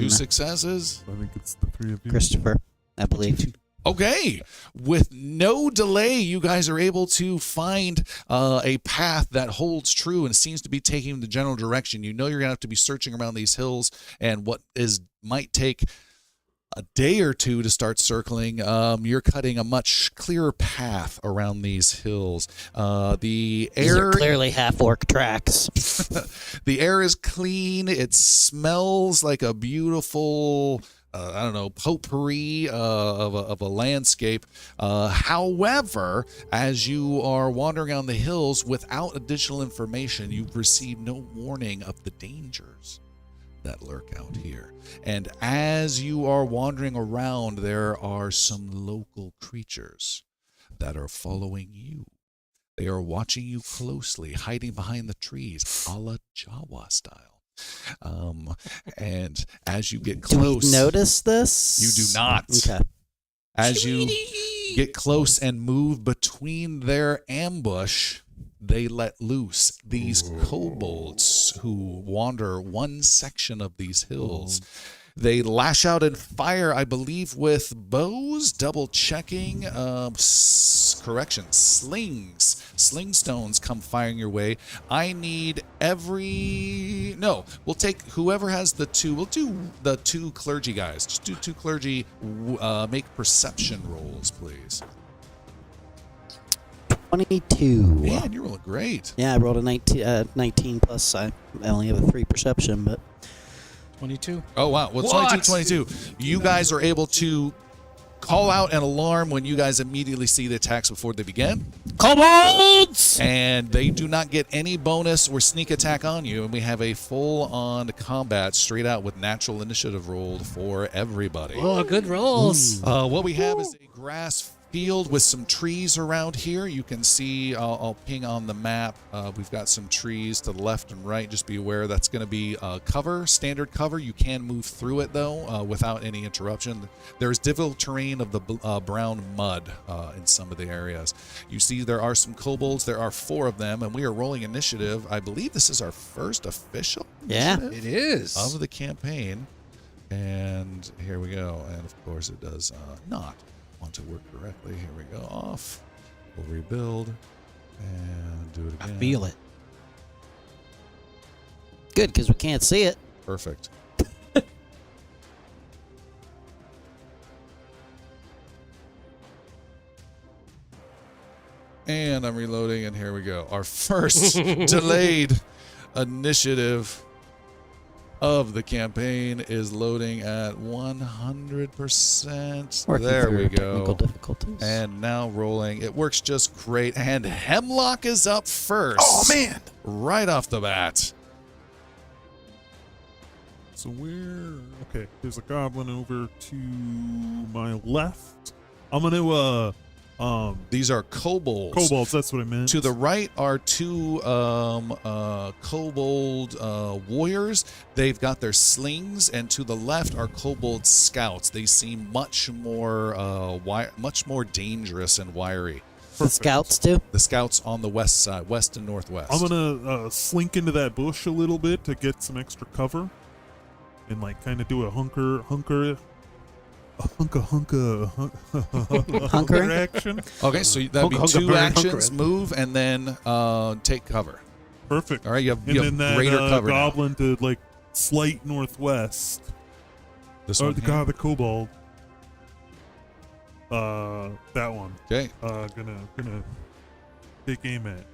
2 successes. I think it's the 3 of you. Christopher, I believe. Okay. With no delay, you guys are able to find a path that holds true and seems to be taking the general direction. You know you're going to have to be searching around these hills, and what might take a day or 2 to start circling, you're cutting a much clearer path around these hills. The These are air clearly half-orc tracks. the air is clean. It smells like a beautiful I don't know, potpourri of a landscape. However, as you are wandering on the hills without additional information, you've received no warning of the dangers that lurk out here. And as you are wandering around, there are some local creatures that are following you. They are watching you closely, hiding behind the trees, a la Jawa style. And as you get close, Do we notice this? you do not. Okay. As you get close and move between their ambush, they let loose these kobolds who wander one section of these hills. They lash out and fire, I believe, with bows, double checking, slings. Sling stones come firing your way. I need we'll take whoever has the two. We'll do the two clergy guys. Just do two clergy, make perception rolls, please. 22. Man, you're rolling great. Yeah, I rolled a 19 plus. I only have a 3 perception, but 22. Oh, wow. Well, 22. You guys are able to call out an alarm when you guys immediately see the attacks before they begin. Kobolds! And they do not get any bonus or sneak attack on you. And we have a full-on combat straight out with natural initiative rolled for everybody. Oh, good rolls. What we have is a grass field with some trees around here. You can see, I'll ping on the map. We've got some trees to the left and right. Just be aware that's going to be cover, standard cover. You can move through it, though, without any interruption. There's difficult terrain of the brown mud in some of the areas. You see there are some kobolds. There are 4 of them, and we are rolling initiative. I believe this is our first official initiative It is. of the campaign. And here we go. And, of course, it does not want to work correctly. Here we go. Off. We'll rebuild and do it again. I feel it. good because we can't see it. Perfect. And I'm reloading, and here we go. Our first delayed initiative of the campaign is loading at 100%. Working There through we technical go. difficulties. And now rolling. It works just great. And Hemlock is up first. Oh, man. Right off the bat. So where? Okay, there's a goblin over to my left. I'm gonna These are kobolds. kobolds. That's what I meant. To the right are 2 kobold warriors. They've got their slings, and to the left are kobold scouts. They seem much more dangerous and wiry. The scouts too. The scouts on the west side, west and northwest. I'm gonna slink into that bush a little bit to get some extra cover, and like kind of do a hunker action. Okay, so that'd be 2 actions: move and then take cover. Perfect. All right, you have And then greater that cover now. goblin to like slight northwest. This Or one the here. the kobold. That one. Okay. Gonna take aim at.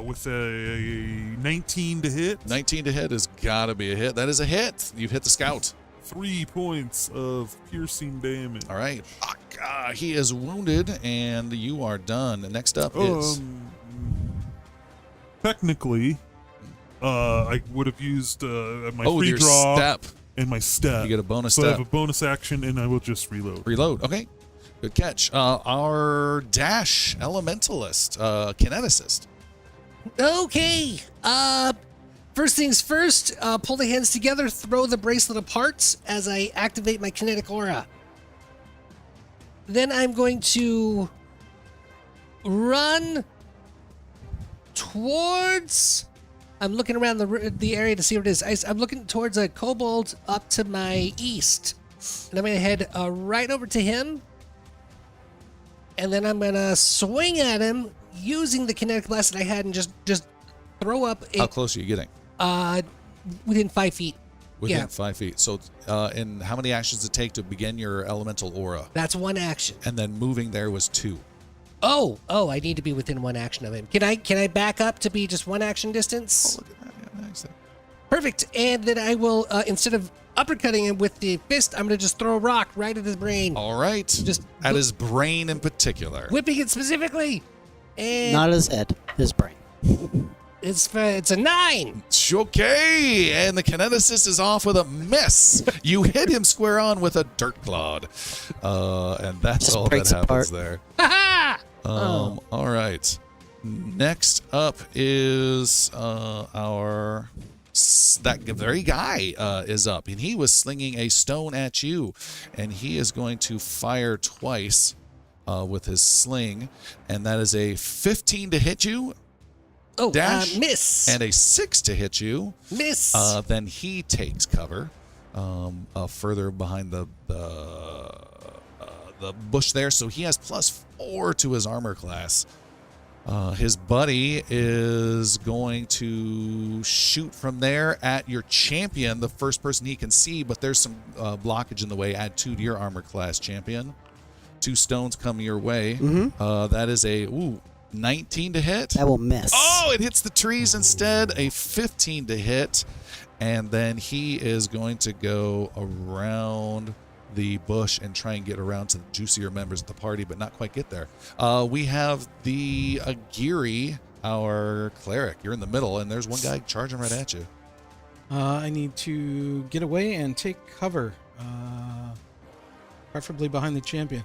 With a 19 to hit. 19 to hit has got to be a hit. That is a hit. You've hit the scout. 3 points of piercing damage. All right. He is wounded, and you are done. Next up is... Technically, I would have used my free your draw step. and my step. You get a bonus so I step. have a bonus action, and I will just reload. Reload. Okay. Good catch. Our dash elementalist, kineticist. Okay. First things first, pull the hands together, throw the bracelet apart as I activate my kinetic aura. Then I'm going to run towards... I'm looking around the area to see what it is. I'm looking towards a kobold up to my east. And I'm going to head right over to him. And then I'm going to swing at him using the kinetic blast that I had and just throw up How close are you getting? within 5 feet. Within 5 feet. So, and how many actions does it take to begin your elemental aura? That's one action. And then moving there was 2. Oh, I need to be within 1 action of him. Can I back up to be just 1 action distance? Look at that. Yeah, nice. Perfect. And then I will, instead of uppercutting him with the fist, I'm going to just throw a rock right at his brain. All right. Just at his brain in particular. whipping it specifically. And Not his head, his brain. it's a 9. Okay, and the kineticist is off with a miss. You hit him square on with a dirt clod, and that's Just all that breaks happens apart. there. Ha All right. Next up is that very guy is up, and he was slinging a stone at you, and he is going to fire twice with his sling, and that is a 15 to hit you. Oh, Dash miss. And a 6 to hit you. Miss. Then he takes cover further behind the bush there, so he has +4 to his armor class. His buddy is going to shoot from there at your champion, the first person he can see, but there's some blockage in the way. Add 2 to your armor class, champion. 2 stones come your way. That is a 19 to hit. That will miss. Oh, it hits the trees instead. A 15 to hit. And then he is going to go around the bush and try and get around to the juicier members of the party, but not quite get there. We have the Agiri, our cleric. You're in the middle, and there's one guy charging right at you. I need to get away and take cover, preferably behind the champion.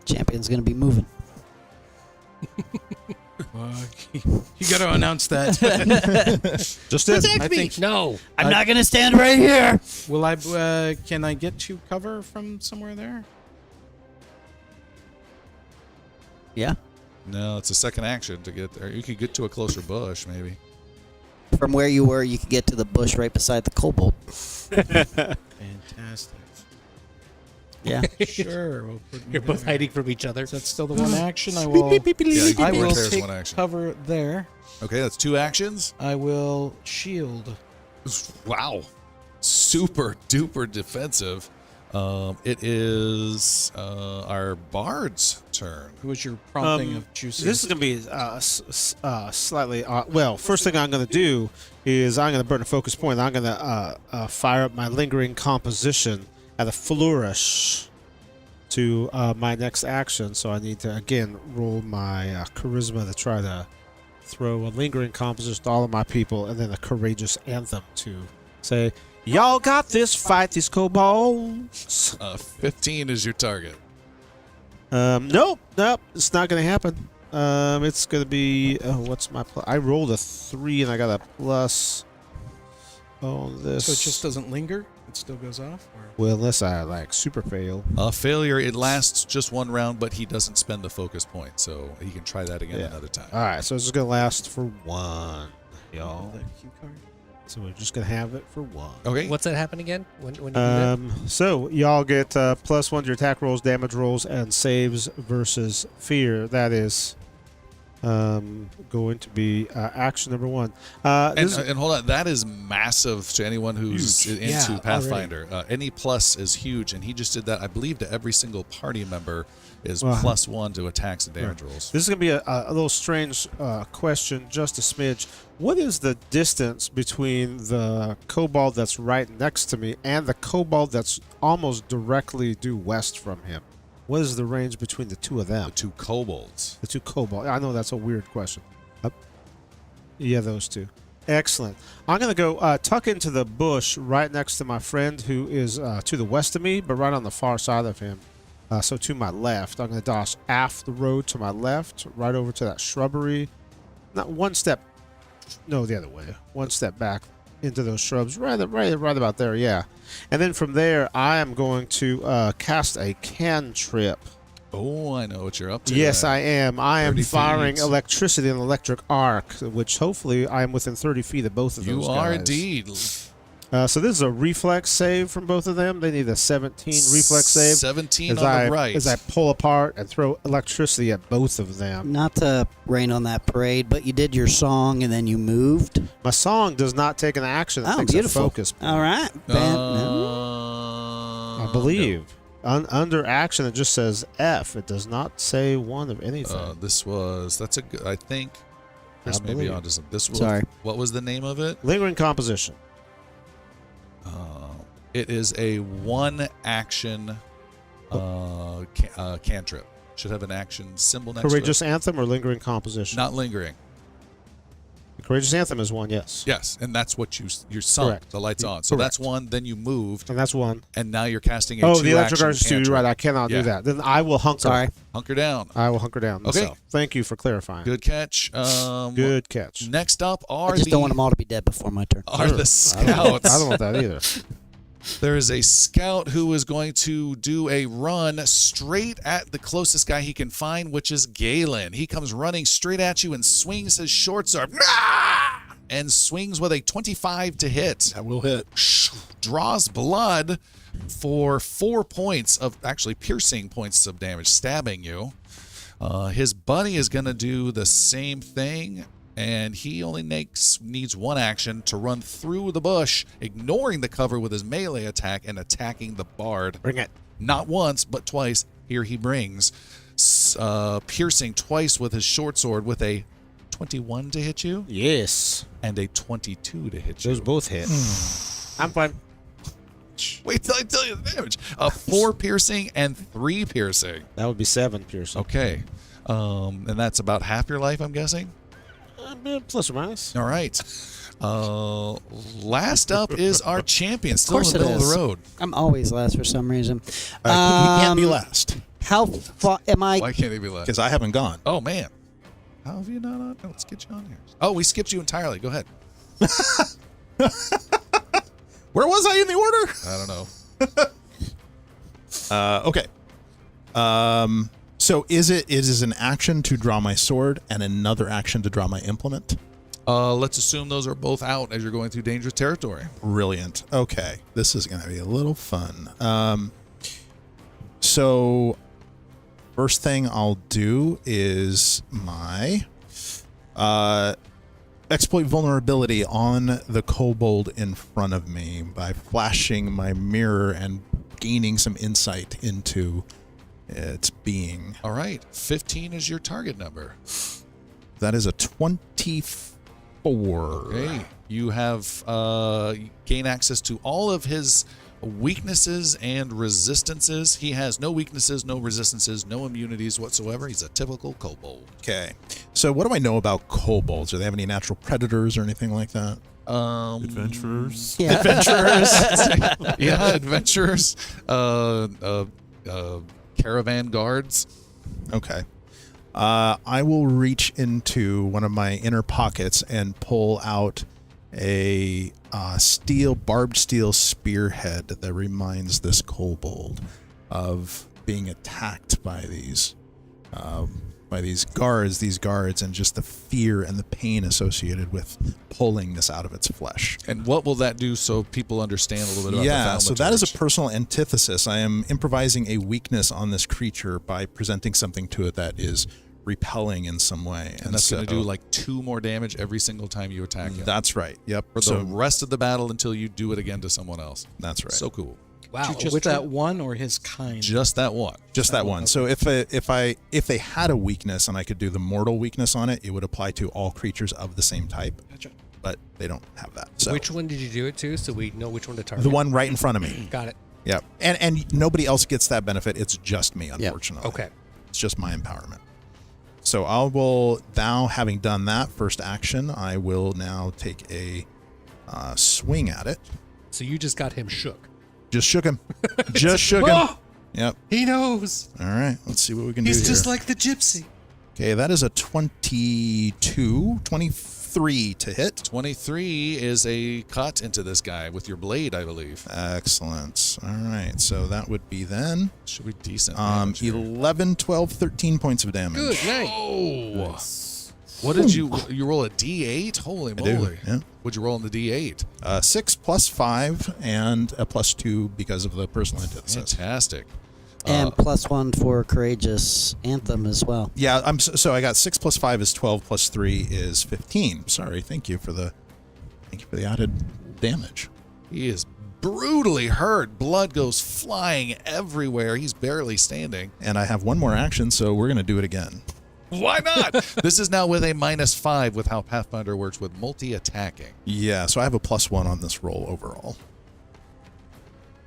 Champion's gonna be moving. You got to announce that. Just this. Protect I me. think- No. I'm not gonna stand right here. Will I? Can I get to cover from somewhere there? Yeah. No, it's a second action to get there. You could get to a closer bush, maybe. From where you were, you could get to the bush right beside the kobold. Fantastic. Yeah. Sure. We'll put me You're both there. hiding from each other. Is that still the one action? I will. Yeah, you can I will right there as take one action. cover there. Okay, that's 2 actions. I will shield. Wow. Super duper defensive. It is our bard's turn. Who was your prompting of juicy? This is going to be slightly well, first thing I'm going to do is I'm going to burn a focus point. I'm going to fire up my lingering composition at a flourish to my next action. So I need to, again, roll my charisma to try to throw a lingering composition to all of my people, and then a courageous anthem to say, y'all got this, fight these kobolds. 15 is your target. Nope, it's not going to happen. It's going to be, what's my plus? I rolled a 3 and I got a plus on this. So it just doesn't linger? It still goes off? Or? Well, unless I like super fail. Failure, it lasts just 1 round, but he doesn't spend the focus point, so he can try that again Yeah. another time. All right, so it's just going to last for 1, y'all. The cue card? So we're just going to have it for 1. Okay. What's that happen again? When you do that? So y'all get +1 to your attack rolls, damage rolls, and saves versus fear. That is going to be action number 1. And hold on, that is massive to anyone who's into Yeah, Pathfinder. Any plus is huge, and he just did that, I believe, to every single party member is Wow. +1 to attacks and damage rolls. This is going to be a little strange question, just a smidge. What is the distance between the kobold that's right next to me and the kobold that's almost directly due west from him? What is the range between the two of them? The 2 kobolds. The 2 kobold. I know that's a weird question. Yeah, those 2. Excellent. I'm going to go tuck into the bush right next to my friend who is to the west of me, but right on the far side of him. So to my left. I'm going to dash aft the road to my left, right over to that shrubbery. Not one step. No, the other way. 1 step back into those shrubs. Right about there, yeah. And then from there, I am going to cast a cantrip. Oh, I know what you're up to. Yes, there. I am. I am 30 firing feet. electricity and electric arc, which hopefully I am within 30 feet of both of those You are guys. indeed. So this is a reflex save from both of them. They need a 17 reflex save. 17 as on I, the right. As I pull apart and throw electricity at both of them. Not to rain on that parade, but you did your song and then you moved. My song does not take an action. It Oh, takes beautiful. a focus. All right. I believe. Under action, it just says F. It does not say one of anything. That's a good, I think. Chris may be onto some. Sorry. What was the name of it? Lingering composition. It is a 1-action cantrip. Should have an action symbol next Courageous to Anthem or Lingering Composition? it. Not lingering. Courageous Anthem is one, yes. Yes, and that's what you're sunk. Correct. The light's on. So Correct. that's one. Then you moved, And that's one. and now you're casting a Oh, the electric 2-action arts too. cantrip. You're right. I cannot Yeah. do that. Then I will hunker. Sorry. Hunker down. I will hunker down. Okay. myself. Thank you for clarifying. Good catch. Good catch. Next up are I just the don't want them all to be dead before my turn. are the I don't scouts. want that either. There is a scout who is going to do a run straight at the closest guy he can find, which is Galen. He comes running straight at you and swings his short sword. And swings with a 25 to hit. That will hit. Draws blood for 4 points of actually piercing points of damage, stabbing you. His buddy is going to do the same thing, and he only needs 1 action to run through the bush, ignoring the cover with his melee attack and attacking the bard. Bring it. Not once, but twice. Here he brings, piercing twice with his short sword with a 21 to hit you Yes. and a 22 to hit you. Those both hit. I'm fine. Wait till I tell you the damage. 4 piercing and 3 piercing. That would be 7 piercing. Okay. And that's about half your life, I'm guessing. Plus or minus. All right. Last up is our champion, still in course the middle it of the is. road. I'm always last for some reason. You can't be last How far am I? Why can't he be left? because I haven't gone. Oh, man. How have you not on? Oh, let's get you on here. Oh, we skipped you entirely. Go ahead. Where was I in the order? I don't know. Okay. So it is an action to draw my sword and another action to draw my implement? Let's assume those are both out as you're going through dangerous territory. Brilliant. Okay. This is going to be a little fun. So first thing I'll do is my exploit vulnerability on the kobold in front of me by flashing my mirror and gaining some insight into its being. All right. 15 is your target number. That is a 24. Okay. You have gain access to all of his weaknesses and resistances. He has no weaknesses, no resistances, no immunities whatsoever. He's a typical kobold. Okay. So what do I know about kobolds? Do they have any natural predators or anything like that? Adventurers. Yeah. Adventurers. Yeah, adventurers. Caravan guards. Okay. I will reach into one of my inner pockets and pull out a barbed steel spearhead that reminds this kobold of being attacked by these guards, and just the fear and the pain associated with pulling this out of its flesh. And what will that do so people understand a little bit about the Yeah, so that is a thaumaturge? personal antithesis. I am improvising a weakness on this creature by presenting something to it that is repelling in some way. And that's going to do like 2 more damage every single time you attack him. That's right. Yep. For the So rest of the battle until you do it again to someone else. that's right. So cool. Wow. Just that one or his kind? Just that one. Just that one. So if they had a weakness and I could do the mortal weakness on it, it would apply to all creatures of the same type. Gotcha. But they don't have that. So Which one did you do it to, so we know which one to target? the one right in front of me. Got it. Yep. And nobody else gets that benefit. It's just me, unfortunately. Okay. It's just my empowerment. So I will now, having done that first action, I will now take a swing at it. So you just got him shook. Just shook him. Just shook him. Oh, Yep. he knows. All right. Let's see what we can do He's here. just like the gypsy. Okay, that is a 23 to hit. 23 is a cut into this guy with your blade, I believe. Excellent. All right. So that would be then Should be decent. damage here. 11, 12, 13 points of damage. Good night. Oh. What did you roll a D8? Holy do, moly. yeah. What'd you roll in the D8? 6 plus 5 and a plus 2 because of the personal antithesis. Fantastic. And +1 for Courageous Anthem as well. Yeah, so I got 6 plus 5 is 12 plus 3 is 15. Sorry, thank you for the added damage. He is brutally hurt. Blood goes flying everywhere. He's barely standing. And I have one more action, so we're going to do it again. Why not? This is now with a -5 with how Pathfinder works with multi-attacking. Yeah, so I have a +1 on this roll overall.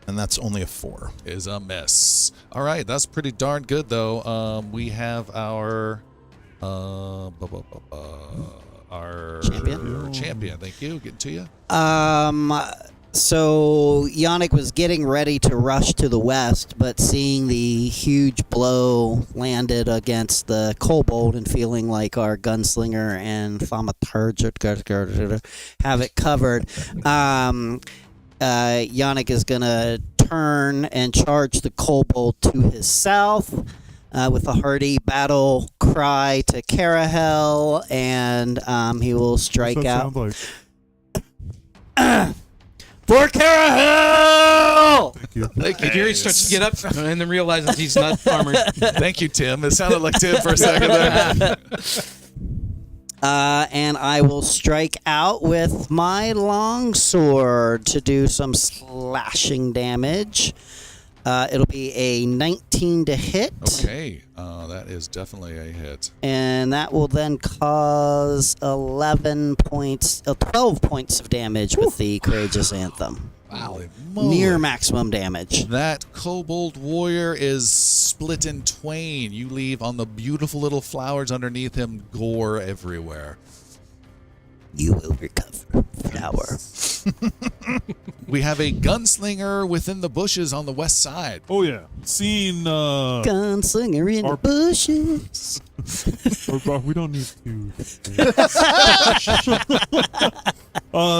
And that's only a 4. Is a miss. All right, that's pretty darn good, though. We have our champion. Thank you. Getting to you. So Yannick was getting ready to rush to the west, but seeing the huge blow landed against the kobold and feeling like our gunslinger and thaumaturge have it covered, Yannick is going to turn and charge the kobold to his south with a hearty battle cry to Carahel, and he will strike What's that out. sound like? For Carahel! Thank you. Thank you. Gary starts to get up and then realizes he's not armored. Thank you, Tim. It sounded like Tim for a second there. And I will strike out with my longsword to do some slashing damage. It'll be a 19 to hit. Okay, that is definitely a hit. And that will then cause 12 points of damage with the Courageous Anthem. Wow. Near maximum damage. That kobold warrior is split in twain. You leave on the beautiful little flowers underneath him gore everywhere. You will recover, flower. We have a gunslinger within the bushes on the west side. Oh yeah, seen. Gunslinger in the bushes. We don't need to.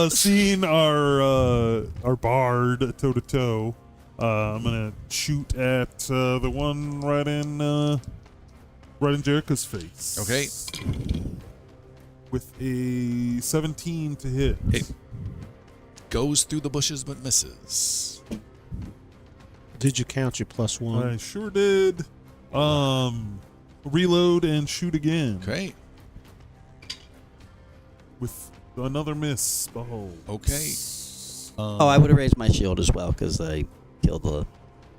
Seen our bard toe to toe. I'm gonna shoot at the one right in Jericho's face. Okay. With a 17 to hit. It goes through the bushes but misses. Did you count your +1? I sure did. Reload and shoot again. Okay. With another miss. Behold. Okay. I would have raised my shield as well because I killed the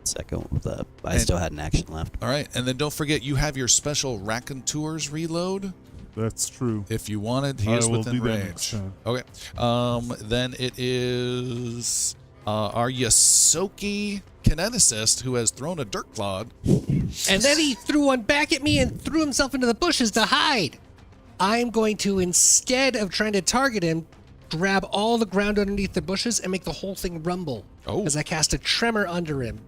second with the. I still had an action left. All right, and then don't forget you have your special raconteur's reload. That's true. If you wanted, he I is will within do that next range. time. Okay. Then it is our Yosoki kineticist who has thrown a dirt clod. And then he threw one back at me and threw himself into the bushes to hide. I'm going to, instead of trying to target him, grab all the ground underneath the bushes and make the whole thing rumble. Oh. As I cast a tremor under him.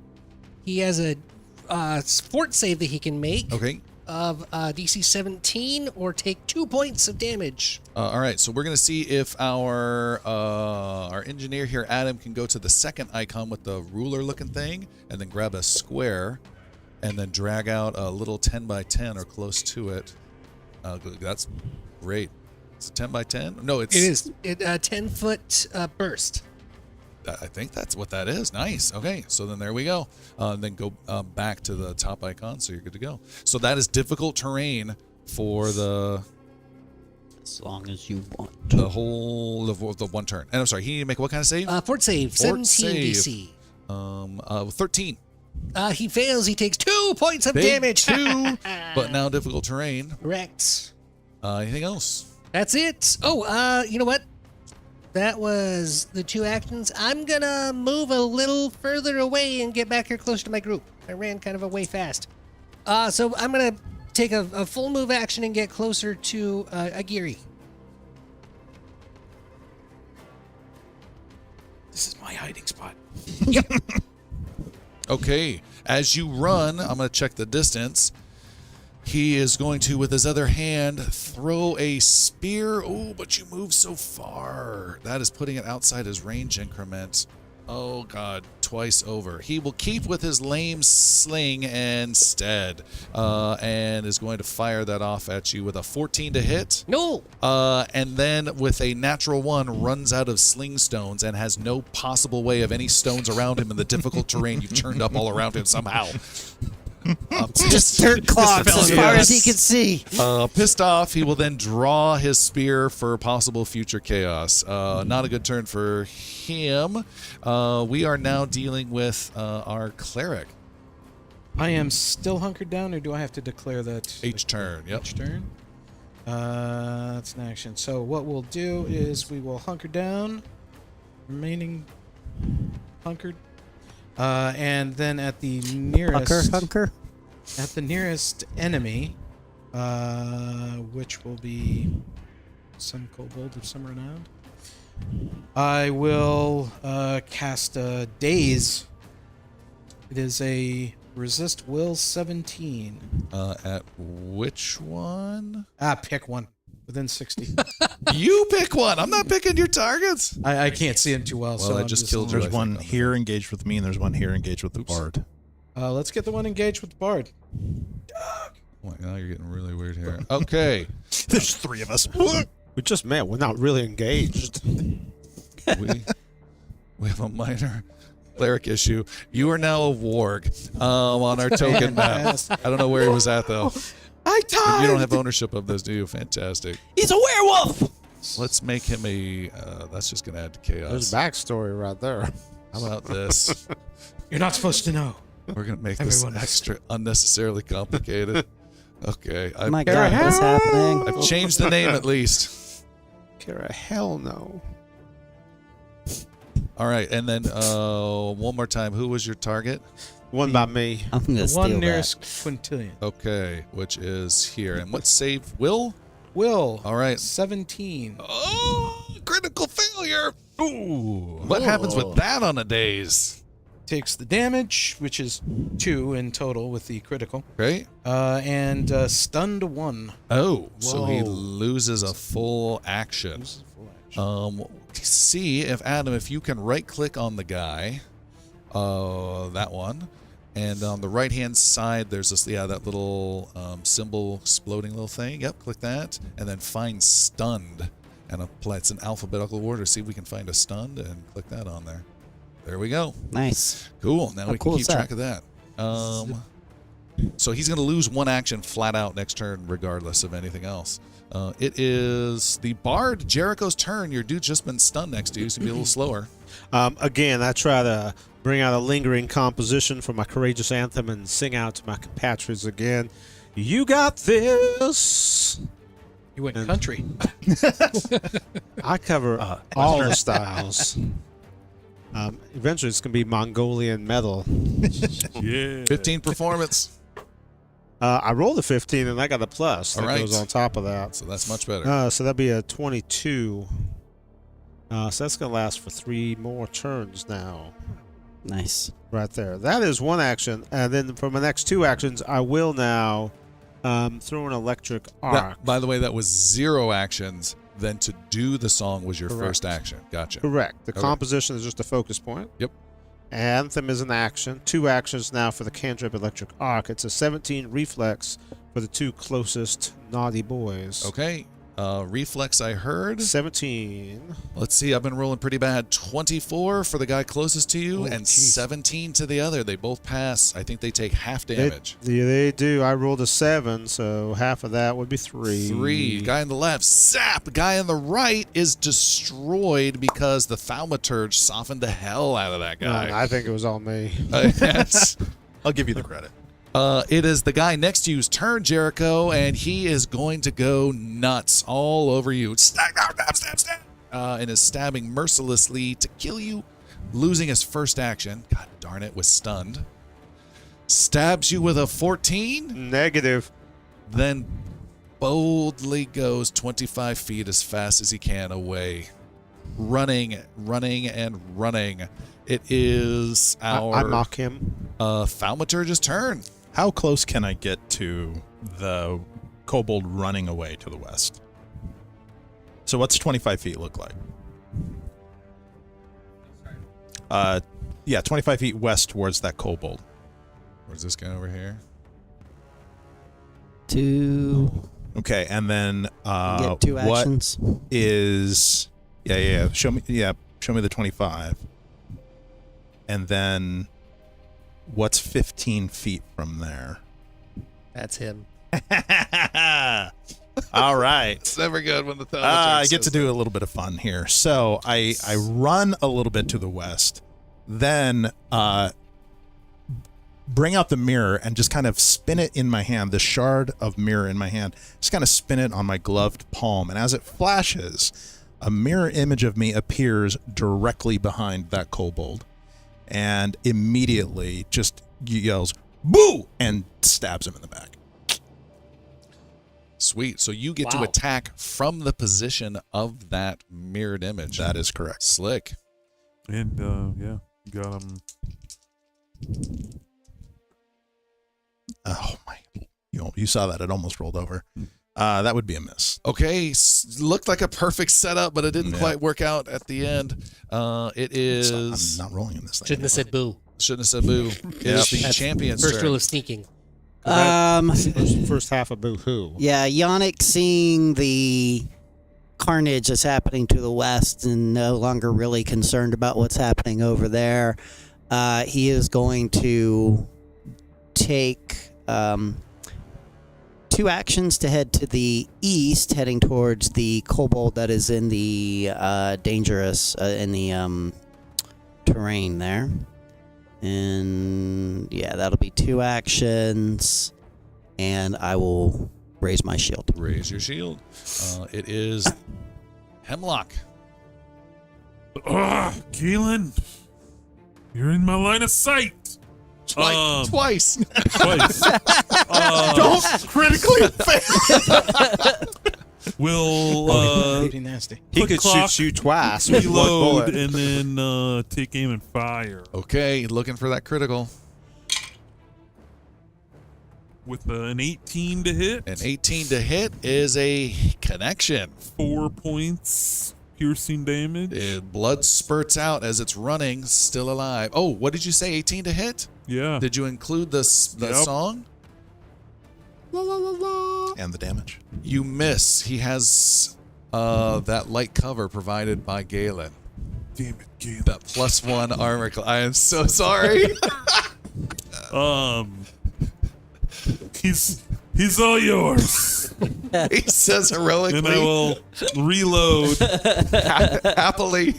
He has a fort save that he can make. Okay. Of DC 17 or take 2 points of damage. All right, so we're going to see if our engineer here, Adam, can go to the second icon with the ruler-looking thing and then grab a square and then drag out a little 10 by 10 or close to it. That's great. It's a 10 by 10? No, it's... It is. 10-foot burst. I think that's what that is. Nice. Okay, so then there we go. Then go back to the top icon, so you're good to go. So that is difficult terrain for the As long as you want. the whole of the one turn. And I'm sorry, he need to make what kind of save? Fort save, Fort 17 save. DC. 13. He fails. He takes 2 points of Big damage. 2, but now difficult terrain. Correct. Anything else? That's it. Oh, you know what? That was the 2 actions. I'm gonna move a little further away and get back here close to my group. I ran kind of away fast. So I'm gonna take a full move action and get closer to Agiri. This is my hiding spot. Yep. Okay, as you run, I'm going to check the distance. He is going to, with his other hand, throw a spear. Oh, but you move so far. That is putting it outside his range increment. Oh, God, twice over. He will keep with his lame sling instead and is going to fire that off at you with a 14 to hit. No. And then with a natural 1, runs out of sling stones and has no possible way of any stones around him in the difficult terrain you've turned up all around him somehow. Just dirt clods as far as he can see. Pissed off, he will then draw his spear for possible future chaos. Not a good turn for him. We are now dealing with our cleric. I am still hunkered down, or do I have to declare that? Each turn, yep. Each turn? That's an action. So what we'll do is we will hunker down, remaining hunkered, and then at the nearest Hunker. at the nearest enemy, which will be some kobold of some renown, I will cast a Daze. It is a resist will 17. At which one? Pick one within 60. You pick one. I'm not picking your targets. I can't see him too well, so I I'm just killed you. There's one here engaged with me, and there's one here engaged with the bard. Let's get the one engaged with the bard. Oh, now you're getting really weird here. Okay. There's 3 of us. We just met. We're not really engaged. we have a minor cleric issue. You are now a warg on our token map. I don't know where he was at, though. I tied. You don't have ownership of this, do you? Fantastic. He's a werewolf. Let's make him a... that's just going to add to chaos. There's backstory right there. How about this? You're not supposed to know. We're going to make this Everyone- extra unnecessarily complicated. Okay. Oh my God, what's happening? I've changed the name at least. Kara, hell no. All right. And then one more time. Who was your target? One by me. I'm gonna The steal one that. nearest quintillion. Okay. Which is here. And what save? Will? Will. All right. 17. Oh, critical failure. Ooh. What happens with that on a daze? Takes the damage, which is 2 in total with the critical. Okay. And stunned 1. Oh, so he Whoa. loses a full action. See if Adam, if you can right click on the guy, that one, and on the right hand side there's this, that little symbol exploding little thing. Yep, click that, and then find stunned, and apply. It's an alphabetical order. See if we can find a stunned, and click that on there. There we go. Nice. Cool. Now How we can cool keep is that? track of that. So he's going to lose one action flat out next turn, regardless of anything else. It is the Bard Jericho's turn. Your dude's just been stunned next to you, so be a little slower. Again, I try to bring out a lingering composition for my courageous anthem and sing out to my compatriots again. You got this. You went country. I cover all the styles. Eventually, it's going to be Mongolian metal. Yeah. 15 performance. I rolled a 15, and I got a plus that All right. goes on top of that. So that's much better. So that'd be a 22. So that's going to last for 3 more turns now. Nice. Right there. That is one action. And then for my next 2 actions, I will now throw an electric arc. By the way, that was 0 actions. Then to do the song was your Correct. first action. Gotcha. Correct. The Okay. composition is just a focus point. Yep. Anthem is an action. 2 actions now for the cantrip electric arc. It's a 17 reflex for the 2 closest naughty boys. Okay. Reflex, I heard. 17. Let's see. I've been rolling pretty bad. 24 for the guy closest to you, Oh, and geez. 17 to the other. They both pass. I think they take half damage. They do. I rolled a 7, so half of that would be 3. 3. Guy on the left, zap. Guy on the right is destroyed because the thaumaturge softened the hell out of that guy. I think it was all me. Yes. I'll give you the credit. It is the guy next to you's turn, Jericho, and he is going to go nuts all over you. Stab, stab, stab, stab. And is stabbing mercilessly to kill you, losing his first action. God darn it, was stunned. Stabs you with a 14, Negative. then boldly goes 25 feet as fast as he can away. Running, and running. It is our I mock him. thaumaturge's turn. How close can I get to the kobold running away to the west? So what's 25 feet look like? Yeah, 25 feet west towards that kobold. Where's this guy over here? 2. Okay, and then Get 2 what actions. is Show me the 25. And then what's 15 feet from there? That's him. All right. It's never good when the thaumaturge I get to says do a little bit of fun here. So I run a little bit to the west. Then bring out the mirror and just kind of spin it in my hand, the shard of mirror in my hand, just kind of spin it on my gloved palm. And as it flashes, a mirror image of me appears directly behind that kobold and immediately just yells, "Boo!" and stabs him in the back. Sweet. So you get to attack from the position of that mirrored image. That is correct. Slick. And yeah, got him. Oh my! You saw that? It almost rolled over. That would be a miss. Okay, looked like a perfect setup, but it didn't quite work out at the end. It is. I'm not rolling in this thing. Shouldn't have said boo. Shouldn't have said boo. It's the champion's First turn. rule of sneaking. First half of Boo-Hoo. Yeah, Yannick, seeing the carnage that's happening to the west and no longer really concerned about what's happening over there, he is going to take 2 actions to head to the east, heading towards the kobold that is in the dangerous in the terrain there. And yeah, that'll be 2 actions, and I will raise my shield. Raise your shield. It is Hemlock. Keelan, you're in my line of sight. Twice. Twice. Don't critically fail. We'll Pretty nasty. He Quick could clock, shoot you twice with one reload bullet. and then take aim and fire Okay, looking for that critical. with an 18 to hit. An 18 to hit is a connection. 4 points piercing damage. Blood spurts out as it's running, still alive. Oh, what did you say? 18 to hit? Yeah. Did you include the Yep. song? La, la, la, la. And the damage. You miss. He has that light cover provided by Galen. Damn it, Keelan. That +1 armor. I am so sorry. He's all yours. He says heroically. And I will reload. Happily.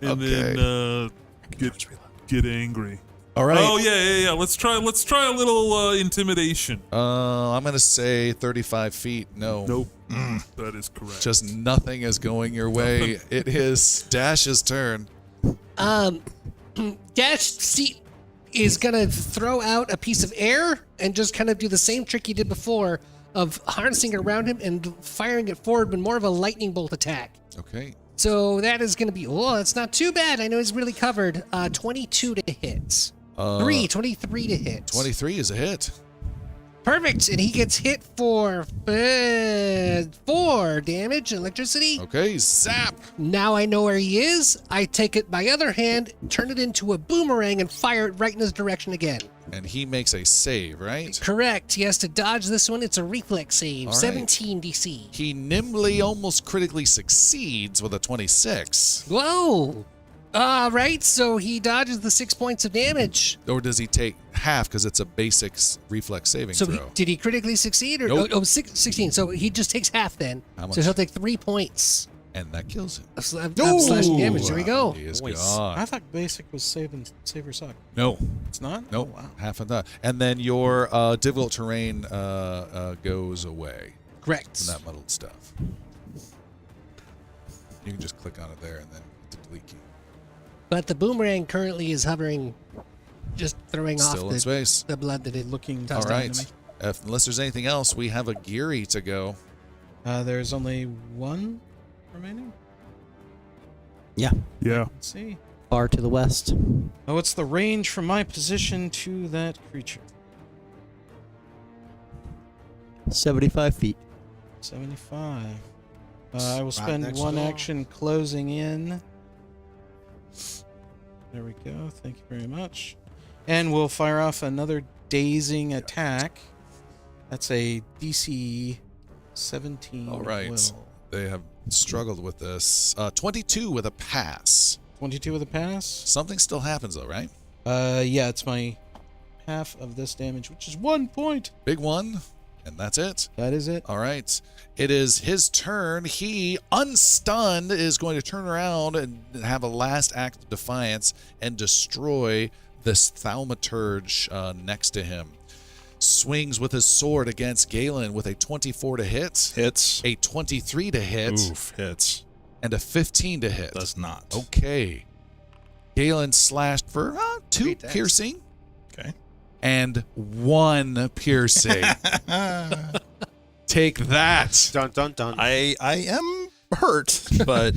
And then get angry. All right. Oh yeah. Let's try a little intimidation. I'm gonna say 35 feet. No. Nope. That is correct. Just nothing is going your way. It is Dash's turn. Dash is gonna throw out a piece of air and just kind of do the same trick he did before of harnessing it around him and firing it forward, but more of a lightning bolt attack. Okay. So that is gonna be, that's not too bad. I know he's really covered. 22 to hit. 23 to hit. 23 is a hit. Perfect, and he gets hit for 4 damage, electricity. Okay, zap. Now I know where he is. I take it my other hand, turn it into a boomerang, and fire it right in his direction again. And he makes a save, right? Correct. He has to dodge this one. It's a reflex save. All right. 17 DC. He nimbly, almost critically succeeds with a 26. Whoa. Right, so he dodges the 6 points of damage. Or does he take half because it's a basic reflex saving So throw? did he critically succeed? Or Nope. 16. So he just takes half then. How much? So he'll take 3 points And that kills him. of slashing damage. There we go. He is I gone. thought basic was save or suck. No. It's not? Nope. Oh, wow. Half of that. And then your difficult terrain goes away Correct. from that muddled stuff. You can just click on it there and then hit the delete key. But the boomerang currently is hovering, just throwing Still in off space. the blood that it Looking tossed All down right. to me. Unless there's anything else, we have a Geary to go. There's only 1 remaining? Yeah. Let's see. Far to the west. Oh, what's the range from my position to that creature? 75 feet. 75. I will spend next 1 door. action closing in. There we go. Thank you very much. And we'll fire off another dazing attack. That's a DC 17. All right. Will. They have struggled with this. 22 with a pass. 22 with a pass. Something still happens though, right? Yeah, it's my half of this damage, which is 1 point. Big one, and that's it. That is it. All right. It is his turn. He, unstunned, is going to turn around and have a last act of defiance and destroy this thaumaturge next to him swings with his sword against Galen with a 24 to hit, Hits. a 23 to hit, Oof, hits. and a 15 to hit. Does not. Okay. Galen slashed for 2 piercing Okay. and 1 piercing. Take that. Dun dun dun. I am hurt, but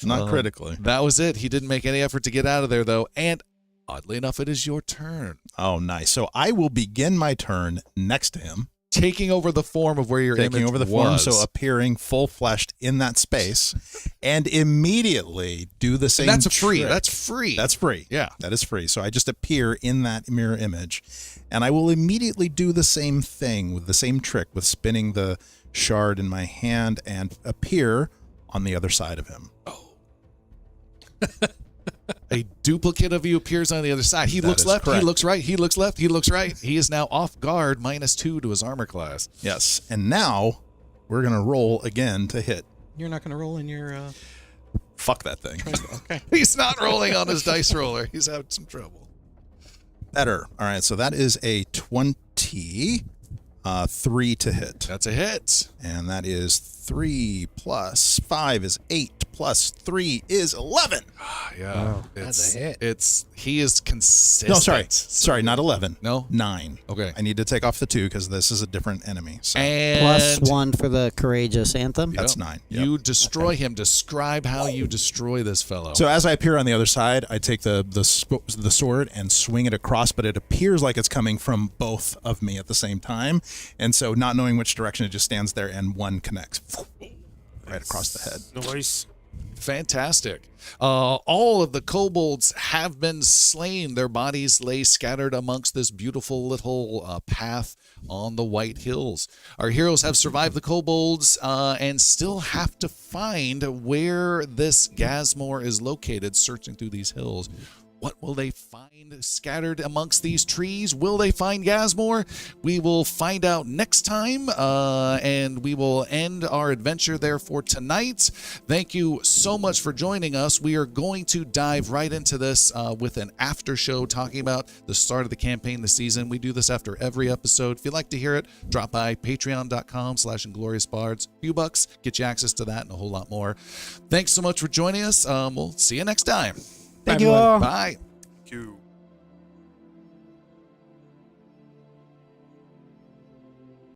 not critically. That was it. He didn't make any effort to get out of there, though. And oddly enough, it is your turn. Oh, nice. So I will begin my turn next to him, Taking over the form of where your taking image over the form, was. so appearing full-fleshed in that space, and immediately do the same. That's free. trick. That's free. That's free. Yeah. That is free. So I just appear in that mirror image, and I will immediately do the same thing with the same trick with spinning the shard in my hand and appear on the other side of him. A duplicate of you appears on the other side. He That looks is left, correct. he looks right, he looks left, he looks right. He is now off guard, -2 to his armor class. Yes. And now we're going to roll again to hit. You're not going to roll in your. Fuck that thing. Okay. He's not rolling on his dice roller. He's having some trouble. Better. All right. So that is a 23 to hit. That's a hit. And that is 3 plus 5 is 8 plus 3 is 11. Yeah. that's a hit. He is consistent. No, sorry, not 11. No? 9. Okay. I need to take off the 2 because this is a different enemy. So And Plus 1 for the courageous anthem. that's 9. Yep. you destroy him. Describe how you destroy this fellow. So as I appear on the other side, I take the sword and swing it across, but it appears like it's coming from both of me at the same time. And so not knowing which direction, it just stands there and one connects right across the head. Noise. Fantastic. All of the kobolds have been slain. Their bodies lay scattered amongst this beautiful little path on the White Hills. Our heroes have survived the kobolds and still have to find where this Gazmore is located, searching through these hills. What will they find scattered amongst these trees? Will they find Gazmore? We will find out next time, and we will end our adventure there for tonight. Thank you so much for joining us. We are going to dive right into this with an after show talking about the start of the campaign, the season. We do this after every episode. If you'd like to hear it, drop by patreon.com/inglorioussbards. A few bucks, get you access to that and a whole lot more. Thanks so much for joining us. We'll see you next time. Thank you all. Bye. Thank you.